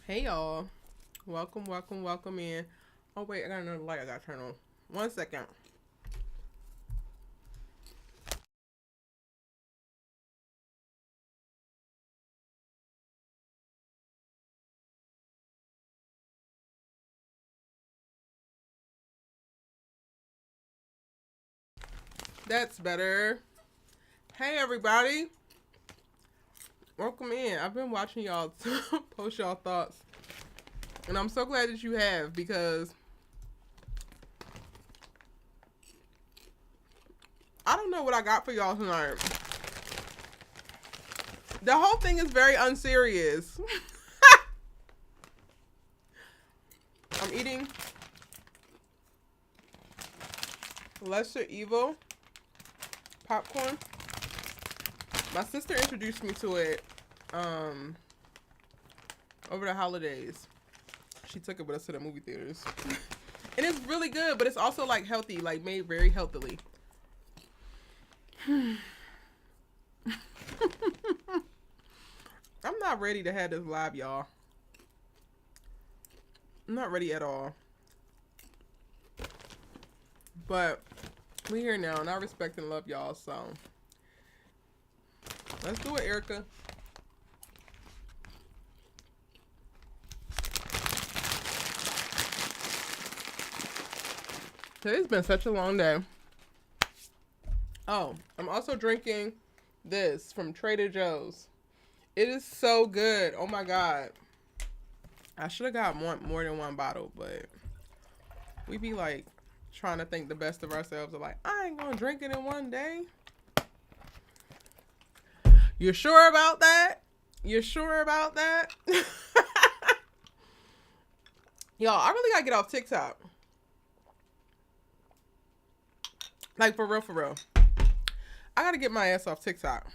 Hey y'all. Welcome in. Oh wait, I got another light I gotta turn on. 1 second. That's better. Hey everybody. Welcome in. I've been watching y'all post y'all thoughts. And I'm so glad that you have because I don't know what I got for y'all tonight. The whole thing is very unserious. I'm eating Lesser Evil popcorn. My sister introduced me to it over the holidays. She took it with us to the movie theaters. And it's really good, but it's also like healthy, like made very healthily. I'm not ready to have this live, y'all. I'm not ready at all. But we here now, and I respect and love y'all, so let's do it, Erica. Today's been such a long day. Oh, I'm also drinking this from Trader Joe's. It is so good. Oh my God. I should have got more than one bottle, but we be like trying to think the best of ourselves. Of like, I ain't gonna drink it in one day. You sure about that? You sure about that? Y'all, I really gotta get off TikTok. Like, for real, for real. I gotta get my ass off TikTok.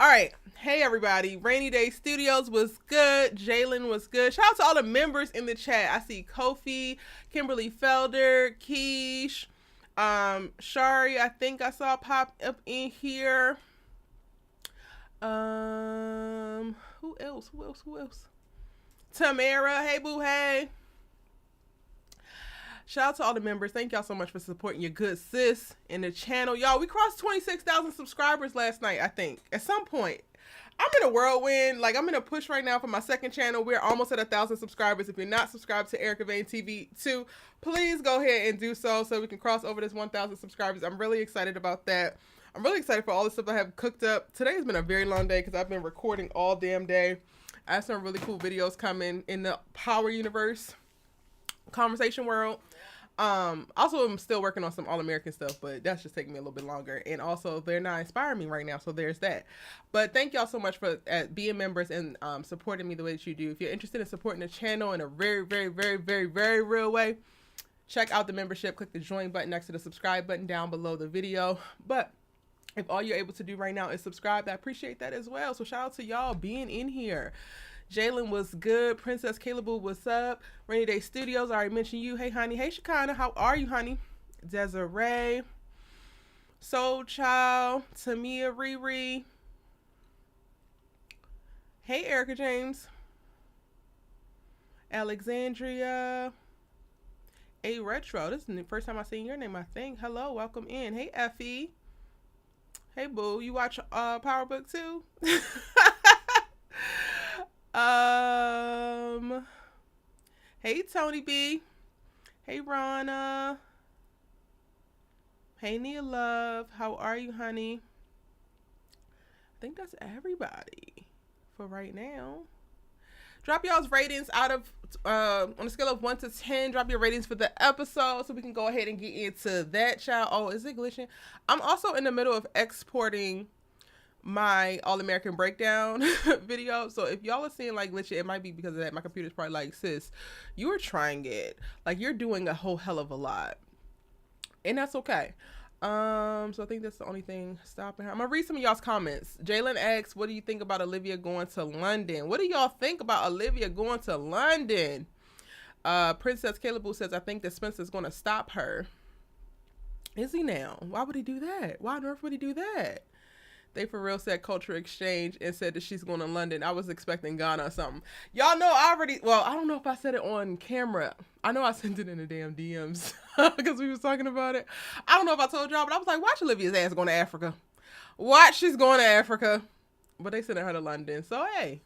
All right. Hey, everybody. Rainy Day Studios was good. Jalen was good. Shout out to all the members in the chat. I see Kofi, Kimberly Felder, Keish, Shari, I think I saw pop up in here. Who else? Tamara. Hey, boo, hey. Shout out to all the members. Thank y'all so much for supporting your good sis in the channel. Y'all, we crossed 26,000 subscribers last night, I think. At some point. I'm in a whirlwind. Like, I'm in a push right now for my second channel. We're almost at 1,000 subscribers. If you're not subscribed to Erica Vane TV 2, please go ahead and do so we can cross over this 1,000 subscribers. I'm really excited about that. I'm really excited for all the stuff I have cooked up. Today's been a very long day because I've been recording all damn day. I have some really cool videos coming in the Power Universe conversation world. Also, I'm still working on some All-American stuff, but that's just taking me a little bit longer. And also, they're not inspiring me right now, so there's that. But thank y'all so much for being members and supporting me the way that you do. If you're interested in supporting the channel in a very, very, very, very, very real way, check out the membership. Click the join button next to the subscribe button down below the video. But if all you're able to do right now is subscribe, I appreciate that as well. So shout out to y'all being in here. Jalen was good. Princess Caleboo, what's up? Rainy Day Studios, I already mentioned you. Hey, honey. Hey, Shekinah. How are you, honey? Desiree. Soul Child. Tamia Riri. Hey, Erica James. Alexandria. A Retro. This is the first time I've seen your name, I think. Hello. Welcome in. Hey, Effie. Hey, boo. You watch Power Book too? Hey, Tony B. Hey, Rana. Hey, Nia Love. How are you, honey? I think that's everybody for right now. Drop y'all's ratings out of, on a scale of 1 to 10, drop your ratings for the episode so we can go ahead and get into that, child. Oh, is it glitching? I'm also in the middle of exporting my All-American Breakdown video. So if y'all are seeing like glitch, it might be because of that. My computer's probably like, sis, you are trying it. Like, you're doing a whole hell of a lot. And that's okay. So I think that's the only thing stopping her. I'm gonna read some of y'all's comments. Jalen asks, what do you think about Olivia going to London? What do y'all think about Olivia going to London? Princess Caleboo says, I think that Spencer's gonna stop her. Is he now? Why would he do that? Why on earth would he do that? They for real said culture exchange and said that she's going to London. I was expecting Ghana or something. Y'all know I already, well, I don't know if I said it on camera. I know I sent it in the damn DMs because we was talking about it. I don't know if I told y'all, but I was like, watch Olivia's ass going to Africa. Watch, she's going to Africa. But they sent her to London. So, hey.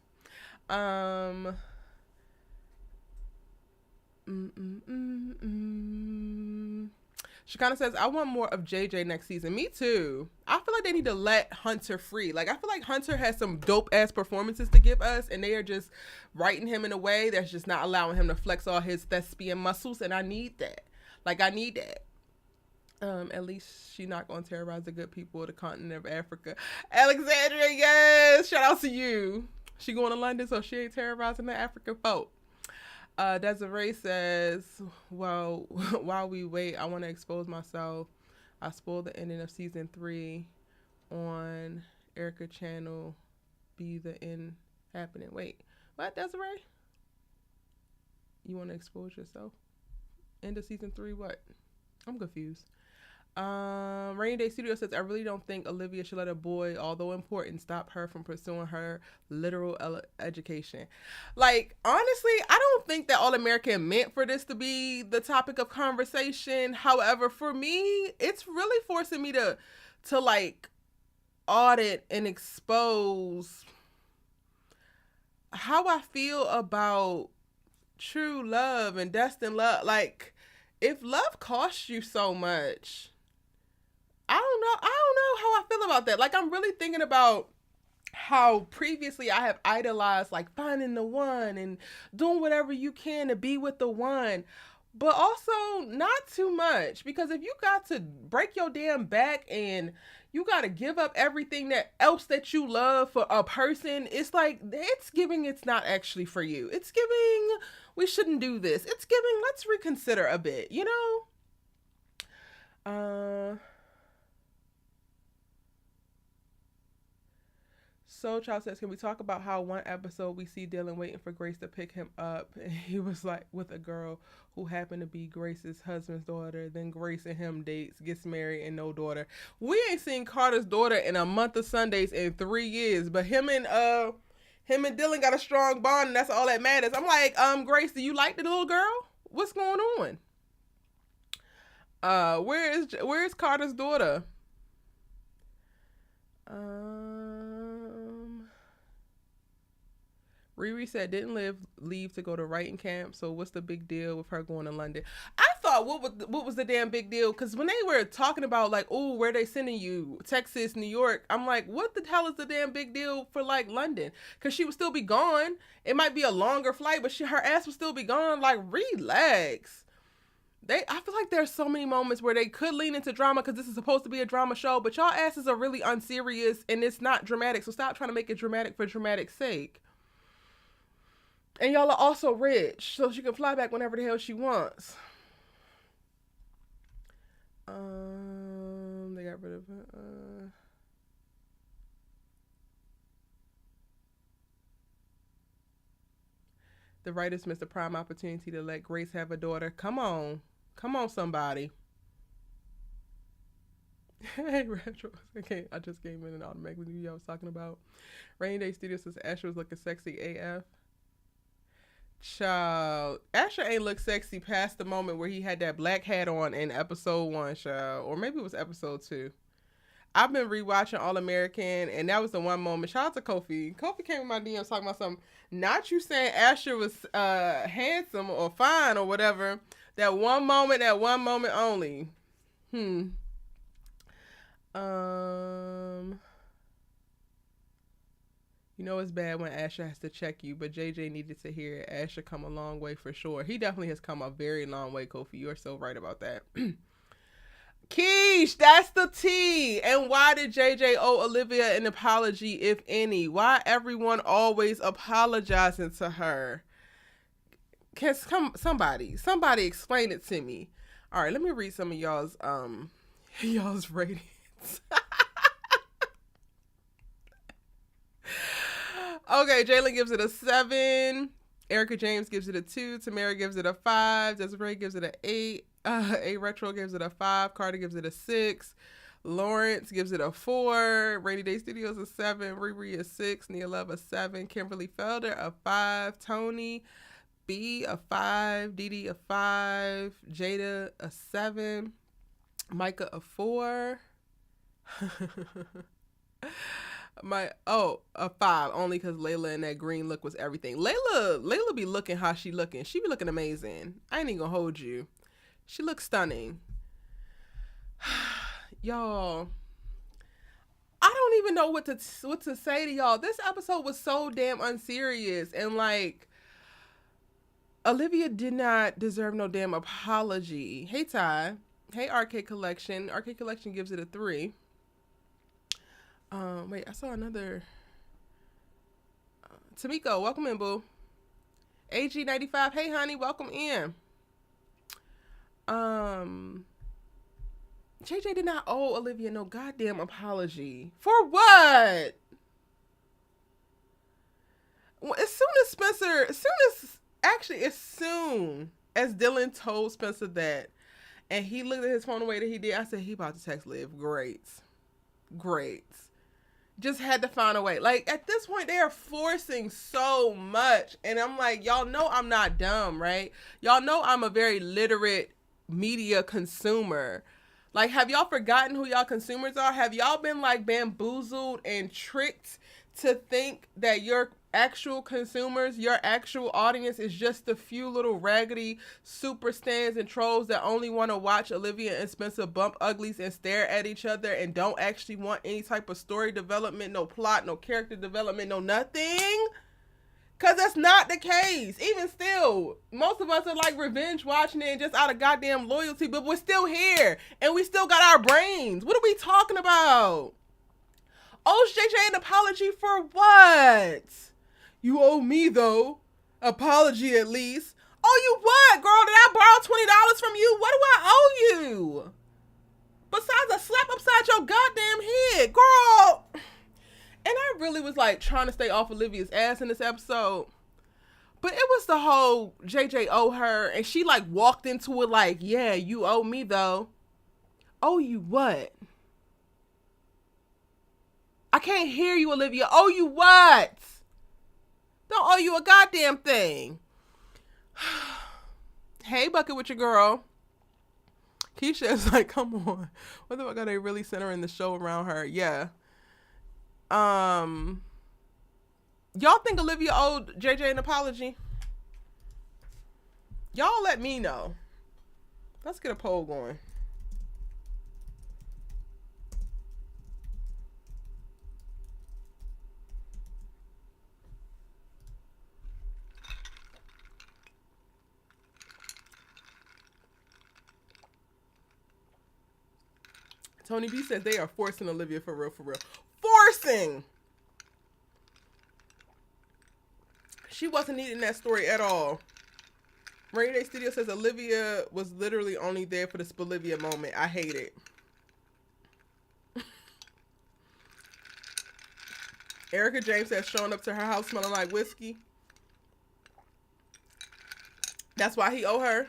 She kind of says, I want more of JJ next season. Me too. I feel like they need to let Hunter free. Like, I feel like Hunter has some dope-ass performances to give us, and they are just writing him in a way that's just not allowing him to flex all his thespian muscles, and I need that. Like, I need that. At least she not going to terrorize the good people of the continent of Africa. Alexandria, yes! Shout out to you. She going to London, so she ain't terrorizing the African folk. Desiree says, well, while we wait, I want to expose myself. I spoiled the ending of season 3 on Erica channel. Be the end happening. Wait, what, Desiree? You want to expose yourself? End of season 3, what? I'm confused. Rainy Day Studio says, I really don't think Olivia should let a boy, although important, stop her from pursuing her literal education. Like, honestly, I don't think that All American meant for this to be the topic of conversation. However, for me, it's really forcing me to like audit and expose how I feel about true love and destined love. Like, if love costs you so much, I don't know how I feel about that. Like, I'm really thinking about how previously I have idolized, like, finding the one and doing whatever you can to be with the one. But also not too much, because if you got to break your damn back and you got to give up everything else that you love for a person, it's like, it's giving it's not actually for you. It's giving we shouldn't do this. It's giving let's reconsider a bit, you know? Soul Child says, can we talk about how one episode we see Dylan waiting for Grace to pick him up? And he was like with a girl who happened to be Grace's husband's daughter. Then Grace and him dates, gets married, and no daughter. We ain't seen Carter's daughter in a month of Sundays in 3 years. But him and Dylan got a strong bond, and that's all that matters. I'm like, Grace, do you like the little girl? What's going on? Where's Carter's daughter? Riri said didn't leave to go to writing camp, so what's the big deal with her going to London? I thought what was the damn big deal? Because when they were talking about like, oh, where they sending you, Texas, New York, I'm like, what the hell is the damn big deal for like London? Because she would still be gone. It might be a longer flight, but her ass would still be gone. Like, relax. I feel like there's so many moments where they could lean into drama because this is supposed to be a drama show, but y'all asses are really unserious and it's not dramatic. So stop trying to make it dramatic for dramatic's sake. And y'all are also rich, so she can fly back whenever the hell she wants. They got rid of it. The writers missed a prime opportunity to let Grace have a daughter. Come on, somebody. Hey, Retro. Okay, I just came in and automatically knew y'all was talking about. Rainy Day Studios says Asher was looking sexy AF. Child, Asher ain't look sexy past the moment where he had that black hat on in episode 1, child. Or maybe it was episode 2. I've been rewatching All American, and that was the one moment. Shout out to Kofi. Kofi came in my DMs talking about something. Not you saying Asher was handsome or fine or whatever. That one moment only. You know it's bad when Asher has to check you, but JJ needed to hear it. Asher come a long way for sure. He definitely has come a very long way, Kofi. You're so right about that. Keish, that's the tea. And why did JJ owe Olivia an apology, if any? Why everyone always apologizing to her? Can somebody explain it to me? All right, let me read some of y'all's ratings. Okay, Jalen gives it a 7. Erica James gives it a 2. Tamara gives it a 5. Desiree gives it an 8. A Retro gives it a 5. Carter gives it a 6. Lawrence gives it a 4. Rainy Day Studios a 7. Riri a 6. Nia Love a 7. Kimberly Felder a 5. Tony B a 5. Dee a 5. Jada a 7. Micah a 4. A 5 only because Layla and that green look was everything. Layla be looking how she looking. She be looking amazing. I ain't even gonna hold you. She looks stunning. Y'all, I don't even know what to say to y'all. This episode was so damn unserious, and like, Olivia did not deserve no damn apology. Hey Ty. Hey RK Collection. RK Collection gives it a 3. Wait, I saw another. Tamiko, welcome in, boo. AG95, hey honey, welcome in. JJ did not owe Olivia no goddamn apology. For what? As soon as Dylan told Spencer that, and he looked at his phone the way that he did, I said, he about to text Liv. Great. Just had to find a way. Like, at this point, they are forcing so much. And I'm like, y'all know I'm not dumb, right? Y'all know I'm a very literate media consumer. Like, have y'all forgotten who y'all consumers are? Have y'all been, like, bamboozled and tricked to think that your actual consumers, your actual audience is just the few little raggedy super stans and trolls that only want to watch Olivia and Spencer bump uglies and stare at each other and don't actually want any type of story development, no plot, no character development, no nothing? Because that's not the case. Even still, most of us are like revenge watching it just out of goddamn loyalty, but we're still here and we still got our brains. What are we talking about? Owes JJ an apology for what? You owe me, though. Apology, at least. Oh, you what, girl? Did I borrow $20 from you? What do I owe you? Besides a slap upside your goddamn head, girl. And I really was, like, trying to stay off Olivia's ass in this episode. But it was the whole JJ owe her, and she, like, walked into it like, yeah, you owe me, though. Owe you what? I can't hear you, Olivia. Owe you what? Don't owe you a goddamn thing. Hey, Bucket with your girl. Keisha is like, come on. What the fuck are they really centering the show around her? Yeah. Y'all think Olivia owed JJ an apology? Y'all let me know. Let's get a poll going. Tony B says they are forcing Olivia for real. Forcing! She wasn't needing that story at all. Rainy Day Studio says Olivia was literally only there for the Spolivia moment. I hate it. Erica James says showing up to her house smelling like whiskey. That's why he owe her.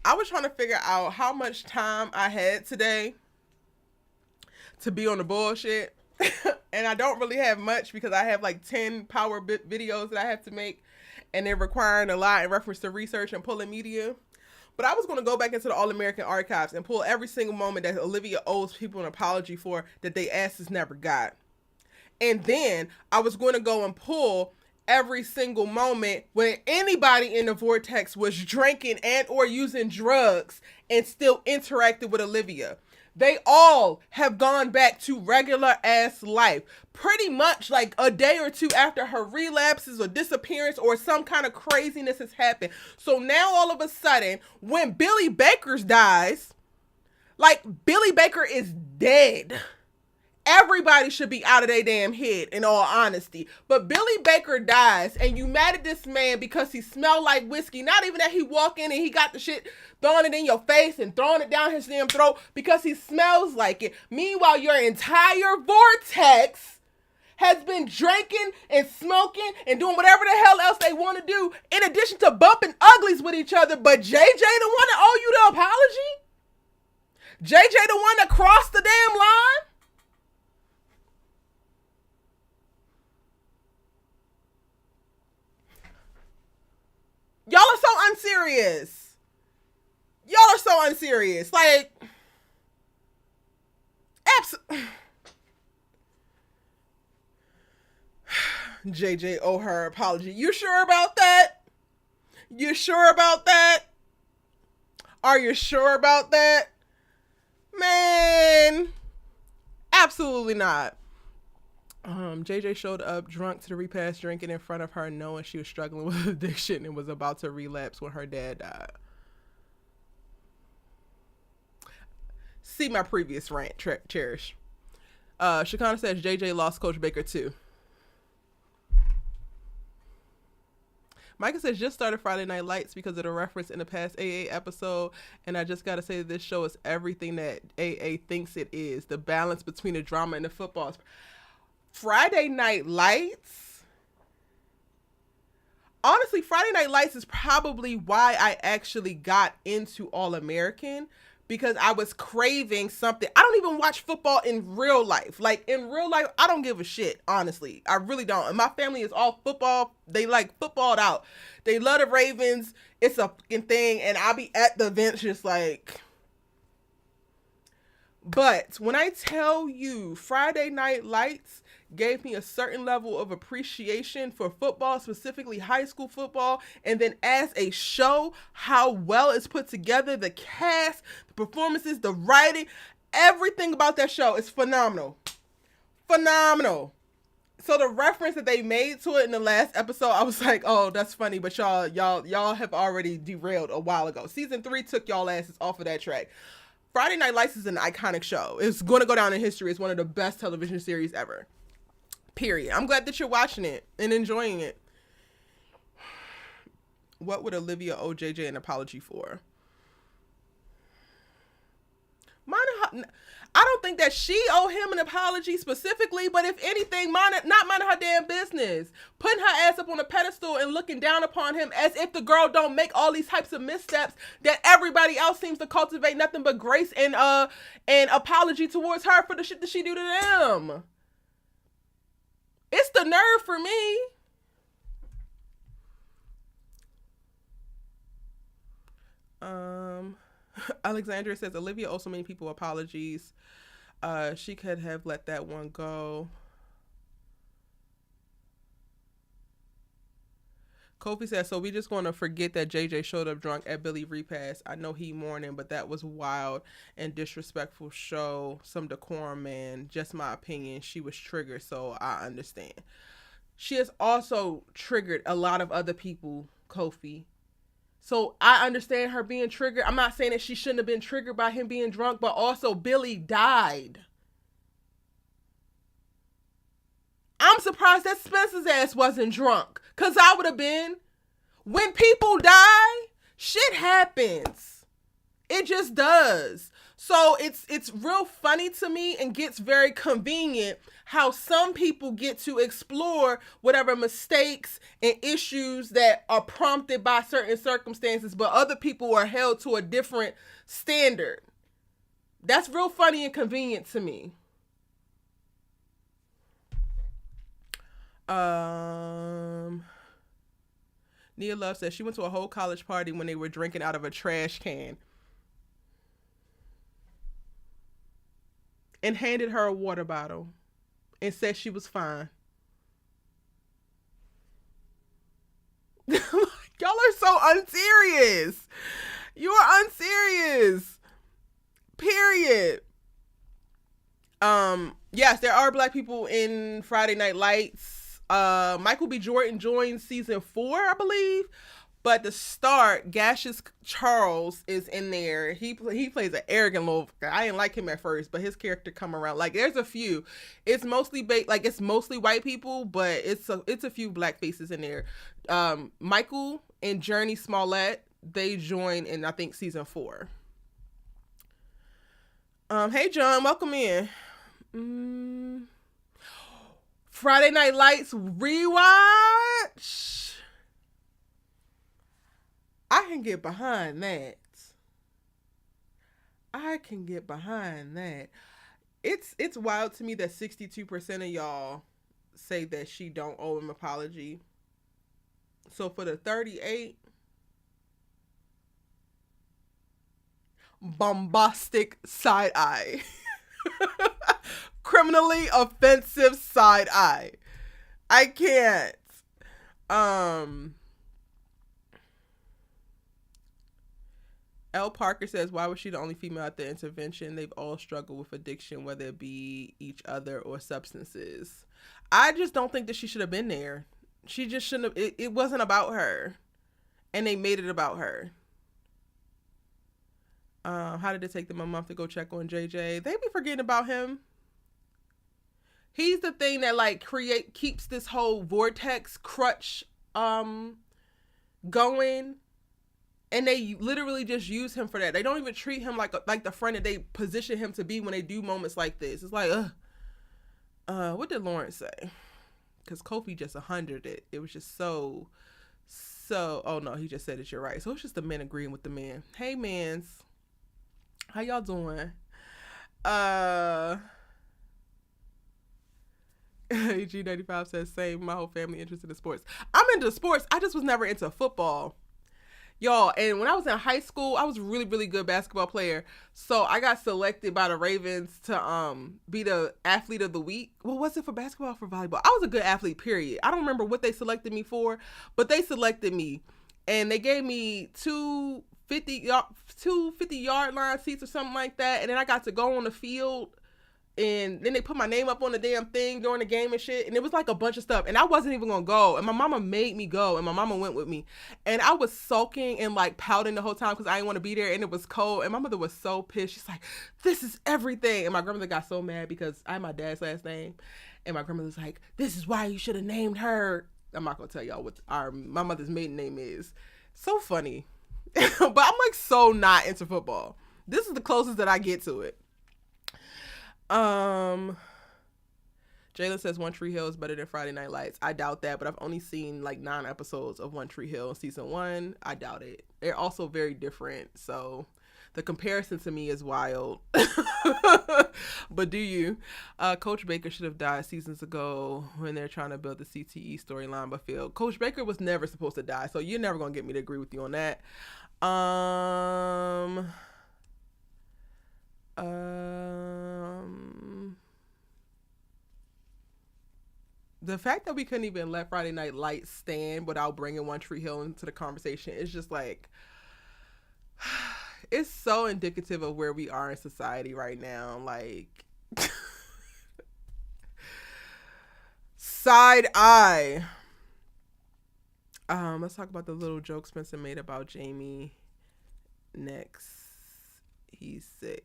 I was trying to figure out how much time I had today to be on the bullshit. And I don't really have much because I have like 10 power videos that I have to make. And they're requiring a lot in reference to research and pulling media. But I was going to go back into the All-American Archives and pull every single moment that Olivia owes people an apology for that they asses never got. And then I was going to go and pull every single moment when anybody in the vortex was drinking and or using drugs and still interacted with Olivia. They all have gone back to regular ass life pretty much like a day or two after her relapses or disappearance or some kind of craziness has happened. So now all of a sudden when Billy Baker dies, like Billy Baker is dead. Everybody should be out of their damn head, in all honesty. But Billy Baker dies, and you mad at this man because he smelled like whiskey. Not even that he walk in and he got the shit throwing it in your face and throwing it down his damn throat because he smells like it. Meanwhile, your entire vortex has been drinking and smoking and doing whatever the hell else they want to do, in addition to bumping uglies with each other. But JJ the one that owe you the apology? JJ the one that crossed the damn line? Y'all are so unserious. Y'all are so unserious. Like, JJ owe her apology. You sure about that? You sure about that? Are you sure about that? Man, absolutely not. JJ showed up drunk to the repast, drinking in front of her, knowing she was struggling with addiction and was about to relapse when her dad died. See my previous rant, Cherish. Shakana says JJ lost Coach Baker too. Micah says, just started Friday Night Lights because of the reference in the past AA episode, and I just got to say that this show is everything that AA thinks it is. The balance between the drama and the football. Friday Night Lights? Honestly, Friday Night Lights is probably why I actually got into All American, because I was craving something. I don't even watch football in real life. Like, in real life, I don't give a shit, honestly. I really don't. And my family is all football. They like footballed out. They love the Ravens. It's a fucking thing. And I'll be at the events just like... But when I tell you Friday Night Lights gave me a certain level of appreciation for football, specifically high school football, and then as a show, how well it's put together, the cast, the performances, the writing, everything about that show is phenomenal. Phenomenal. So the reference that they made to it in the last episode, I was like, oh, that's funny, but y'all have already derailed a while ago. Season 3 took y'all asses off of that track. Friday Night Lights is an iconic show. It's going to go down in history as one of the best television series ever. Period. I'm glad that you're watching it and enjoying it. What would Olivia owe JJ an apology for? I don't think that she owe him an apology specifically, but if anything, not minding her damn business. Putting her ass up on a pedestal and looking down upon him as if the girl don't make all these types of missteps that everybody else seems to cultivate nothing but grace and apology towards her for the shit that she do to them. It's the nerve for me. Alexandria says Olivia owes so many people apologies. She could have let that one go. Kofi says, so we just going to forget that JJ showed up drunk at Billy Repass. I know he mourning, but that was wild and disrespectful. Show some decorum, man. Just my opinion. She was triggered, so I understand. She has also triggered a lot of other people, Kofi. So I understand her being triggered. I'm not saying that she shouldn't have been triggered by him being drunk, but also Billy died. I'm surprised that Spencer's ass wasn't drunk, because I would have been. When people die, shit happens. It just does. So it's real funny to me and gets very convenient how some people get to explore whatever mistakes and issues that are prompted by certain circumstances, but other people are held to a different standard. That's real funny and convenient to me. Nia Love says she went to a whole college party when they were drinking out of a trash can and handed her a water bottle and said she was fine. Y'all are so unserious. You are unserious. Period. Yes, there are black people in Friday Night Lights. Michael B. Jordan joined season 4, I believe. But the start, Gaseous Charles is in there. He plays an arrogant little guy. I didn't like him at first, but his character come around. Like, there's a few. It's mostly it's mostly white people, but it's a few black faces in there. Michael and Journey Smollett, they join in, I think, season 4. Hey John, welcome in. Friday Night Lights rewatch. I can get behind that. I can get behind that. It's wild to me that 62% of y'all say that she don't owe him apology. So for the 38, bombastic side eye. Criminally offensive side eye. I can't. L. Parker says, why was she the only female at the intervention? They've all struggled with addiction, whether it be each other or substances. I just don't think that she should have been there. She just shouldn't have. It wasn't about her. And they made it about her. How did it take them a month to go check on JJ? They be forgetting about him. He's the thing that like keeps this whole vortex crutch going. And they literally just use him for that. They don't even treat him like the friend that they position him to be when they do moments like this. It's like, what did Lawrence say? Because Kofi just 100'd it. It was just so, oh no, he just said it, you're right. So it's just the men agreeing with the men. Hey, mans. How y'all doing? G95 says, same, my whole family interested in sports. I'm into sports. I just was never into football. Y'all, and when I was in high school, I was a really, really good basketball player. So I got selected by the Ravens to be the athlete of the week. Well, was it for basketball or for volleyball? I was a good athlete, period. I don't remember what they selected me for, but they selected me. And they gave me two 50-yard line seats or something like that. And then I got to go on the field. And then they put my name up on the damn thing during the game and shit. And it was like a bunch of stuff. And I wasn't even going to go. And my mama made me go. And my mama went with me. And I was sulking and like pouting the whole time because I didn't want to be there. And it was cold. And my mother was so pissed. She's like, this is everything. And my grandmother got so mad because I had my dad's last name. And my grandmother was like, this is why you should have named her. I'm not going to tell y'all what my mother's maiden name is. So funny. But I'm like so not into football. This is the closest that I get to it. Jalen says One Tree Hill is better than Friday Night Lights. I doubt that, but I've only seen like 9 episodes of One Tree Hill season 1. I doubt it. They're also very different, so the comparison to me is wild. But do you? Coach Baker should have died seasons ago when they're trying to build the CTE storyline, but failed. Coach Baker was never supposed to die, so you're never gonna get me to agree with you on that. The fact that we couldn't even let Friday Night Lights stand without bringing One Tree Hill into the conversation is just like, it's so indicative of where we are in society right now. Like, side eye. Let's talk about the little joke Spencer made about Jamie next. He's sick.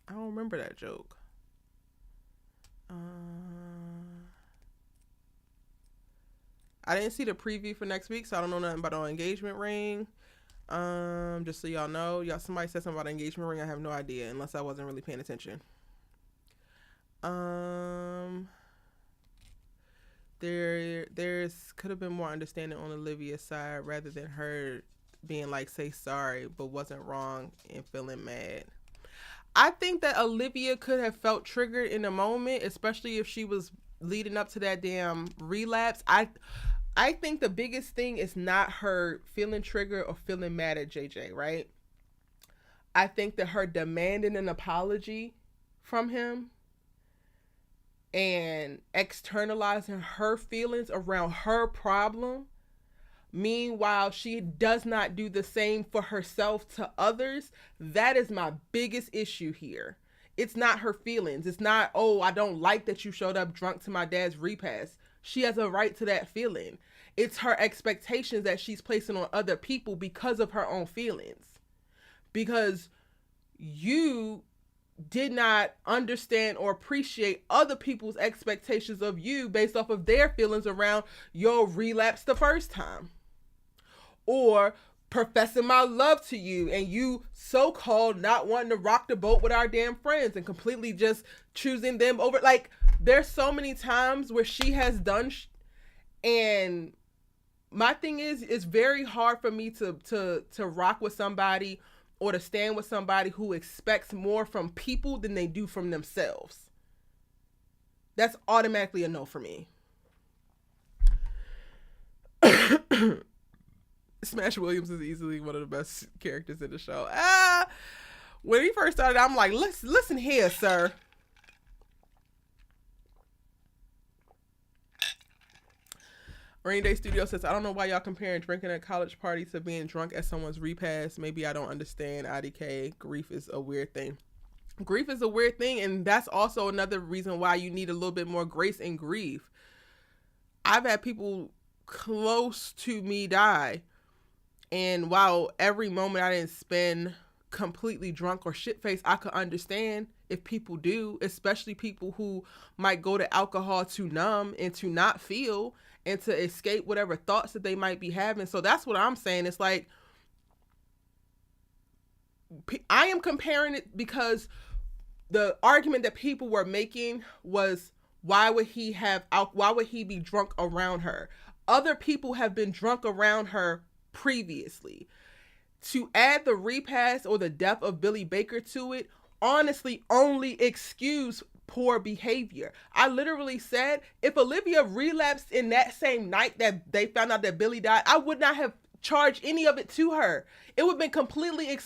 I don't remember that joke. I didn't see the preview for next week, so I don't know nothing about an engagement ring. Just so y'all know, somebody said something about an engagement ring. I have no idea, unless I wasn't really paying attention. There's could have been more understanding on Olivia's side rather than her being like, say sorry, but wasn't wrong and feeling mad. I think that Olivia could have felt triggered in a moment, especially if she was leading up to that damn relapse. I think the biggest thing is not her feeling triggered or feeling mad at JJ, right? I think that her demanding an apology from him and externalizing her feelings around her problem, meanwhile she does not do the same for herself to others, that is my biggest issue here. It's not her feelings. It's not, oh, I don't like that you showed up drunk to my dad's repast. She has a right to that feeling. It's her expectations that she's placing on other people because of her own feelings. Because you did not understand or appreciate other people's expectations of you based off of their feelings around your relapse the first time. Or professing my love to you and you so-called not wanting to rock the boat with our damn friends and completely just choosing them over. Like, there's so many times where she has done and my thing is, it's very hard for me to rock with somebody or to stand with somebody who expects more from people than they do from themselves. That's automatically a no for me. Smash Williams is easily one of the best characters in the show. When he first started, I'm like, listen here, sir. Rainy Day Studio says, I don't know why y'all comparing drinking at a college party to being drunk at someone's repast. Maybe I don't understand. IDK, grief is a weird thing. Grief is a weird thing, and that's also another reason why you need a little bit more grace in grief. I've had people close to me die, and while every moment I didn't spend completely drunk or shit-faced, I could understand if people do, especially people who might go to alcohol to numb and to not feel and to escape whatever thoughts that they might be having. So that's what I'm saying. It's like, I am comparing it because the argument that people were making was, why would he be drunk around her? Other people have been drunk around her previously. To add the repast or the death of Billy Baker to it, honestly only excuse poor behavior. I literally said, if Olivia relapsed in that same night that they found out that Billy died, I would not have charged any of it to her. It would have been completely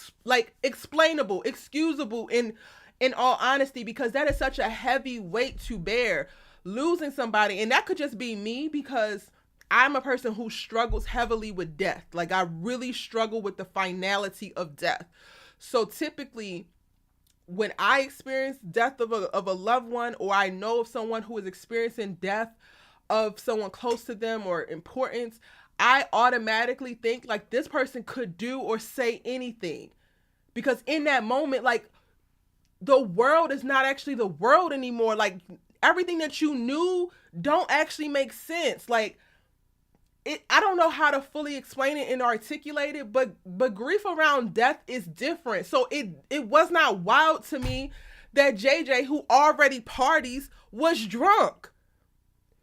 explainable, excusable in all honesty, because that is such a heavy weight to bear, losing somebody. And that could just be me, because I'm a person who struggles heavily with death. Like, I really struggle with the finality of death. So typically, when I experience death of a loved one, or I know of someone who is experiencing death of someone close to them or importance, I automatically think like this person could do or say anything. Because in that moment, like, the world is not actually the world anymore. Like, everything that you knew don't actually make sense. Like, I don't know how to fully explain it and articulate it, but grief around death is different. So it was not wild to me that JJ, who already parties, was drunk.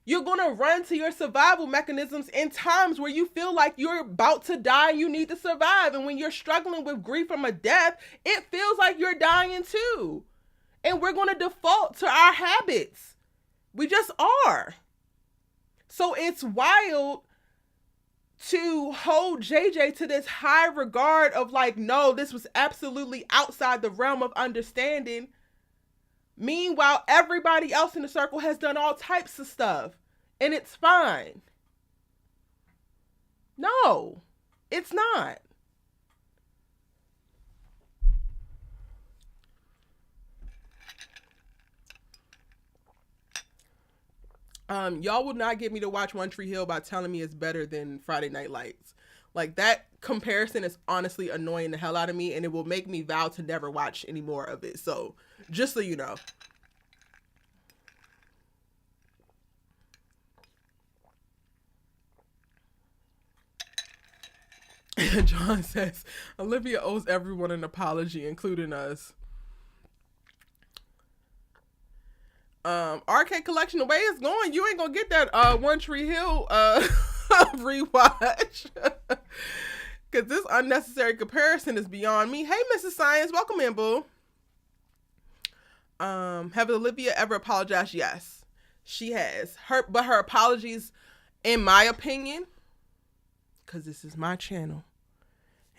You're going to run to your survival mechanisms in times where you feel like you're about to die and you need to survive. And when you're struggling with grief from a death, it feels like you're dying too. And we're going to default to our habits. We just are. So it's wild to hold JJ to this high regard of like, no, this was absolutely outside the realm of understanding. Meanwhile, everybody else in the circle has done all types of stuff, and it's fine. No, it's not. Y'all would not get me to watch One Tree Hill by telling me it's better than Friday Night Lights. Like, that comparison is honestly annoying the hell out of me, and it will make me vow to never watch any more of it. So, just so you know. John says, Olivia owes everyone an apology, including us. Arcade Collection, the way it's going, you ain't gonna get that One Tree Hill rewatch. Because this unnecessary comparison is beyond me. Hey, Mrs. Science, welcome in, boo. Have Olivia ever apologized? Yes, she has. But her apologies, in my opinion, because this is my channel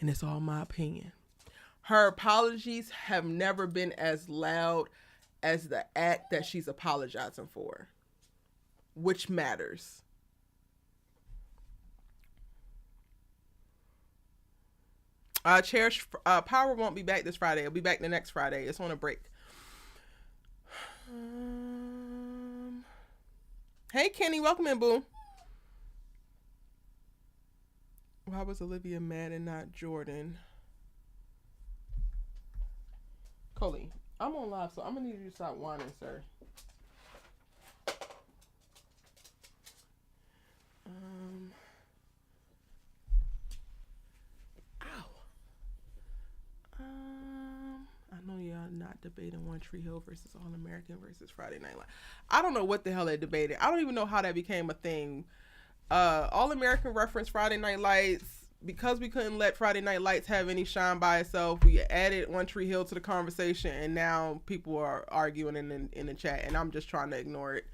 and it's all my opinion, her apologies have never been as loud as the act that she's apologizing for, which matters. Cherish Power won't be back this Friday. It'll be back the next Friday. It's on a break. Hey, Kenny, welcome in, boo. Why was Olivia mad and not Jordan? Coley, I'm on live, so I'm gonna need you to stop whining, sir. I know y'all not debating One Tree Hill versus All American versus Friday Night Live. I don't know what the hell they debated. I don't even know how that became a thing. All American reference Friday Night Lights. because we couldn't let Friday Night Lights have any shine by itself, we added One Tree Hill to the conversation, and now people are arguing in the chat, and I'm just trying to ignore it.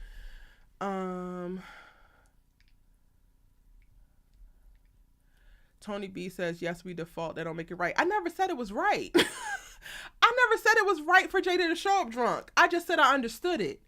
Tony B says, yes, we default. That don't make it right. I never said it was right. I never said it was right for Jada to show up drunk. I just said I understood it.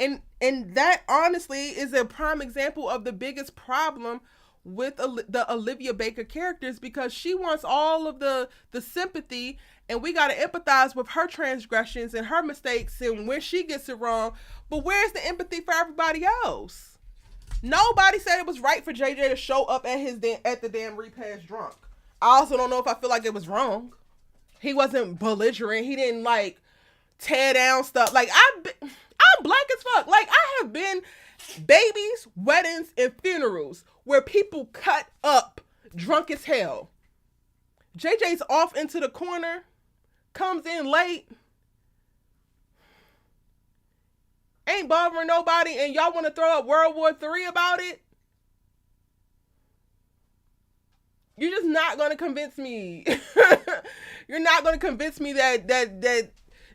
And that honestly is a prime example of the biggest problem with the Olivia Baker characters, because she wants all of the sympathy, and we got to empathize with her transgressions and her mistakes and when she gets it wrong. But where's the empathy for everybody else? Nobody said it was right for JJ to show up at the damn repast drunk. I also don't know if I feel like it was wrong. He wasn't belligerent. He didn't like tear down stuff. Like I'm black as fuck. Like I have been babies, weddings, and funerals where people cut up drunk as hell. JJ's off into the corner, comes in late, ain't bothering nobody, and y'all want to throw up World War III about it? You're just not going to convince me. You're not going to convince me that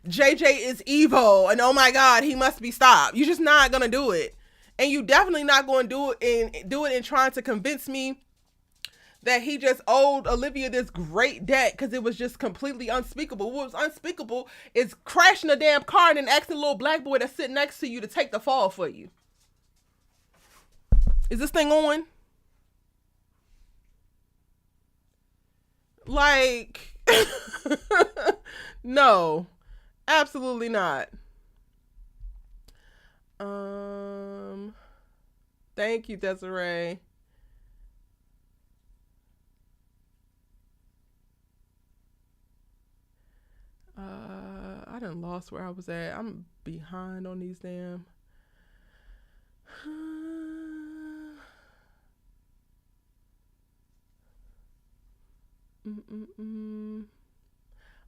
JJ is evil and oh my God, he must be stopped. You're just not going to do it. And you definitely not going to do it in trying to convince me that he just owed Olivia this great debt because it was just completely unspeakable. What was unspeakable is crashing a damn car and then asking a little black boy that's sitting next to you to take the fall for you. Is this thing on? Like, no, absolutely not. Thank you, Desiree. I done lost where I was at. I'm behind on these damn.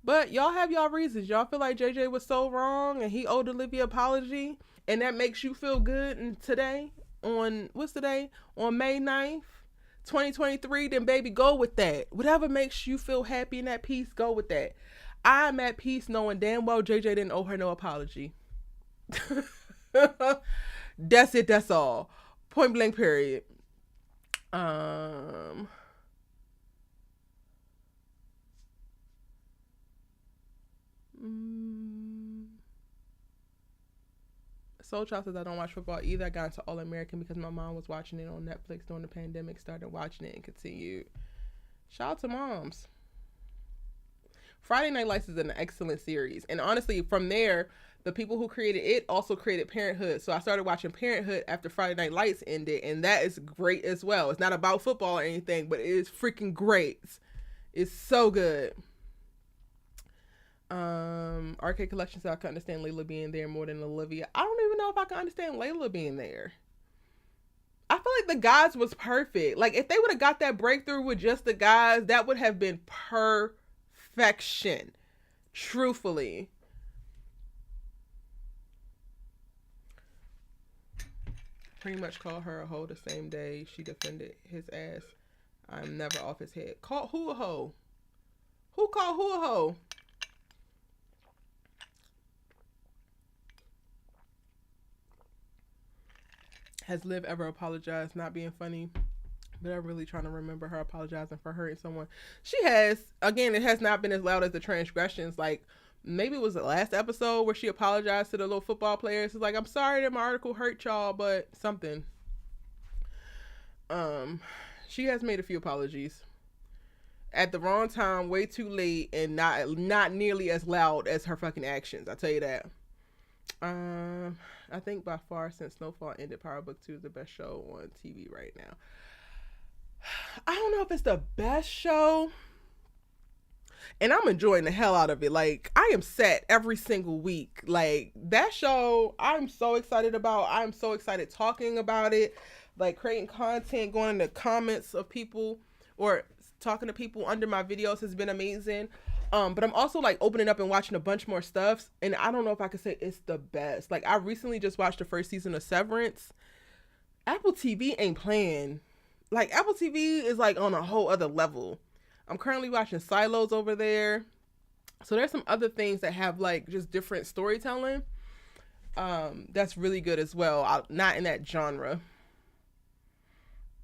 But y'all have y'all reasons. Y'all feel like JJ was so wrong and he owed Olivia apology, and that makes you feel good. And today, on what's today? On May 9th, 2023, then baby, go with that. Whatever makes you feel happy and at peace, go with that. I'm at peace knowing damn well JJ didn't owe her no apology. That's it. That's all. Point blank period. Soul Child says, I don't watch football either. I got into All American because my mom was watching it on Netflix during the pandemic, started watching it and continued. Shout out to moms. Friday Night Lights is an excellent series. And honestly, from there, the people who created it also created Parenthood. So I started watching Parenthood after Friday Night Lights ended, and that is great as well. It's not about football or anything, but it is freaking great. It's so good. Arcade Collection said I can understand Layla being there more than Olivia. I don't even know if I can understand Layla being there. I feel like the guys was perfect. Like if they would have got that breakthrough with just the guys, that would have been perfection. Truthfully. Pretty much called her a hoe the same day she defended his ass. I'm never off his head. Call who a hoe? Who called who a hoe? Has Liv ever apologized? Not being funny, but I'm really trying to remember her apologizing for hurting someone. She has. Again, it has not been as loud as the transgressions. Like, maybe it was the last episode where she apologized to the little football players. It's like, I'm sorry that my article hurt y'all, but something. She has made a few apologies. At the wrong time, way too late, and not nearly as loud as her fucking actions. I'll tell you that. I think by far since Snowfall ended, Power Book 2 is the best show on TV right now. I don't know if it's the best show, and I'm enjoying the hell out of it. Like, I am set every single week. Like, that show, I'm so excited about. I'm so excited talking about it, like creating content, going in the comments of people or talking to people under my videos has been amazing. But I'm also like opening up and watching a bunch more stuff, and I don't know if I could say it's the best. Like, I recently just watched the first season of Severance. Apple TV ain't playing like Apple TV is like on a whole other level. I'm currently watching Silos over there. So there's some other things that have like just different storytelling. That's really good as well. Not in that genre.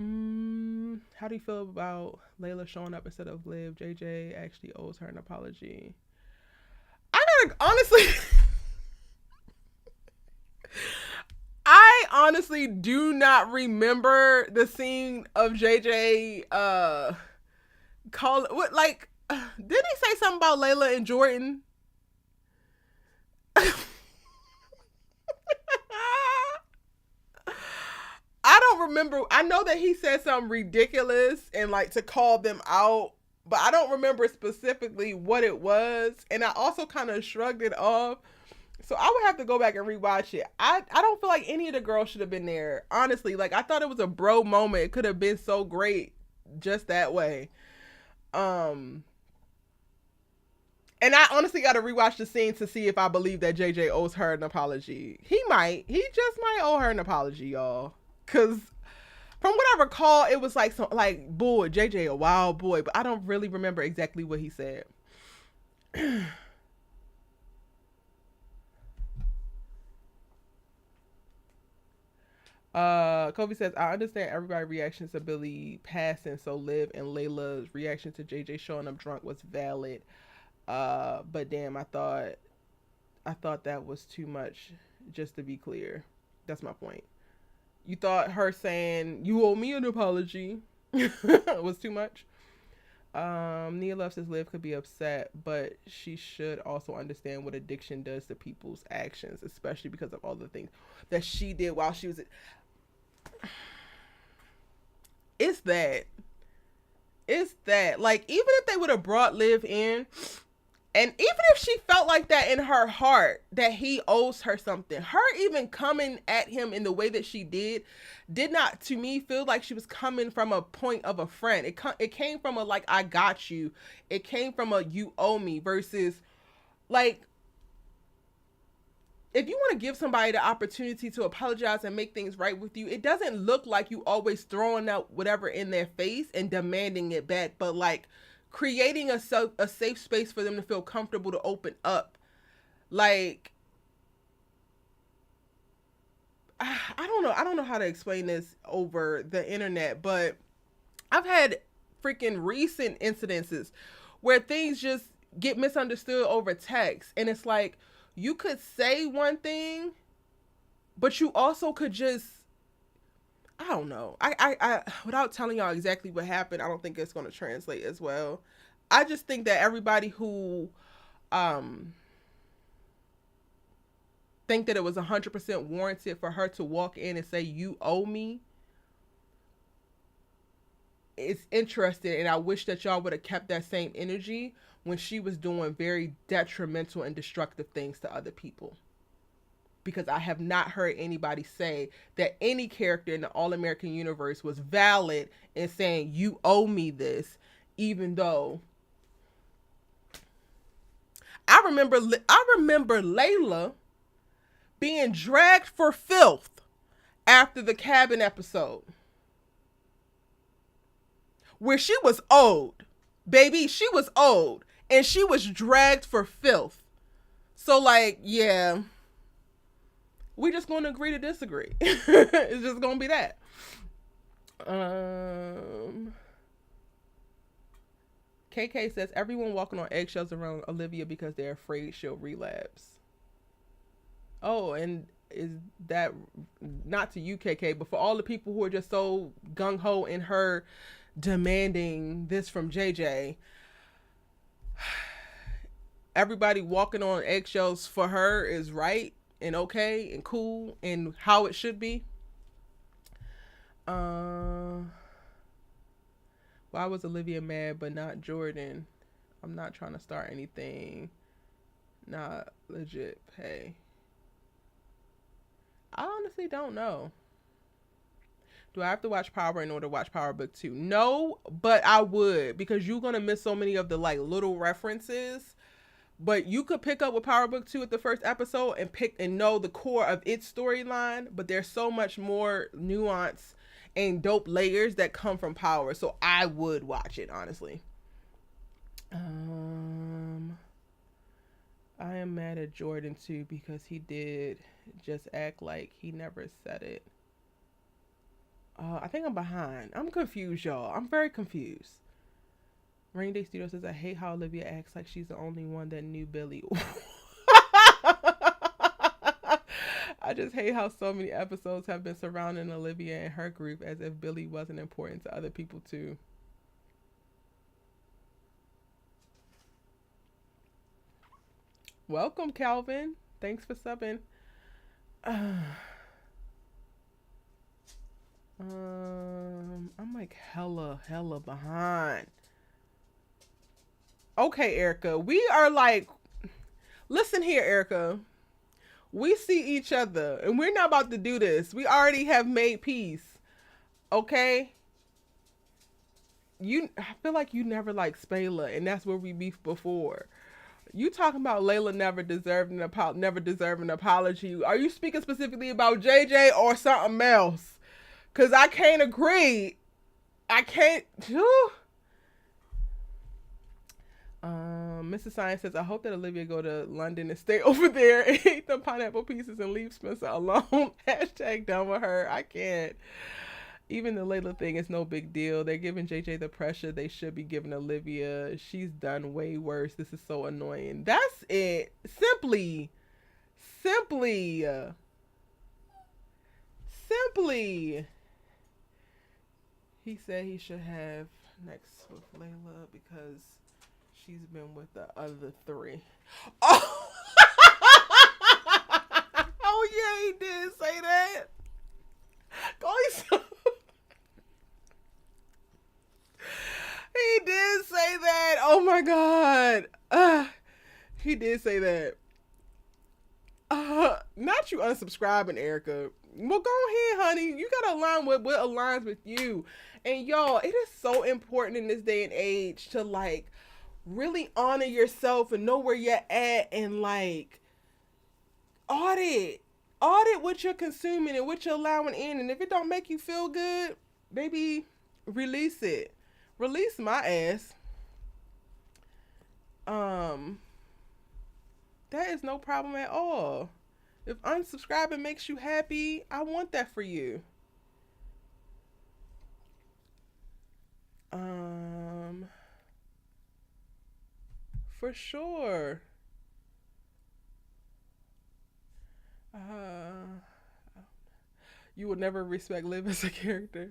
How do you feel about Layla showing up instead of Liv? JJ actually owes her an apology. I gotta honestly, I honestly do not remember the scene of JJ call what like. Didn't he say something about Layla and Jordan? I don't remember. I know that he said something ridiculous and like to call them out, but I don't remember specifically what it was. And I also kind of shrugged it off. So I would have to go back and rewatch it. I don't feel like any of the girls should have been there. Honestly, like I thought it was a bro moment. It could have been so great just that way. And I honestly got to rewatch the scene to see if I believe that JJ owes her an apology. He just might owe her an apology, y'all. Cause from what I recall, it was like boy, JJ a wild boy, but I don't really remember exactly what he said. Kobe says, I understand everybody's reactions to Billy passing, so Liv and Layla's reaction to JJ showing up drunk was valid. But damn, I thought that was too much, just to be clear. That's my point. You thought her saying, you owe me an apology was too much? Nia Love says Liv could be upset, but she should also understand what addiction does to people's actions, especially because of all the things that she did while she was... It's that. Like, even if they would have brought Liv in, and even if she felt like that in her heart, that he owes her something, her even coming at him in the way that she did not, to me, feel like she was coming from a point of a friend. It came from a, like, I got you. It came from a, you owe me, versus, like, if you want to give somebody the opportunity to apologize and make things right with you, it doesn't look like you always throwing out whatever in their face and demanding it back, but, like, creating a safe space for them to feel comfortable to open up. Like, I don't know how to explain this over the internet, but I've had freaking recent incidences where things just get misunderstood over text, and it's like, you could say one thing, but you also could just, I don't know. I without telling y'all exactly what happened, I don't think it's going to translate as well. I just think that everybody who think that it was 100% warranted for her to walk in and say, you owe me, it's interesting. And I wish that y'all would have kept that same energy when she was doing very detrimental and destructive things to other people. Because I have not heard anybody say that any character in the All-American universe was valid in saying, you owe me this, even though I remember Layla being dragged for filth after the cabin episode, where she was owed. Baby, she was owed. And she was dragged for filth. So, like, yeah, we just going to agree to disagree. It's just going to be that. KK says, everyone walking on eggshells around Olivia because they're afraid she'll relapse. Oh, and is that not to you, KK, but for all the people who are just so gung-ho in her demanding this from JJ, everybody walking on eggshells for her is right and okay and cool and how it should be. Why was Olivia mad but not Jordan? I'm not trying to start anything. Not legit pay. I honestly don't know. Do I have to watch Power in order to watch Power Book 2? No, but I would, because you're going to miss so many of the like little references. But you could pick up with Power Book 2 at the first episode and know the core of its storyline, but there's so much more nuance and dope layers that come from power. So I would watch it, honestly. I am mad at Jordan too because he did just act like he never said it. I think I'm behind. I'm confused, y'all. I'm very confused. Rainy Day Studio says, I hate how Olivia acts like she's the only one that knew Billy. I just hate how so many episodes have been surrounding Olivia and her group as if Billy wasn't important to other people too. Welcome, Calvin. Thanks for subbing. I'm like hella behind. Okay, Erica. We are like, listen here, Erica. We see each other and we're not about to do this. We already have made peace. Okay? I feel like you never liked Spayla, and that's where we beefed before. You talking about Layla never deserved an apology. Are you speaking specifically about JJ or something else? Cause I can't agree. I can't. Mrs. Science says, I hope that Olivia go to London and stay over there and eat the pineapple pieces and leave Spencer alone. Hashtag done with her. I can't. Even the Layla thing is no big deal. They're giving JJ the pressure they should be giving Olivia. She's done way worse. This is so annoying. That's it. Simply. He said he should have next with Layla because she's been with the other three. Oh, oh yeah, he did say that. He did say that. Oh my God. He did say that. Not you unsubscribing, Erica. Well, go ahead, honey. You gotta align with what aligns with you. And y'all, it is so important in this day and age to like really honor yourself and know where you're at and like audit what you're consuming and what you're allowing in. And if it don't make you feel good, baby, release it. Release my ass. That is no problem at all. If unsubscribing makes you happy, I want that for you. For sure. You will never respect Liv as a character.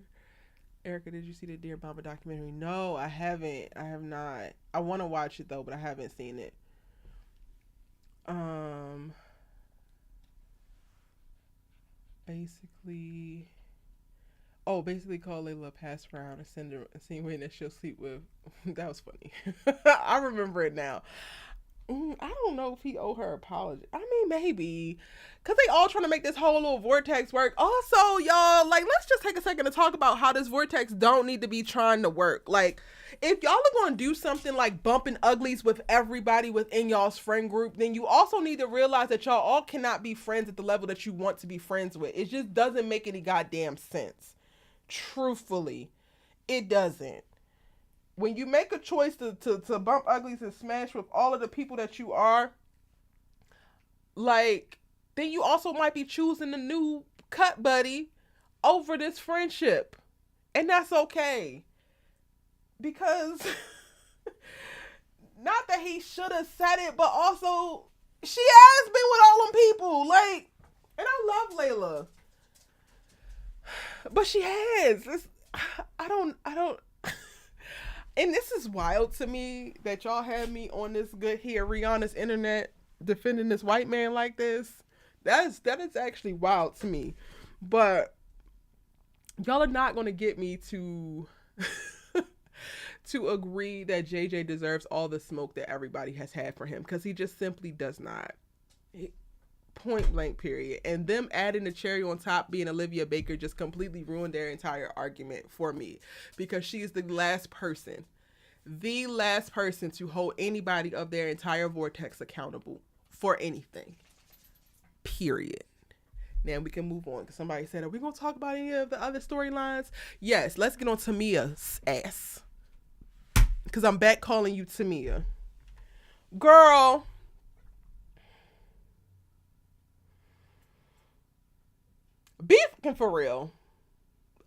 Erica, did you see the Dear Mama documentary? No, I haven't. I have not. I want to watch it though, but I haven't seen it. Basically call Layla a pass around and send her insinuating that she'll sleep with. That was funny. I remember it now. I don't know if he owe her an apology. I mean, maybe. Because they all trying to make this whole little vortex work. Also, y'all, like, let's just take a second to talk about how this vortex don't need to be trying to work. Like, if y'all are going to do something like bumping uglies with everybody within y'all's friend group, then you also need to realize that y'all all cannot be friends at the level that you want to be friends with. It just doesn't make any goddamn sense. Truthfully, it doesn't. When you make a choice to bump uglies and smash with all of the people that you are, like, then you also might be choosing the new cut buddy over this friendship. And that's okay. Because, not that he should have said it, but also, she has been with all them people. Like, and I love Layla. But she has. I don't. And this is wild to me that y'all have me on this good here Rihanna's internet defending this white man like this. That is actually wild to me. But y'all are not going to get me to to agree that JJ deserves all the smoke that everybody has had for him, because he just simply does not. Point blank period. And them adding the cherry on top being Olivia Baker just completely ruined their entire argument for me, because she is the last person to hold anybody of their entire vortex accountable for anything, period. Now we can move on because somebody said, are we going to talk about any of the other storylines? Yes, let's get on Tamia's ass. Because I'm back calling you Tamia. Girl. Be fucking for real.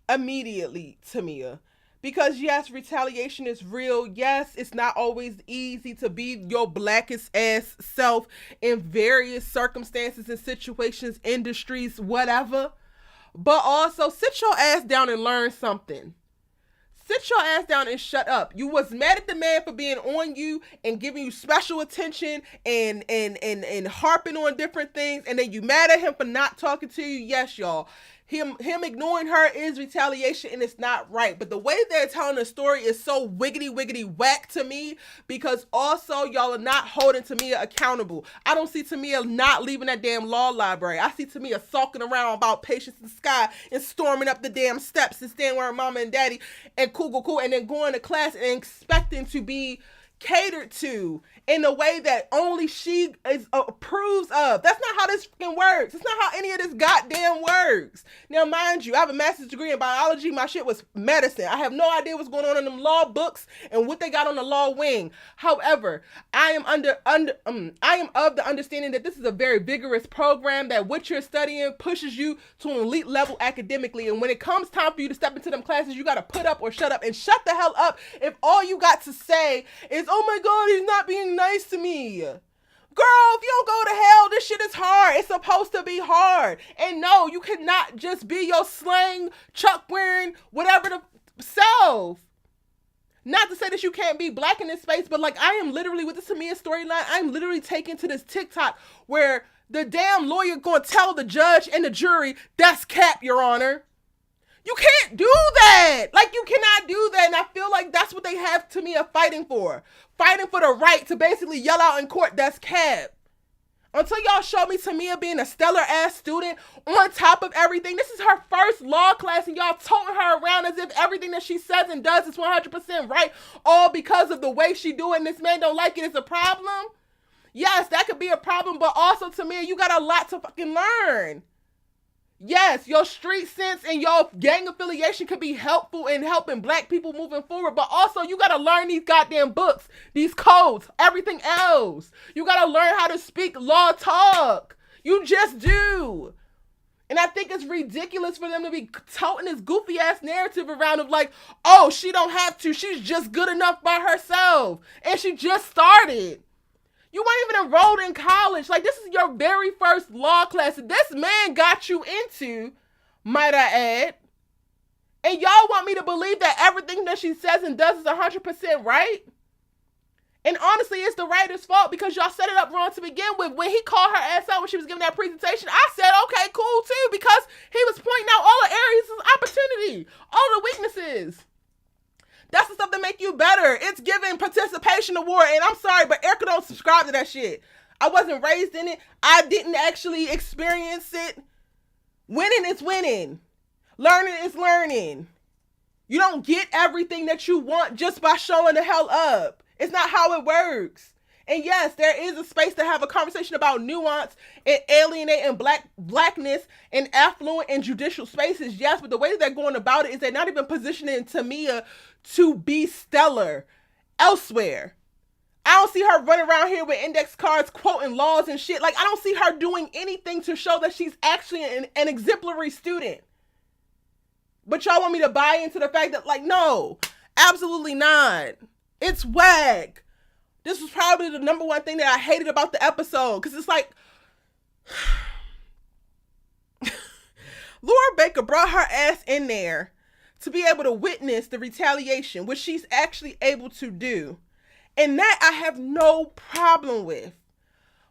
Immediately, Tamia. Because yes, retaliation is real. Yes, it's not always easy to be your blackest ass self in various circumstances and situations, industries, whatever. But also sit your ass down and learn something. Sit your ass down and shut up. You was mad at the man for being on you and giving you special attention and harping on different things, and then you mad at him for not talking to you. Yes, y'all. Him ignoring her is retaliation, and it's not right. But the way they're telling the story is so wiggity whack to me, because also y'all are not holding Tamia accountable. I don't see Tamia not leaving that damn law library. I see Tamia sulking around about Patience in the Sky and storming up the damn steps and staying with her mama and daddy and cool, and then going to class and expecting to be catered to in a way that only she approves of. That's not how this fucking works. It's not how any of this goddamn works. Now, mind you, I have a master's degree in biology. My shit was medicine. I have no idea what's going on in them law books and what they got on the law wing. However, I am I am of the understanding that this is a very vigorous program, that what you're studying pushes you to an elite level academically. And when it comes time for you to step into them classes, you got to put up or shut up, and shut the hell up if all you got to say is, oh my God, he's not being nice to me. Girl, if you don't go to hell, this shit is hard. It's supposed to be hard. And no, you cannot just be your slang, Chuck wearing, whatever the self. Not to say that you can't be black in this space, but like, I am literally, with the Tamia storyline, I'm literally taken to this TikTok where the damn lawyer gonna tell the judge and the jury, that's cap, Your Honor. You can't do that. Like, you cannot do that. And I feel like that's what they have Tamia fighting for. Fighting for the right to basically yell out in court, that's cap. Until y'all show me Tamia being a stellar ass student on top of everything. This is her first law class and y'all toting her around as if everything that she says and does is 100% right. All because of the way she do it and this man don't like it is a problem. Yes, that could be a problem. But also, Tamia, you got a lot to fucking learn. Yes, your street sense and your gang affiliation could be helpful in helping black people moving forward, but also you gotta learn these goddamn books, these codes, everything else. You gotta learn how to speak law talk. You just do. And I think it's ridiculous for them to be toting this goofy ass narrative around of like, oh, she don't have to, she's just good enough by herself, and she just started. You weren't even enrolled in college. Like, this is your very first law class that this man got you into, might I add. And y'all want me to believe that everything that she says and does is 100% right? And honestly, it's the writer's fault because y'all set it up wrong to begin with. When he called her ass out when she was giving that presentation, I said, okay, cool too, because he was pointing out all the areas of opportunity, all the weaknesses. That's the stuff that make you better. It's giving participation award. And I'm sorry, but Erica don't subscribe to that shit. I wasn't raised in it. I didn't actually experience it. Winning is winning. Learning is learning. You don't get everything that you want just by showing the hell up. It's not how it works. And yes, there is a space to have a conversation about nuance and alienating blackness in affluent and judicial spaces. Yes, but the way that they're going about it is they're not even positioning Tamia to be stellar elsewhere. I don't see her running around here with index cards quoting laws and shit. Like, I don't see her doing anything to show that she's actually an exemplary student. But y'all want me to buy into the fact that, like, no, absolutely not. It's whack. This was probably the number one thing that I hated about the episode. Because it's like, Laura Baker brought her ass in there to be able to witness the retaliation, which she's actually able to do. And that I have no problem with.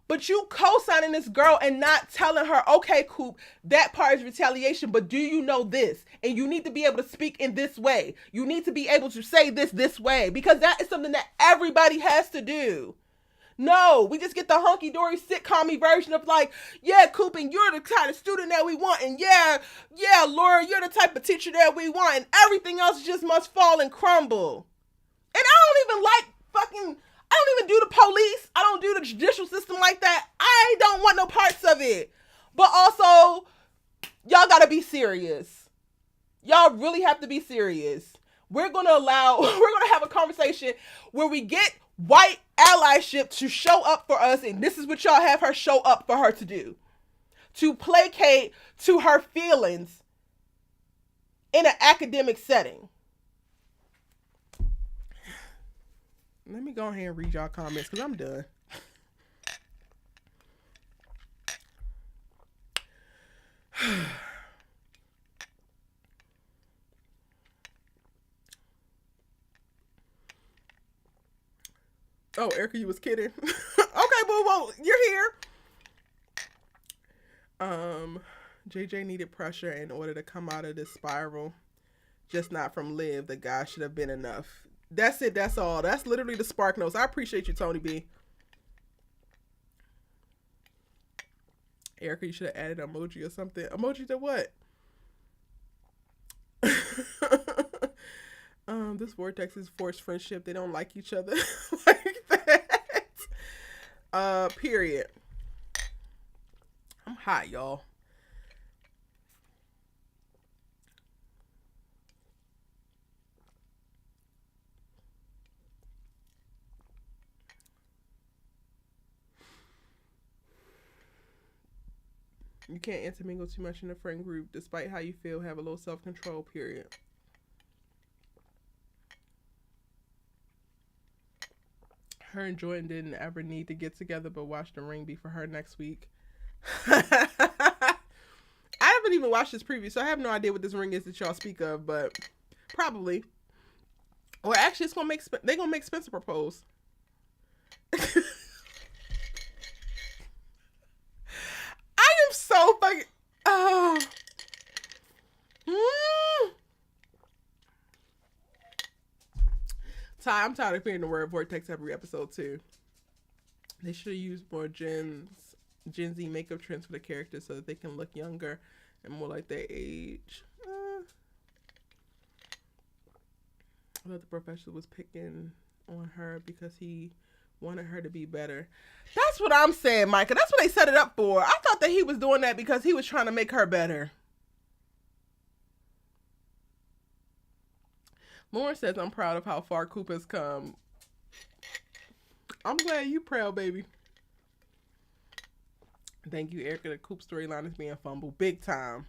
But you co-signing this girl and not telling her, okay, Coop, that part is retaliation, but do you know this? And you need to be able to speak in this way. You need to be able to say this way, because that is something that everybody has to do. No, we just get the hunky-dory sitcom-y version of like, yeah, Coop, and you're the kind of student that we want, and yeah, Laura, you're the type of teacher that we want, and everything else just must fall and crumble. And I don't even like I don't even do the police. I don't do the judicial system like that. I don't want no parts of it. But also, Y'all gotta be serious. Y'all really have to be serious. We're gonna have a conversation where we get white allyship to show up for us, and this is what y'all have her show up for her to do. To placate to her feelings in an academic setting. Let me go ahead and read y'all comments because I'm done. Oh, Erica, you was kidding. Okay, boo, you're here. JJ needed pressure in order to come out of this spiral. Just not from Liv. The guy should have been enough. That's it. That's all. That's literally the spark notes. I appreciate you, Tony B. Erica, you should have added an emoji or something. Emoji to what? This vortex is forced friendship. They don't like each other like that. Period. I'm hot, y'all. You can't intermingle too much in a friend group. Despite how you feel, have a low self-control, period. Her and Jordan didn't ever need to get together, but watch the ring be for her next week. I haven't even watched this preview, so I have no idea what this ring is that y'all speak of, but probably. Or actually, they're gonna make Spencer propose. I am so fucking. Oh. I'm tired of hearing the word vortex every episode too. They should have used more Gen Z makeup trends for the characters so that they can look younger and more like their age. I thought the professor was picking on her because he wanted her to be better. That's what I'm saying, Micah. That's what they set it up for. I thought that he was doing that because he was trying to make her better. Lauren says, I'm proud of how far Coop has come. I'm glad you proud, baby. Thank you, Erica. The Coop storyline is being fumbled big time.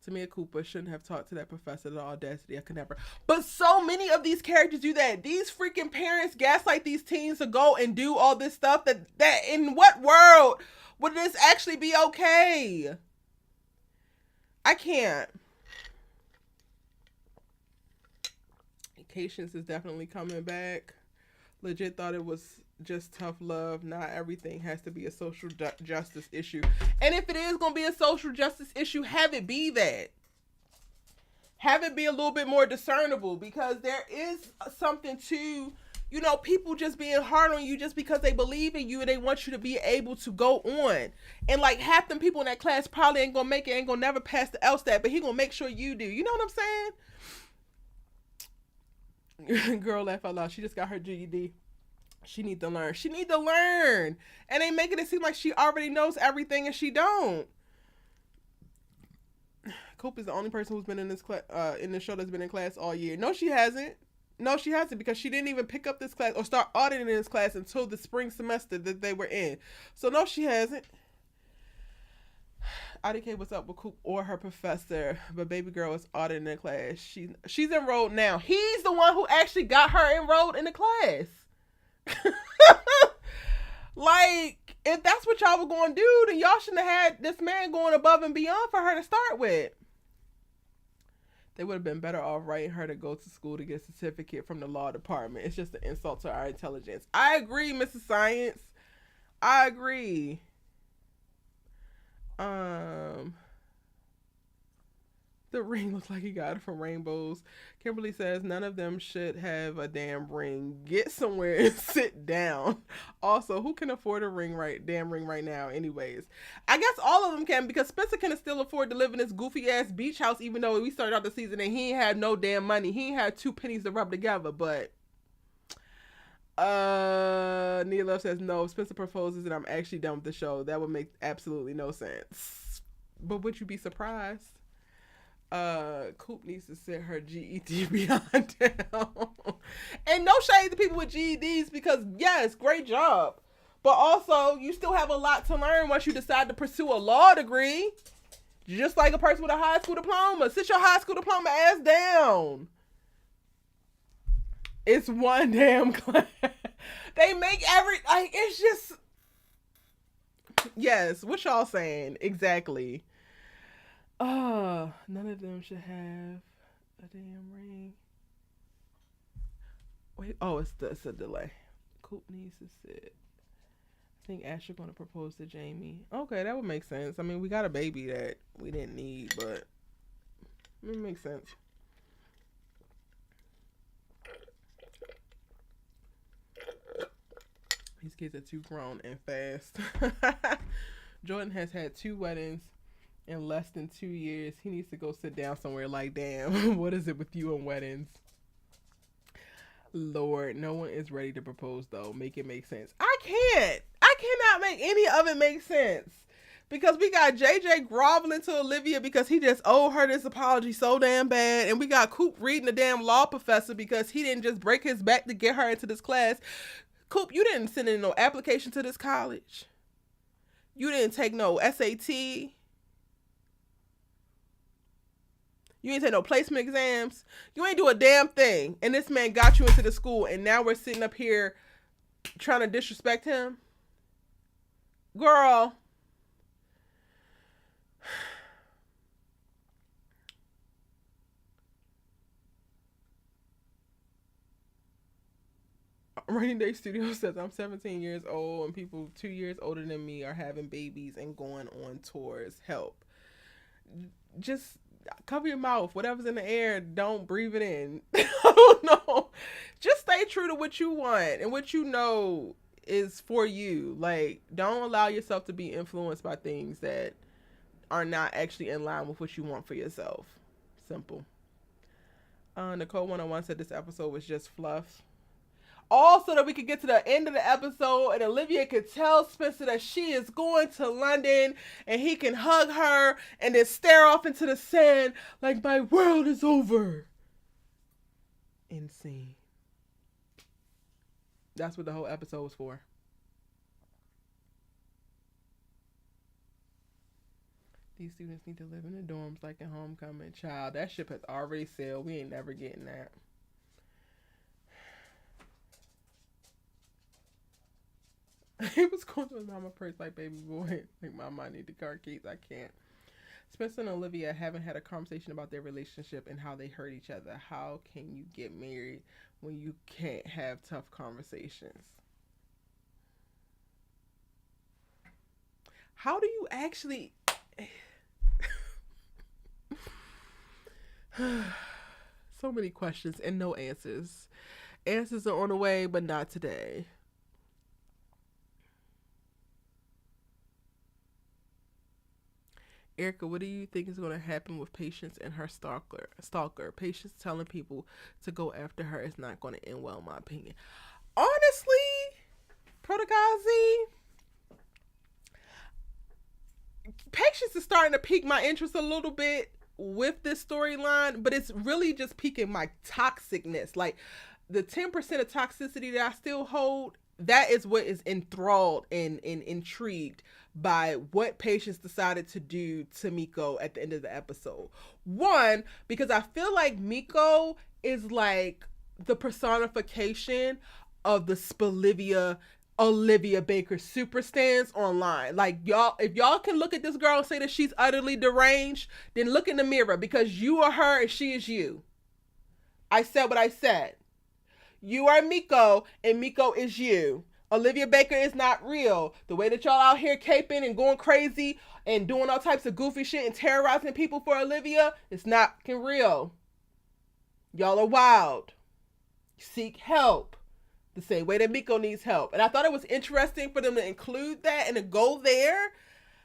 Tamia Cooper shouldn't have talked to that professor. The audacity, I could never. But so many of these characters do that. These freaking parents gaslight these teens to go and do all this stuff. That in what world would this actually be okay? I can't. Patience is definitely coming back. Legit thought it was just tough love. Not everything has to be a social justice issue. And if it is going to be a social justice issue, have it be that. Have it be a little bit more discernible, because there is something to, people just being hard on you just because they believe in you and they want you to be able to go on. And like half them people in that class probably ain't going to make it, ain't going to never pass the LSAT, but he going to make sure you do. You know what I'm saying? Girl, laugh out loud. She just got her GED. She need to learn. She need to learn. And they making it seem like she already knows everything and she don't. Coop is the only person who's been in this in this show that's been in class all year. No, she hasn't. No, she hasn't, because she didn't even pick up this class or start auditing this class until the spring semester that they were in. So no, she hasn't. IDK, what's up with Coop or her professor? But baby girl is auditing the class. She's enrolled now. He's the one who actually got her enrolled in the class. Like, if that's what y'all were going to do, then y'all shouldn't have had this man going above and beyond for her to start with. They would have been better off writing her to go to school to get a certificate from the law department. It's just an insult to our intelligence. I agree, Mrs. Science. I agree. The ring looks like he got it from Rainbows. Kimberly says none of them should have a damn ring. Get somewhere and sit down. Also, who can afford a damn ring right now anyways? I guess all of them can, because Spencer can still afford to live in this goofy ass beach house, even though we started out the season and he ain't had no damn money. He ain't had 2 pennies to rub together. But Nia Love says no, Spencer proposes and I'm actually done with the show. That would make absolutely no sense. But would you be surprised? Coop needs to set her GED beyond down. And no shade to people with GEDs because yes, great job. But also, you still have a lot to learn once you decide to pursue a law degree. Just like a person with a high school diploma. Sit your high school diploma ass down. It's one damn class. They make it's just... Yes, what y'all saying? Exactly. None of them should have a damn ring. Wait, it's a delay. Coop needs to sit. I think Asher gonna propose to Jamie. Okay, that would make sense. I mean, we got a baby that we didn't need, but it makes sense. These kids are too grown and fast. Jordan has had 2 weddings in less than 2 years. He needs to go sit down somewhere. Like, damn, what is it with you and weddings? Lord, no one is ready to propose though. Make it make sense. I cannot make any of it make sense. Because we got JJ groveling to Olivia because he just owed her this apology so damn bad. And we got Coop reading the damn law professor because he didn't just break his back to get her into this class. Coop, you didn't send in no application to this college. You didn't take no SAT. You ain't take no placement exams. You ain't do a damn thing. And this man got you into the school. And now we're sitting up here trying to disrespect him. Girl. Rainy Day Studio says, I'm 17 years old and people 2 years older than me are having babies and going on tours. Help. Just cover your mouth. Whatever's in the air, don't breathe it in. I don't know. Just stay true to what you want and what you know is for you. Like, don't allow yourself to be influenced by things that are not actually in line with what you want for yourself. Simple. Nicole 101 said this episode was just fluff. All so that we could get to the end of the episode and Olivia could tell Spencer that she is going to London and he can hug her and then stare off into the sand like my world is over. Insane. That's what the whole episode was for. These students need to live in the dorms like in homecoming. Child, that ship has already sailed. We ain't never getting that. He was going to his mama purse like, baby boy, like, mama, I need the car keys. I can't. Spencer and Olivia haven't had a conversation about their relationship and how they hurt each other. How can you get married when you can't have tough conversations? How do you actually... So many questions and no answers. Answers are on the way, but not today. Erica, what do you think is going to happen with Patience and her stalker? Patience telling people to go after her is not going to end well, in my opinion. Honestly, Protagazi, Patience is starting to pique my interest a little bit with this storyline, but it's really just piquing my toxicness. Like, the 10% of toxicity that I still hold, that is what is enthralled and intrigued by what Patience decided to do to Miko at the end of the episode. One, because I feel like Miko is like the personification of the Olivia Baker super stans online. Like, y'all, if y'all can look at this girl and say that she's utterly deranged, then look in the mirror, because you are her and she is you. I said what I said. You are Miko and Miko is you. Olivia Baker is not real. The way that y'all out here caping and going crazy and doing all types of goofy shit and terrorizing people for Olivia, it's not real. Y'all are wild. Seek help. The same way that Miko needs help. And I thought it was interesting for them to include that and to go there,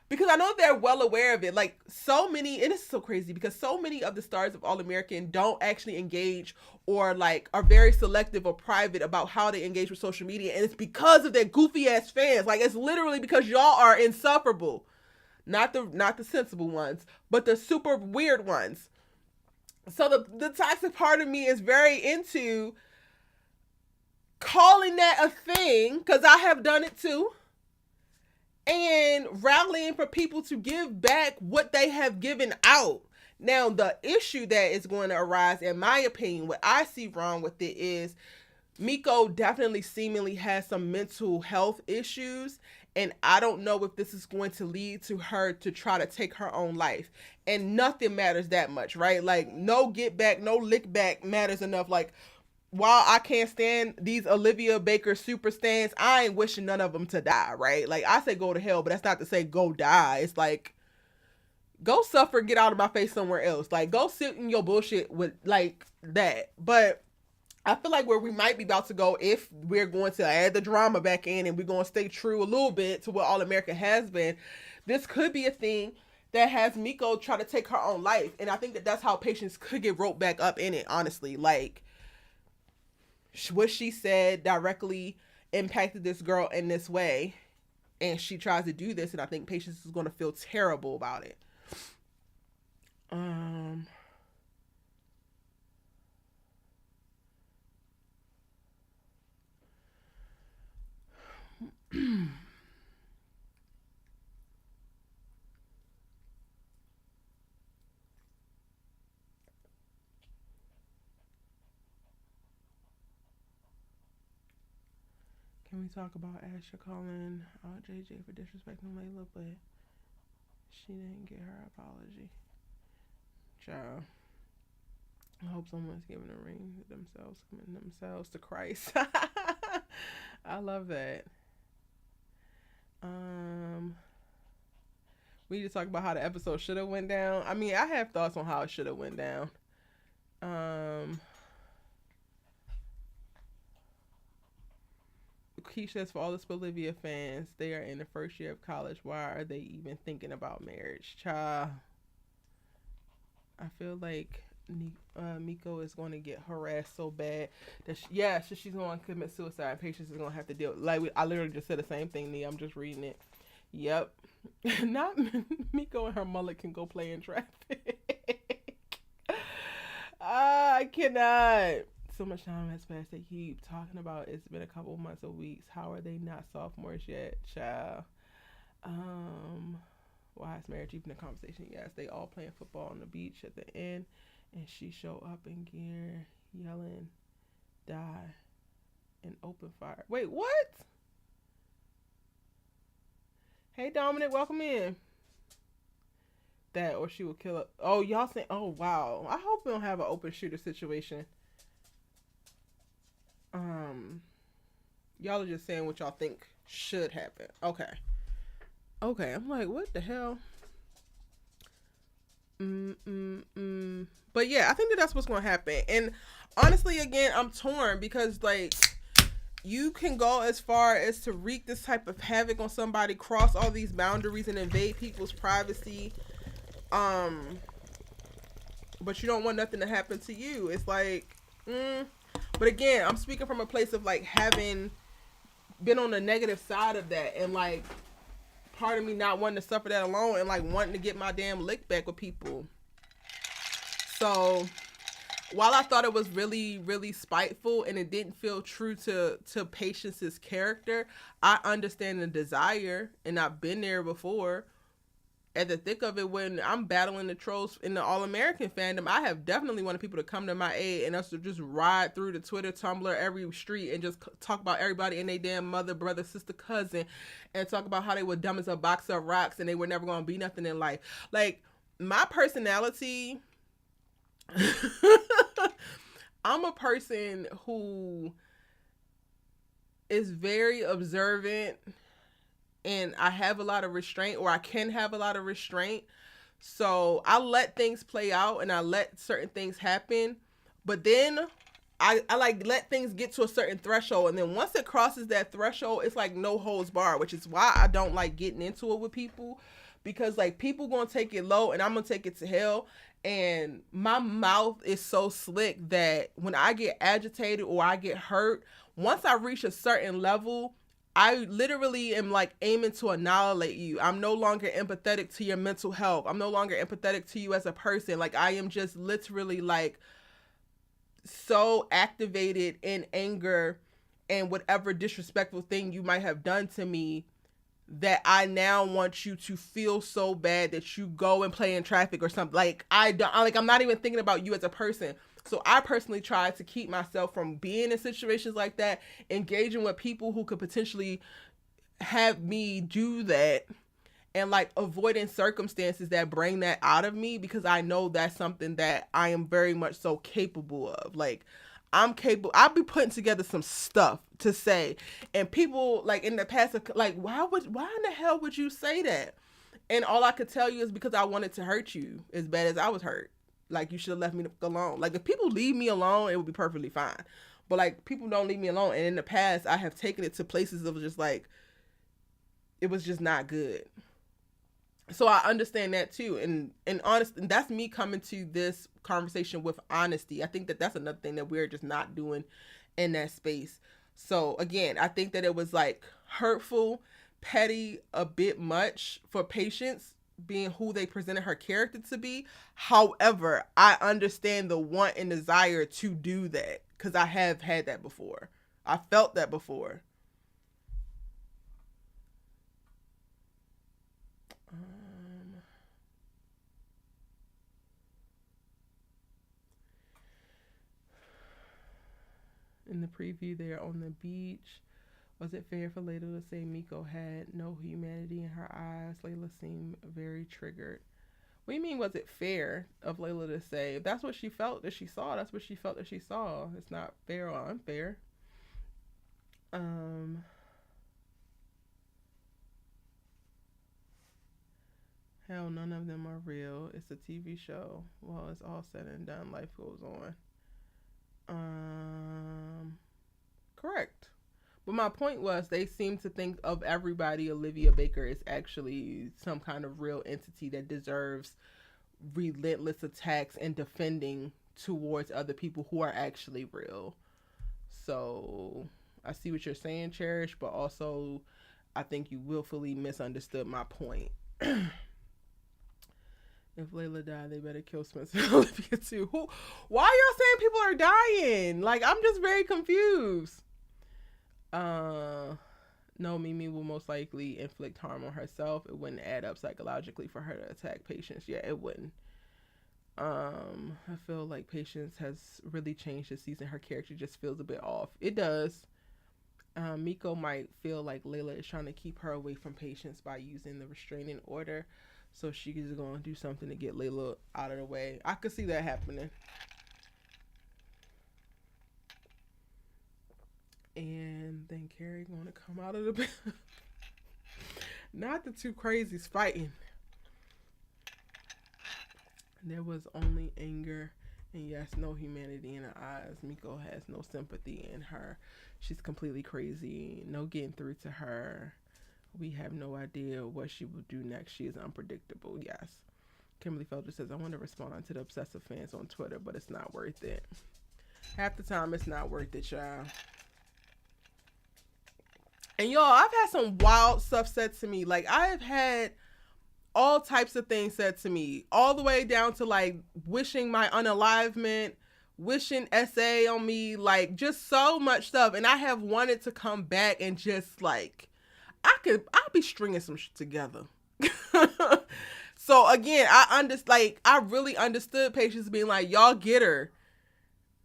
because I know they're well aware of it. Like, so many, and it's so crazy because so many of the stars of All American don't actually engage or like are very selective or private about how they engage with social media. And it's because of their goofy ass fans. Like, it's literally because y'all are insufferable. not the sensible ones, but the super weird ones. So the toxic part of me is very into calling that a thing, because I have done it too, and rallying for people to give back what they have given out. Now, the issue that is going to arise, in my opinion, what I see wrong with it is Miko definitely seemingly has some mental health issues, and I don't know if this is going to lead to her to try to take her own life. And nothing matters that much, right? Like, no get back, no lick back matters enough. Like, while I can't stand these Olivia Baker super stands, I ain't wishing none of them to die, right? Like, I say go to hell, but that's not to say go die. It's like, go suffer, get out of my face somewhere else. Like, go sit in your bullshit with, like, that. But I feel like where we might be about to go, if we're going to add the drama back in and we're going to stay true a little bit to what All America has been, this could be a thing that has Miko try to take her own life. And I think that that's how Patience could get roped back up in it, honestly. Like, what she said directly impacted this girl in this way, and she tries to do this, and I think Patience is going to feel terrible about it. Can we talk about Asher calling out JJ for disrespecting Layla, but she didn't get her apology? Child, I hope someone's giving a ring to themselves, committing themselves to Christ. I love that. We need to talk about how the episode should have went down. I mean, I have thoughts on how it should have went down. Keisha says, for all the Bolivia fans, they are in the first year of college. Why are they even thinking about marriage? Child, I feel like Miko is going to get harassed so bad that she's going to commit suicide. Patience is going to have to deal. I literally just said the same thing, Nee. I'm just reading it. Yep. Not Miko and her mullet can go play in traffic. I cannot. So much time has passed. They keep talking about it's been a couple months or weeks. How are they not sophomores yet, child? Why is marriage even a conversation? Yes, they all playing football on the beach at the end, and she show up in gear, yelling, "Die!" and open fire. Wait, what? Hey, Dominic, welcome in. That or she will kill it. Oh, y'all saying? Oh, wow. I hope we don't have an open shooter situation. Y'all are just saying what y'all think should happen. Okay. I'm like, what the hell? But yeah, I think that's what's going to happen. And honestly, again, I'm torn because, like, you can go as far as to wreak this type of havoc on somebody, cross all these boundaries and invade people's privacy. But you don't want nothing to happen to you. It's like, But again, I'm speaking from a place of, like, having been on the negative side of that, and, like, part of me not wanting to suffer that alone, and, like, wanting to get my damn lick back with people. So while I thought it was really, really spiteful and it didn't feel true to Patience's character, I understand the desire, and I've been there before. At the thick of it, when I'm battling the trolls in the All-American fandom, I have definitely wanted people to come to my aid and us to just ride through the Twitter, Tumblr, every street and just talk about everybody and their damn mother, brother, sister, cousin, and talk about how they were dumb as a box of rocks and they were never going to be nothing in life. Like, my personality, I'm a person who is very observant, and I have a lot of restraint, or I can have a lot of restraint. So I let things play out and I let certain things happen. But then I like let things get to a certain threshold. And then once it crosses that threshold, it's like no holds barred, which is why I don't like getting into it with people. Because, like, people going to take it low and I'm going to take it to hell. And my mouth is so slick that when I get agitated or I get hurt, once I reach a certain level, I literally am like aiming to annihilate you. I'm no longer empathetic to your mental health. I'm no longer empathetic to you as a person. Like, I am just literally like so activated in anger and whatever disrespectful thing you might have done to me, that I now want you to feel so bad that you go and play in traffic or something. Like, I'm not even thinking about you as a person. So I personally try to keep myself from being in situations like that, engaging with people who could potentially have me do that, and like avoiding circumstances that bring that out of me, because I know that's something that I am very much so capable of. Like, I'll be putting together some stuff to say, and people like in the past, like, why in the hell would you say that? And all I could tell you is because I wanted to hurt you as bad as I was hurt. Like, you should have left me alone. Like, if people leave me alone, it would be perfectly fine. But like, people don't leave me alone. And in the past, I have taken it to places of just like, it was just not good. So I understand that too. And that's me coming to this conversation with honesty. I think that that's another thing that we're just not doing in that space. So again, I think that it was like hurtful, petty, a bit much for Patience being who they presented her character to be. However, I understand the want and desire to do that, because I have had that before. I felt that before. In the preview, they're on the beach. Was it fair for Layla to say Miko had no humanity in her eyes? Layla seemed very triggered. What do you mean, was it fair of Layla to say? If that's what she felt that she saw, that's what she felt that she saw. It's not fair or unfair. Hell, none of them are real. It's a TV show. Well, it's all said and done. Life goes on. Correct. But my point was, they seem to think of everybody Olivia Baker is actually some kind of real entity that deserves relentless attacks and defending towards other people who are actually real. So I see what you're saying, Cherish, but also I think you willfully misunderstood my point. If Layla died, they better kill Spencer and Olivia too. Why are y'all saying people are dying? Like, I'm just very confused. No, Mimi will most likely inflict harm on herself. It wouldn't add up psychologically for her to attack Patience. Yeah, it wouldn't. I feel like Patience has really changed this season. Her character just feels a bit off. It does. Miko might feel like Layla is trying to keep her away from Patience by using the restraining order. So she's going to do something to get Layla out of the way. I could see that happening. And then Carrie going to come out of the bed. Not the two crazies fighting. There was only anger and, yes, no humanity in her eyes. Miko has no sympathy in her. She's completely crazy. No getting through to her. We have no idea what she will do next. She is unpredictable. Yes. Kimberly Felder says, I want to respond to the obsessive fans on Twitter, but it's not worth it. Half the time, it's not worth it, y'all. And y'all, I've had some wild stuff said to me. Like, I have had all types of things said to me, all the way down to like wishing my unalivement, wishing SA on me, like just so much stuff. And I have wanted to come back and just like, I'll be stringing some shit together. So again, I really understood Patience being like, y'all get her,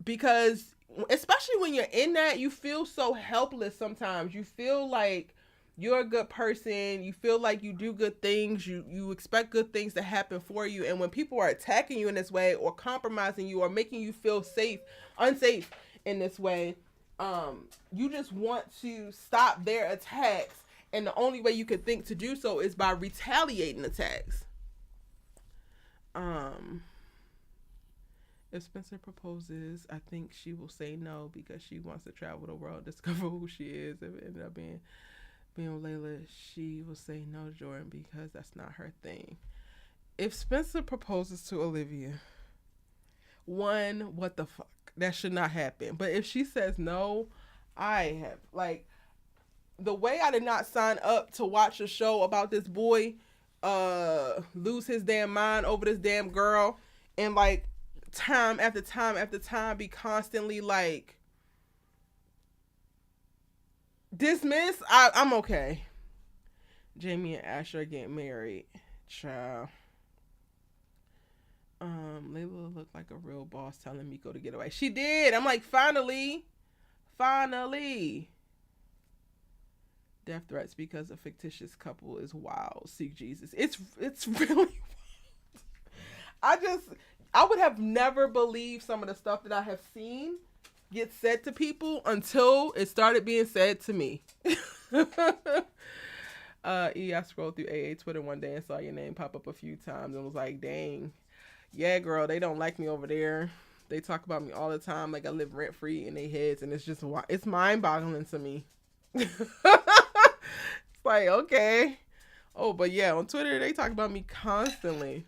because especially when you're in that, you feel so helpless sometimes. You feel like you're a good person. You feel like you do good things. You expect good things to happen for you. And when people are attacking you in this way, or compromising you, or making you feel unsafe in this way, you just want to stop their attacks. And the only way you can think to do so is by retaliating attacks. If Spencer proposes, I think she will say no, because she wants to travel the world, discover who she is. If it ended up being with Layla, she will say no, Jordan, because that's not her thing. If Spencer proposes to Olivia, one, what the fuck? That should not happen. But if she says no, I have, like, the way I did not sign up to watch a show about this boy lose his damn mind over this damn girl, and like time after time after time be constantly like dismissed. I'm okay. Jamie and Asher are getting married. Child. Layla looked like a real boss telling Miko to get away. She did. I'm like, finally. Finally. Death threats because a fictitious couple is wild. Seek Jesus. It's really wild. I would have never believed some of the stuff that I have seen get said to people until it started being said to me. I scrolled through AA Twitter one day and saw your name pop up a few times and was like, dang. Yeah, girl, they don't like me over there. They talk about me all the time like I live rent free in their heads, and it's mind boggling to me. It's like, okay. Oh, but yeah, on Twitter they talk about me constantly.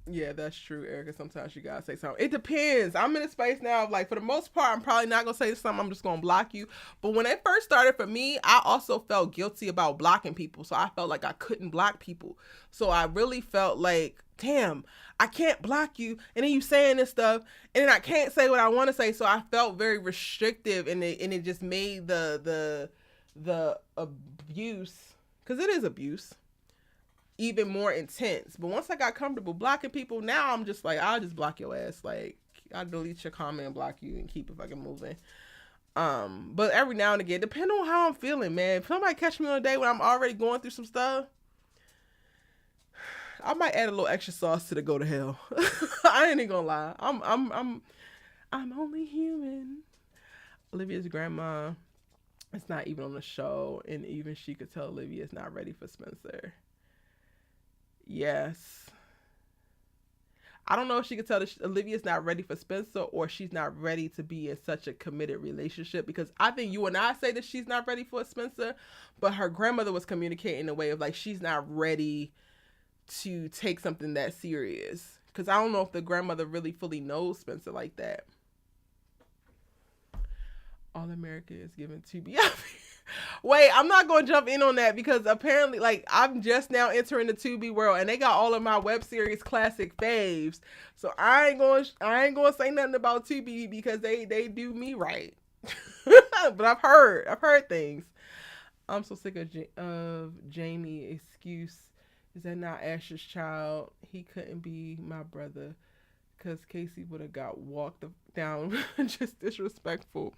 Yeah, that's true, Erica. Sometimes you gotta say something. It depends. I'm in a space now of like, for the most part, I'm probably not gonna say something. I'm just gonna block you. But when it first started for me, I also felt guilty about blocking people. So I felt like I couldn't block people. So I really felt like, damn, I can't block you. And then you saying this stuff, and then I can't say what I want to say. So I felt very restrictive, and it just made the abuse, because it is abuse, even more intense. But once I got comfortable blocking people, now I'm just like, I'll just block your ass. Like, I'll delete your comment and block you and keep it fucking moving. But every now and again, depending on how I'm feeling, man. If somebody catch me on a day when I'm already going through some stuff, I might add a little extra sauce to the go to hell. I ain't even gonna lie. I'm only human. Olivia's grandma is not even on the show, and even she could tell Olivia's not ready for Spencer. Yes. I don't know if she could tell that Olivia's not ready for Spencer, or she's not ready to be in such a committed relationship, because I think you and I say that she's not ready for Spencer, but her grandmother was communicating in a way of like, she's not ready to take something that serious. Because I don't know if the grandmother really fully knows Spencer like that. All America is given to be. Wait, I'm not going to jump in on that, because apparently, like, I'm just now entering the Tubi world, and they got all of my web series classic faves. So I ain't going to say nothing about Tubi, because they do me right. But I've heard things. I'm so sick of Jamie excuse. Is that not Asher's child? He couldn't be my brother, because Casey would have got walked down. Just disrespectful.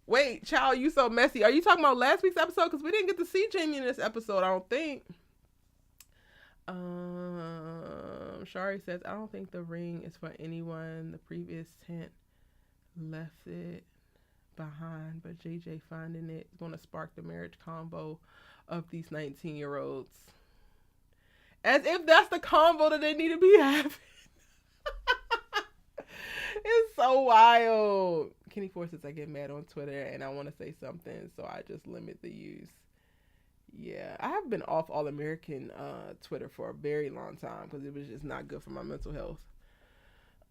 Wait, child, you so messy. Are you talking about last week's episode? Because we didn't get to see Jamie in this episode, I don't think. Shari says, I don't think the ring is for anyone. The previous tent left it behind, but JJ finding it is going to spark the marriage combo of these 19-year-olds. As if that's the combo that they need to be having. It's so wild. Kenny forces I get mad on Twitter and I want to say something, so I just limit the use. Yeah, I have been off All American Twitter for a very long time because it was just not good for my mental health.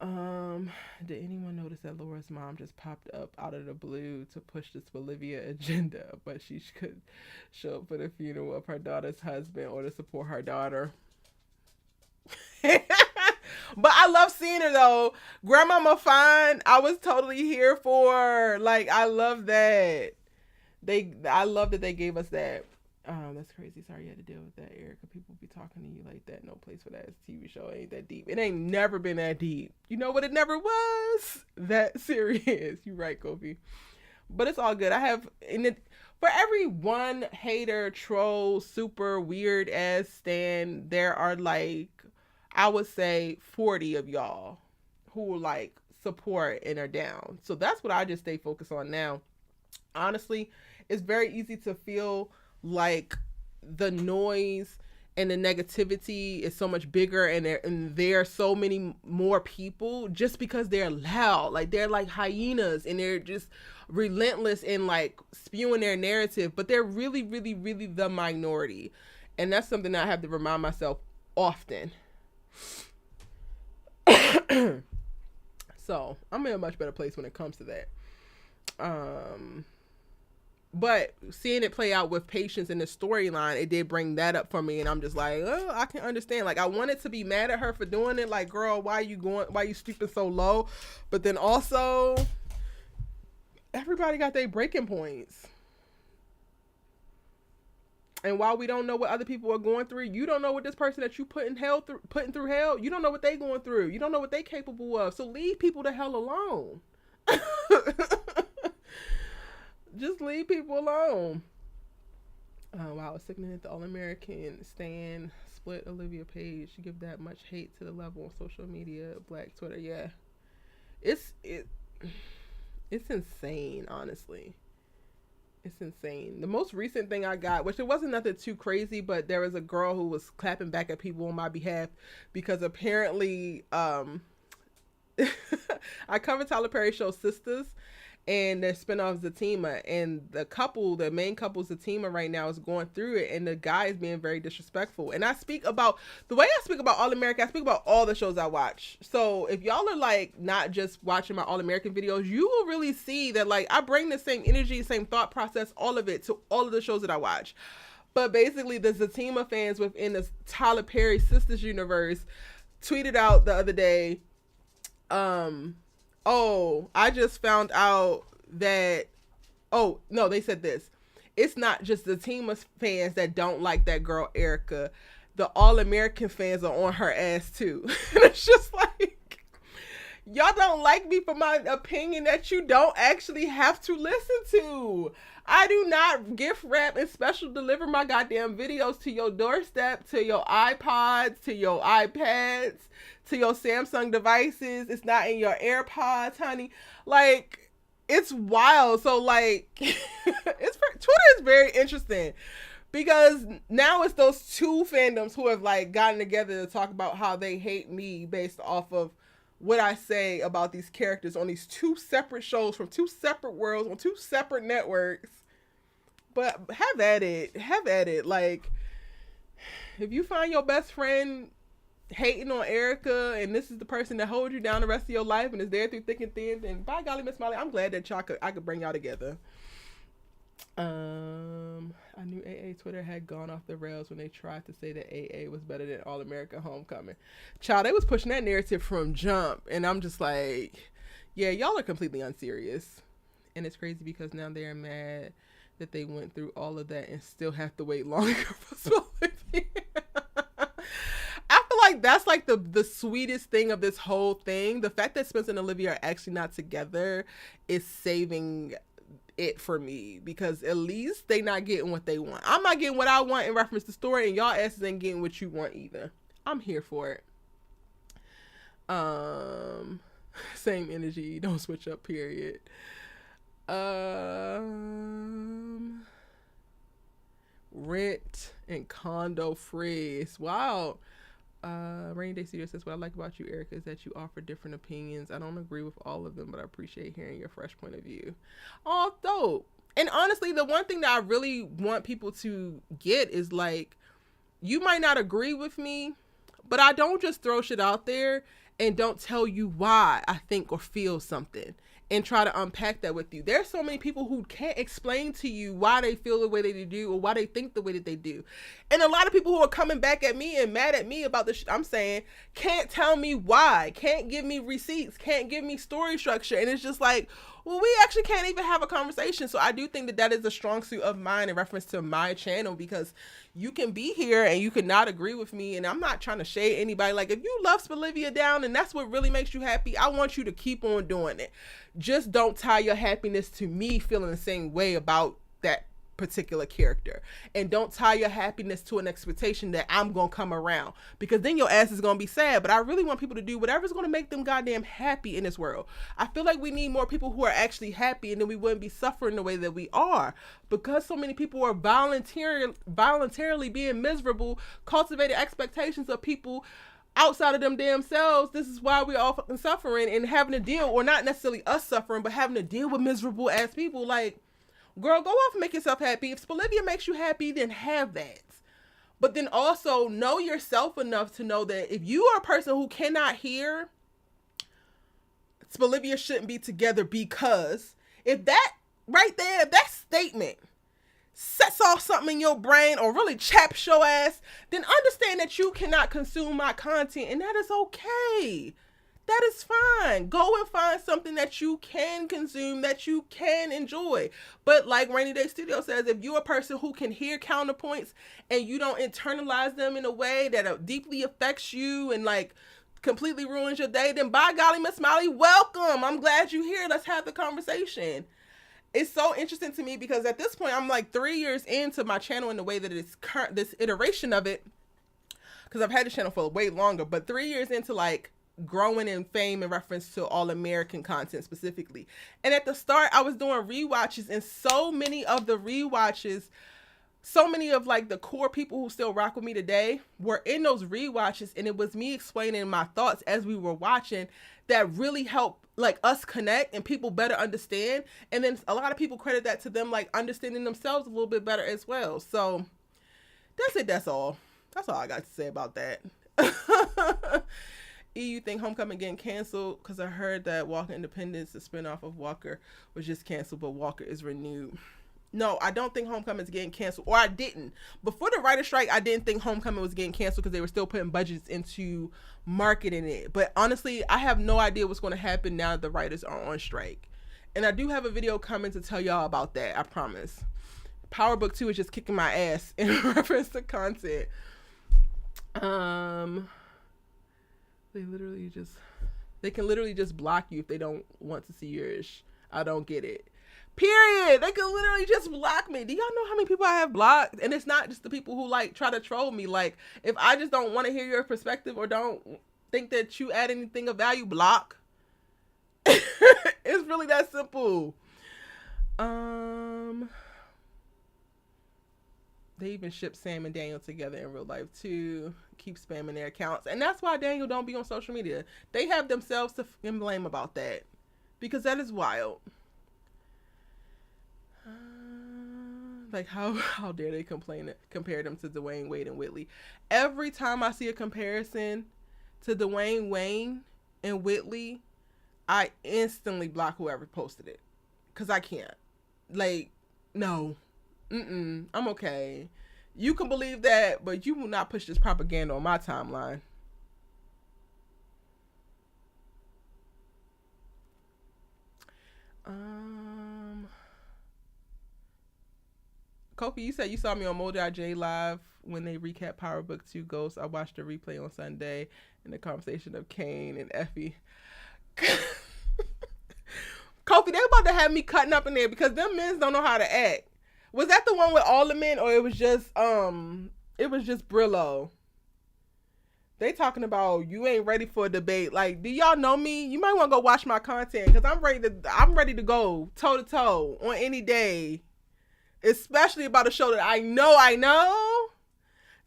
Did anyone notice that Laura's mom just popped up out of the blue to push this Bolivia agenda, but she could show up for the funeral of her daughter's husband or to support her daughter? But I love seeing her though. Grandmama Fine, I was totally here for. Like, I love that. I love that they gave us that. That's crazy. Sorry you had to deal with that, Erica. People be talking to you like that. No place for that. It's a TV show. It ain't that deep. It ain't never been that deep. You know what? It never was that serious. You right, Kofi. But it's all good. I have for every one hater, troll, super weird ass stan, there are like, I would say 40 of y'all who like support and are down. So that's what I just stay focused on now. Honestly, it's very easy to feel like the noise and the negativity is so much bigger, and there are so many more people just because they're loud. Like, they're like hyenas and they're just relentless in like spewing their narrative, but they're really, really, really the minority. And that's something that I have to remind myself often. So I'm in a much better place when it comes to that. But seeing it play out with patience in the storyline, it did bring that up for me, and I'm just like, oh, I can understand. Like, I wanted to be mad at her for doing it, like, girl, why you stooping so low? But then also, everybody got their breaking points. And while we don't know what other people are going through, you don't know what this person that you putting through hell, you don't know what they going through. You don't know what they capable of. So leave people the hell alone. Just leave people alone. Wow, it's sickening that the All-American Stan split Olivia Page. Give that much hate to the level on social media, Black Twitter. Yeah, it's insane. Honestly, it's insane. The most recent thing I got, which it wasn't nothing too crazy, but there was a girl who was clapping back at people on my behalf because apparently, I covered Tyler Perry show Sisters. And their spinoff Zatima, and the main couple Zatima right now is going through it, and the guy is being very disrespectful. And I speak about the way I speak about All American. I speak about all the shows I watch. So if y'all are like not just watching my All American videos, you will really see that like I bring the same energy, same thought process, all of it to all of the shows that I watch. But basically, the Zatima fans within the Tyler Perry Sisters universe tweeted out the other day, oh, I just found out that, oh, no, they said this. It's not just the Tima's fans that don't like that girl, Erica. The All-American fans are on her ass, too. And it's just like, y'all don't like me for my opinion that you don't actually have to listen to. I do not gift wrap and special deliver my goddamn videos to your doorstep, to your iPods, to your iPads, to your Samsung devices. It's not in your AirPods, honey. Like, it's wild. So, like, Twitter is very interesting because now it's those two fandoms who have, like, gotten together to talk about how they hate me based off of what I say about these characters on these two separate shows from two separate worlds on two separate networks. But have at it. Like, if you find your best friend hating on Erica and this is the person that holds you down the rest of your life and is there through thick and thin, then by golly, Miss Molly, I'm glad that I could bring y'all together. I knew AA Twitter had gone off the rails when they tried to say that AA was better than All America Homecoming. Child, they was pushing that narrative from jump, and I'm just like, yeah, y'all are completely unserious. And it's crazy because now they're mad that they went through all of that and still have to wait longer for Olivia. I feel like that's like the sweetest thing of this whole thing. The fact that Spencer and Olivia are actually not together is saving it for me, because at least they not getting what they want. I'm not getting what I want in reference to story, and y'all asses ain't getting what you want either. I'm here for it. Same energy, don't switch up, period. Rent and condo freeze. Wow. Rainy Day Studio says, what I like about you, Erica, is that you offer different opinions. I don't agree with all of them, but I appreciate hearing your fresh point of view. Oh, dope. And honestly, the one thing that I really want people to get is like, you might not agree with me, but I don't just throw shit out there and don't tell you why I think or feel something and try to unpack that with you. There's so many people who can't explain to you why they feel the way that they do or why they think the way that they do. And a lot of people who are coming back at me and mad at me about the shit I'm saying can't tell me why, can't give me receipts, can't give me story structure. And it's just like, well, we actually can't even have a conversation. So I do think that that is a strong suit of mine in reference to my channel, because you can be here and you can not agree with me. And I'm not trying to shade anybody. Like, if you love Spolivia down and that's what really makes you happy, I want you to keep on doing it. Just don't tie your happiness to me feeling the same way about that particular character, and don't tie your happiness to an expectation that I'm gonna come around, because then your ass is gonna be sad. But I really want people to do whatever's gonna make them goddamn happy in this world. I feel like we need more people who are actually happy, and then we wouldn't be suffering the way that we are, because so many people are voluntarily being miserable, cultivating expectations of people outside of them damn selves. This is why we're all fucking suffering and having to deal, or not necessarily us suffering, but having to deal with miserable ass people. Like, girl, go off and make yourself happy. If Spolivia makes you happy, then have that. But then also know yourself enough to know that if you are a person who cannot hear Bolivia shouldn't be together because if that right there, that statement sets off something in your brain or really chaps your ass, then understand that you cannot consume my content, and that is okay. That is fine. Go and find something that you can consume, that you can enjoy. But like Rainy Day Studio says, if you're a person who can hear counterpoints and you don't internalize them in a way that deeply affects you and like completely ruins your day, then by golly, Miss Smiley, welcome. I'm glad you're here. Let's have the conversation. It's so interesting to me because at this point, I'm like 3 years into my channel in the way that it's current, this iteration of it, because I've had this channel for way longer, but 3 years into like growing in fame in reference to all American content specifically. And at the start, I was doing rewatches, and so many of the rewatches, so many of like the core people who still rock with me today were in those rewatches, and it was me explaining my thoughts as we were watching that really helped like us connect and people better understand. And then a lot of people credit that to them like understanding themselves a little bit better as well. So that's it. That's all I got to say about that. You think Homecoming getting canceled? Because I heard that Walker Independence, the spinoff of Walker, was just canceled, but Walker is renewed. No, I don't think Homecoming is getting canceled, or I didn't. Before the writer's strike, I didn't think Homecoming was getting canceled because they were still putting budgets into marketing it. But honestly, I have no idea what's going to happen now that the writers are on strike. And I do have a video coming to tell y'all about that, I promise. Power Book 2 is just kicking my ass in reference to content. They can literally just block you if they don't want to see yours. I don't get it. Period. They can literally just block me. Do y'all know how many people I have blocked? And it's not just the people who like try to troll me. Like if I just don't want to hear your perspective or don't think that you add anything of value, block. It's really that simple. They even ship Sam and Daniel together in real life too. Keep spamming their accounts. And that's why Daniel don't be on social media. They have themselves to blame about that. Because that is wild. Like how dare they compare them to Dwayne Wade and Whitley. Every time I see a comparison to Dwayne Wayne and Whitley, I instantly block whoever posted it. Because I can't. Like, no. I'm okay. You can believe that, but you will not push this propaganda on my timeline. Kofi, you said you saw me on Moji J Live when they recap Power Book 2 Ghosts. I watched the replay on Sunday and the conversation of Kane and Effie. Kofi, they about to have me cutting up in there because them men don't know how to act. Was that the one with all the men, or it was just Brillo? They talking about you ain't ready for a debate. Like, do y'all know me? You might want to go watch my content because I'm ready to go toe to toe on any day. Especially about a show that I know.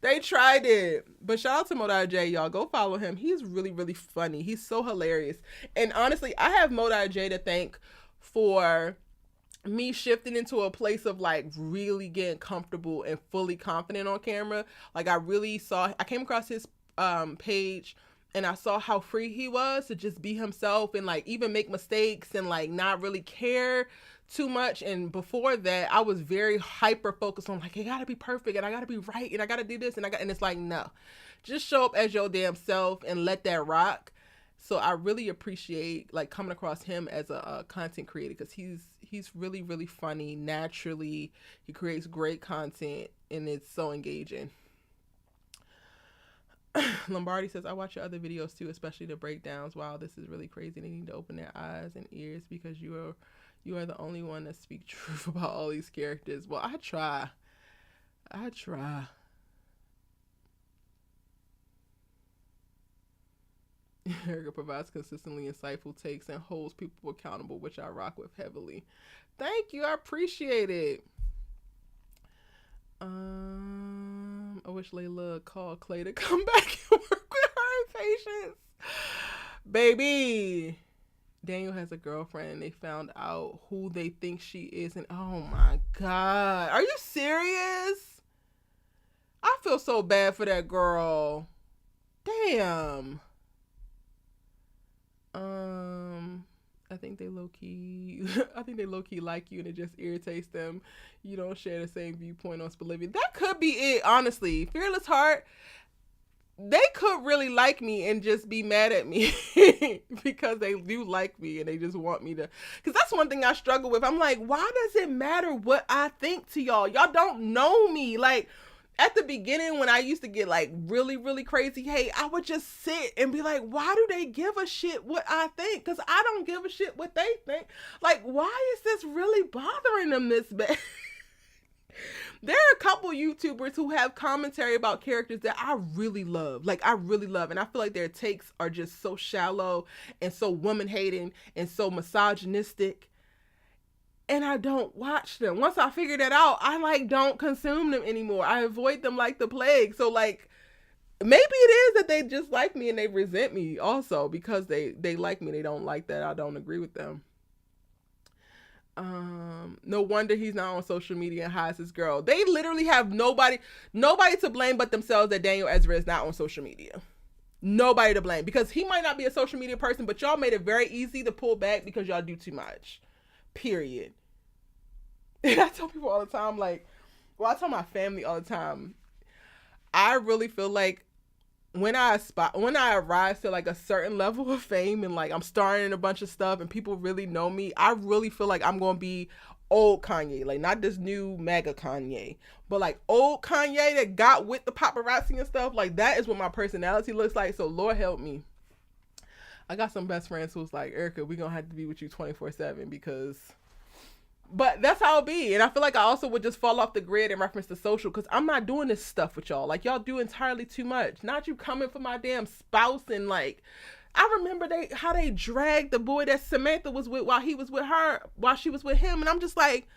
They tried it. But shout out to Modai J, y'all. Go follow him. He's really, really funny. He's so hilarious. And honestly, I have Modai J to thank for me shifting into a place of like really getting comfortable and fully confident on camera. Like I came across his page and I saw how free he was to just be himself and like even make mistakes and like not really care too much. And before that, I was very hyper focused on like, I gotta be perfect and I gotta be right and I gotta do this and it's like, no, just show up as your damn self and let that rock. So I really appreciate like coming across him as a content creator because he's really, really funny. Naturally, he creates great content and it's so engaging. Lombardi says, I watch your other videos too, especially the breakdowns. Wow, this is really crazy. They need to open their eyes and ears because you are the only one that speak truth about all these characters. Well, I try. Erica provides consistently insightful takes and holds people accountable, which I rock with heavily. Thank you. I appreciate it. I wish Layla called Clay to come back and work with her in patience. Baby. Daniel has a girlfriend and they found out who they think she is. And oh my God. Are you serious? I feel so bad for that girl. Damn. I think they low key. I think they low key like you, and it just irritates them. You don't share the same viewpoint on Bolivia. That could be it, honestly. Fearless Heart. They could really like me and just be mad at me because they do like me and they just want me to. Because that's one thing I struggle with. I'm like, why does it matter what I think to y'all? Y'all don't know me. Like, at the beginning when I used to get like really, really crazy hate, I would just sit and be like, why do they give a shit what I think? Because I don't give a shit what they think. Like, why is this really bothering them this bad? There are a couple YouTubers who have commentary about characters that I really love. Like, I really love. And I feel like their takes are just so shallow and so woman-hating and so misogynistic. And I don't watch them. Once I figure that out, I, like, don't consume them anymore. I avoid them like the plague. So, like, maybe it is that they just like me and they resent me also because they like me. They don't like that I don't agree with them. No wonder he's not on social media and hides his girl. They literally have nobody to blame but themselves that Daniel Ezra is not on social media. Nobody to blame because he might not be a social media person, but y'all made it very easy to pull back because y'all do too much. Period. And I tell people all the time, like, well, I tell my family all the time, I really feel like when I rise to like a certain level of fame and like I'm starring in a bunch of stuff and people really know me, I really feel like I'm going to be old Kanye, like not this new mega Kanye, but like old Kanye that got with the paparazzi and stuff. Like that is what my personality looks like. So Lord help me. I got some best friends who's like, Erica, we're going to have to be with you 24/7 because... But that's how it be. And I feel like I also would just fall off the grid in reference to social because I'm not doing this stuff with y'all. Like, y'all do entirely too much. Not you coming for my damn spouse and, like, I remember how they dragged the boy that Samantha was with while he was with her, while she was with him. And I'm just like,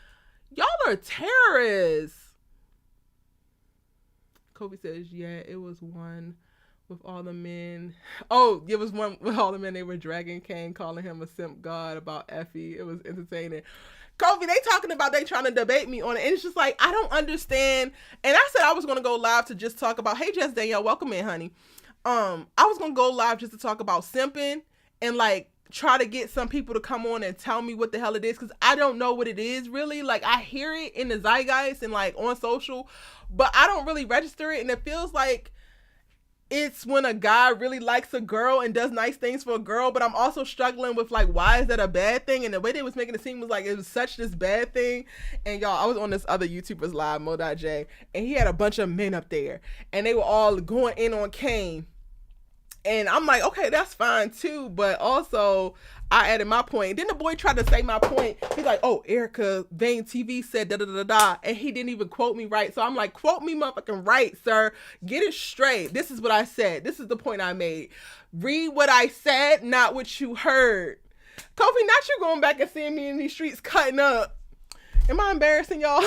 y'all are terrorists. Kobe says, yeah, it was one with all the men. Oh, it was one with all the men they were dragging Kane, calling him a simp god about Effie. It was entertaining. Kobe, they talking about they trying to debate me on it. And it's just like, I don't understand. And I said I was going to go live to just talk about, hey, Jess Danielle, welcome in, honey. I was going to go live just to talk about simping and like try to get some people to come on and tell me what the hell it is. Cause I don't know what it is really. Like I hear it in the zeitgeist and like on social, but I don't really register it. And it feels like it's when a guy really likes a girl and does nice things for a girl, but I'm also struggling with like, why is that a bad thing? And the way they was making it seem was like it was such this bad thing. And y'all, I was on this other YouTuber's live, Mo.J, and he had a bunch of men up there and they were all going in on Kane. And I'm like, okay, that's fine too. But also I added my point. Then the boy tried to say my point. He's like, oh, Erica Vane TV said da da da da. And he didn't even quote me right. So I'm like, quote me motherfucking right, sir. Get it straight. This is what I said. This is the point I made. Read what I said, not what you heard. Kofi, not you going back and seeing me in these streets cutting up. Am I embarrassing y'all?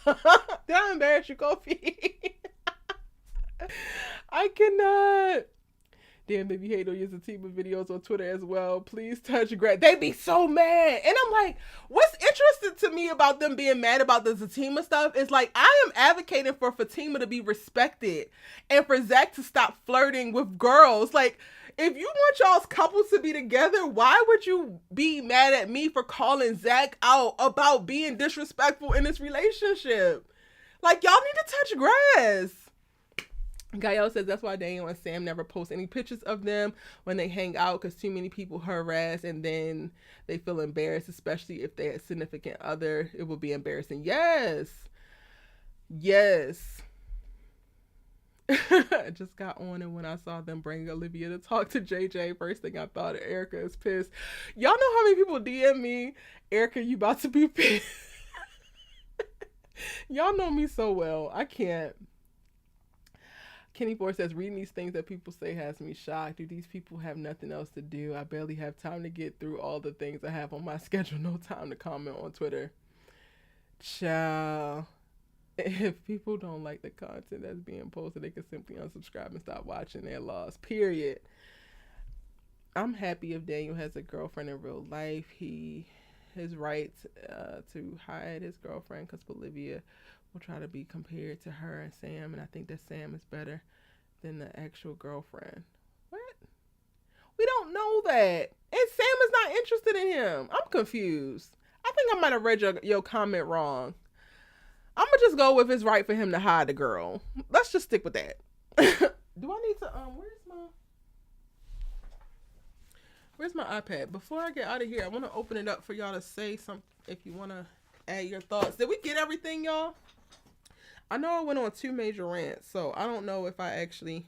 Did I embarrass you, Kofi? I cannot. Damn, they be hating on your Zatima videos on Twitter as well. Please touch Greg. They be so mad. And I'm like, what's interesting to me about them being mad about the Zatima stuff is like, I am advocating for Fatima to be respected and for Zach to stop flirting with girls. Like, if you want y'all's couples to be together, why would you be mad at me for calling Zach out about being disrespectful in this relationship? Like, y'all need to touch grass. Gael says that's why Daniel and Sam never post any pictures of them when they hang out because too many people harass and then they feel embarrassed, especially if they're a significant other. It would be embarrassing. Yes. Yes. I just got on and when I saw them bring Olivia to talk to JJ, first thing I thought of Erica is pissed. Y'all know how many people DM me, Erica, you about to be pissed. Y'all know me so well. I can't. Kenny Ford says, reading these things that people say has me shocked. Do these people have nothing else to do? I barely have time to get through all the things I have on my schedule. No time to comment on Twitter. Ciao. If people don't like the content that's being posted, they can simply unsubscribe and stop watching. Their loss. Period. I'm happy if Daniel has a girlfriend in real life. His right to hide his girlfriend because Bolivia will try to be compared to her and Sam, and I think that Sam is better than the actual girlfriend. What? We don't know that. And Sam is not interested in him. I'm confused. I think I might have read your comment wrong. I'm gonna just go with it's right for him to hide the girl. Let's just stick with that. Do I need to where's my iPad? Before I get out of here, I want to open it up for y'all to say something if you want to add your thoughts. Did we get everything, y'all? I know I went on 2 major rants, so I don't know if I actually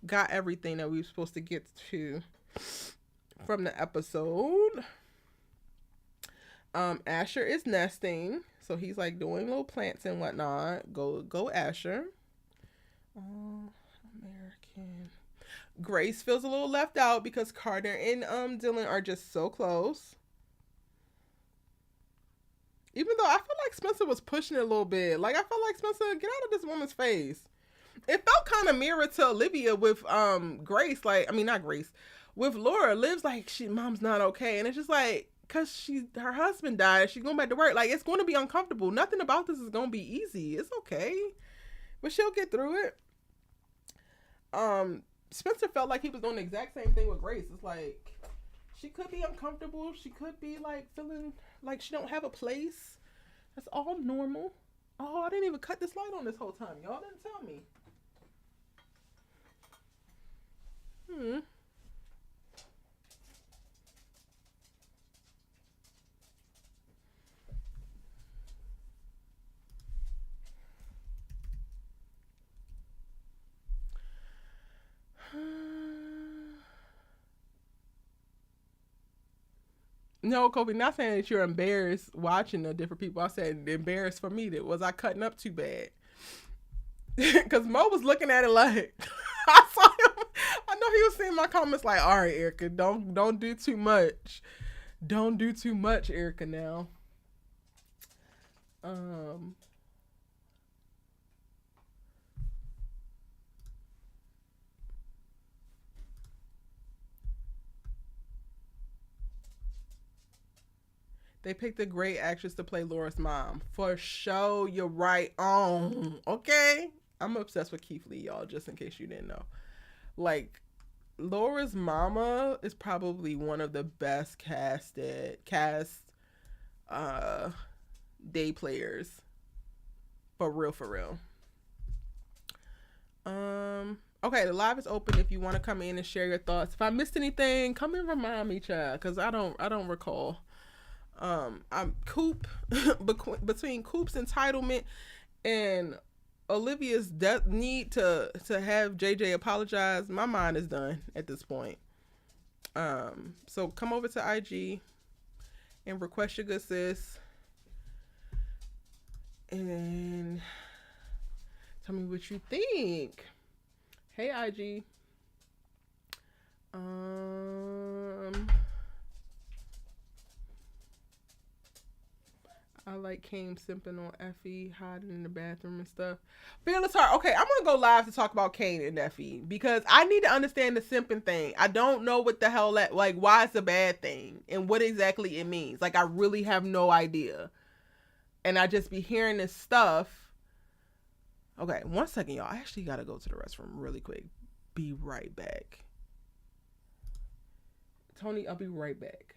got everything that we were supposed to get to from the episode. Asher is nesting, so he's like doing little plants and whatnot. Go Asher. American. Grace feels a little left out because Carter and Dylan are just so close. Even though I feel like Spencer was pushing it a little bit. Like I felt like Spencer, get out of this woman's face. It felt kind of mirrored to Olivia with Grace. Like, I mean not Grace. With Laura, Liv's like mom's not okay. And it's just like, cause her husband died, she's going back to work. Like it's going to be uncomfortable. Nothing about this is gonna be easy. It's okay. But she'll get through it. Spencer felt like he was doing the exact same thing with Grace. It's like she could be uncomfortable. She could be like feeling like she don't have a place. That's all normal. Oh, I didn't even cut this light on this whole time. Y'all didn't tell me. No, Kobe, not saying that you're embarrassed watching the different people. I said embarrassed for me. That was I cutting up too bad? Because Mo was looking at it like I saw him. I know he was seeing my comments like, all right, Erica, don't do too much. Don't do too much, Erica. Now, they picked a great actress to play Laura's mom. For sure, you're right on. Okay? I'm obsessed with Keith Lee, y'all, just in case you didn't know. Like, Laura's mama is probably one of the best cast uh day players. For real, for real. Okay, the live is open if you want to come in and share your thoughts. If I missed anything, come and remind me, child, because I don't recall. I'm Coop between Coop's entitlement and Olivia's need to have JJ apologize. My mind is done at this point. So come over to IG and request your good sis and tell me what you think. Hey IG. I like Kane simping on Effie, hiding in the bathroom and stuff. Fearless Heart. Okay, I'm going to go live to talk about Kane and Effie because I need to understand the simping thing. I don't know what the hell that, like, why it's a bad thing and what exactly it means. Like, I really have no idea. And I just be hearing this stuff. Okay, 1 second, y'all. I actually got to go to the restroom really quick. Be right back. Tony, I'll be right back.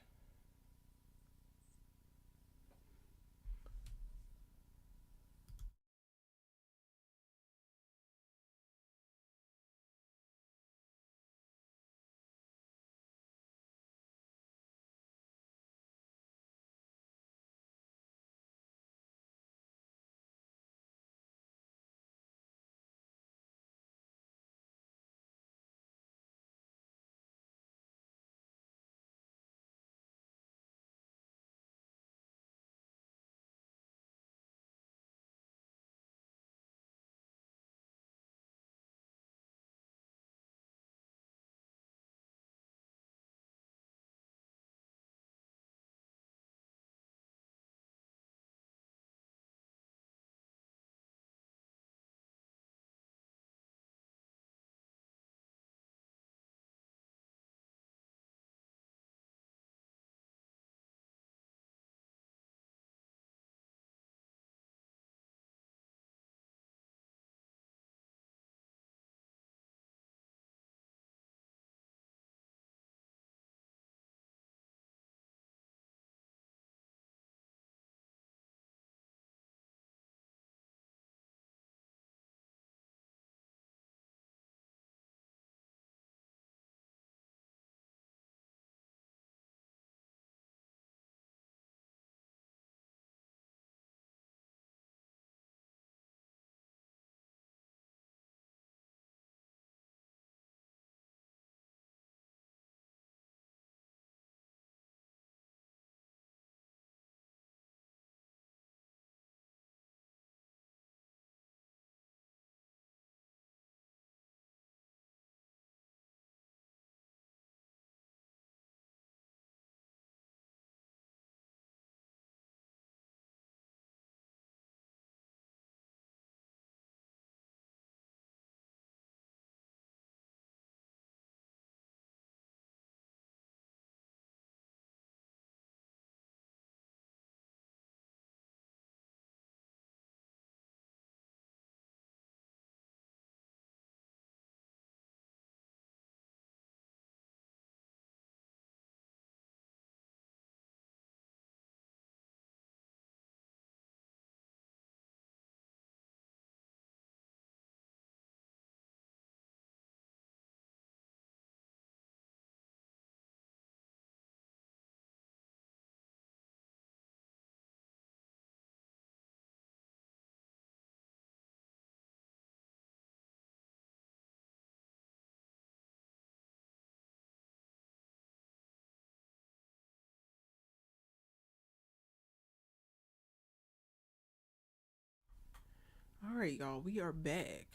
All right, y'all, we are back.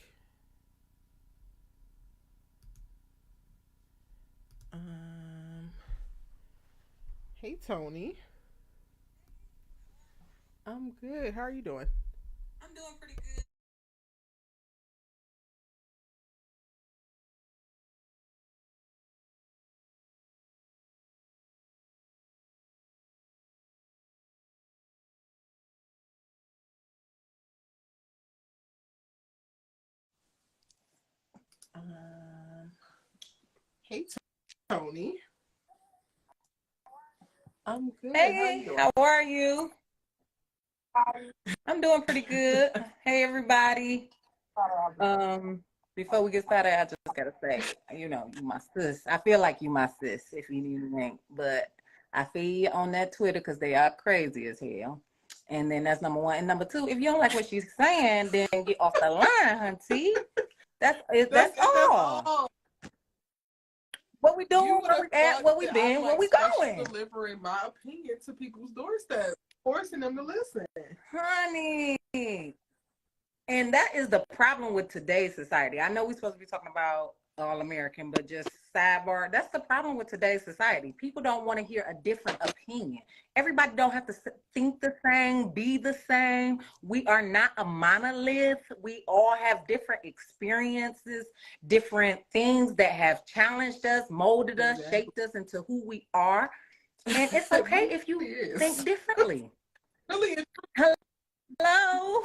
Um, hey Tony, I'm good. How are you doing? I'm doing pretty good. Um, hey Tony, I'm good. How are you Hey, doing? how are you? I'm doing pretty good. Hey, everybody. Um, Before we get started, I just gotta say, you my sis. I feel like you my sis if you need me, but I feel you on that Twitter because they are crazy as hell. And then that's number one. And number two, if you don't like what she's saying, then get off the line, hunty. That's it. That's That's it. That's all. all. What we You doing? would Where have we at? thought Where we that I'm been? Where like we special going? delivering my opinion to people's doorstep, forcing them to listen. Honey. And that is the problem with today's society. I know we're supposed to be talking about all American, but just sidebar, that's the problem with today's society. People don't want to hear a different opinion. Everybody don't have to think the same, be the same. We are not a monolith. We all have different experiences, different things that have challenged us, molded us, Exactly. shaped us into who we are. And it's It okay really if you think is. differently. Really, Hello.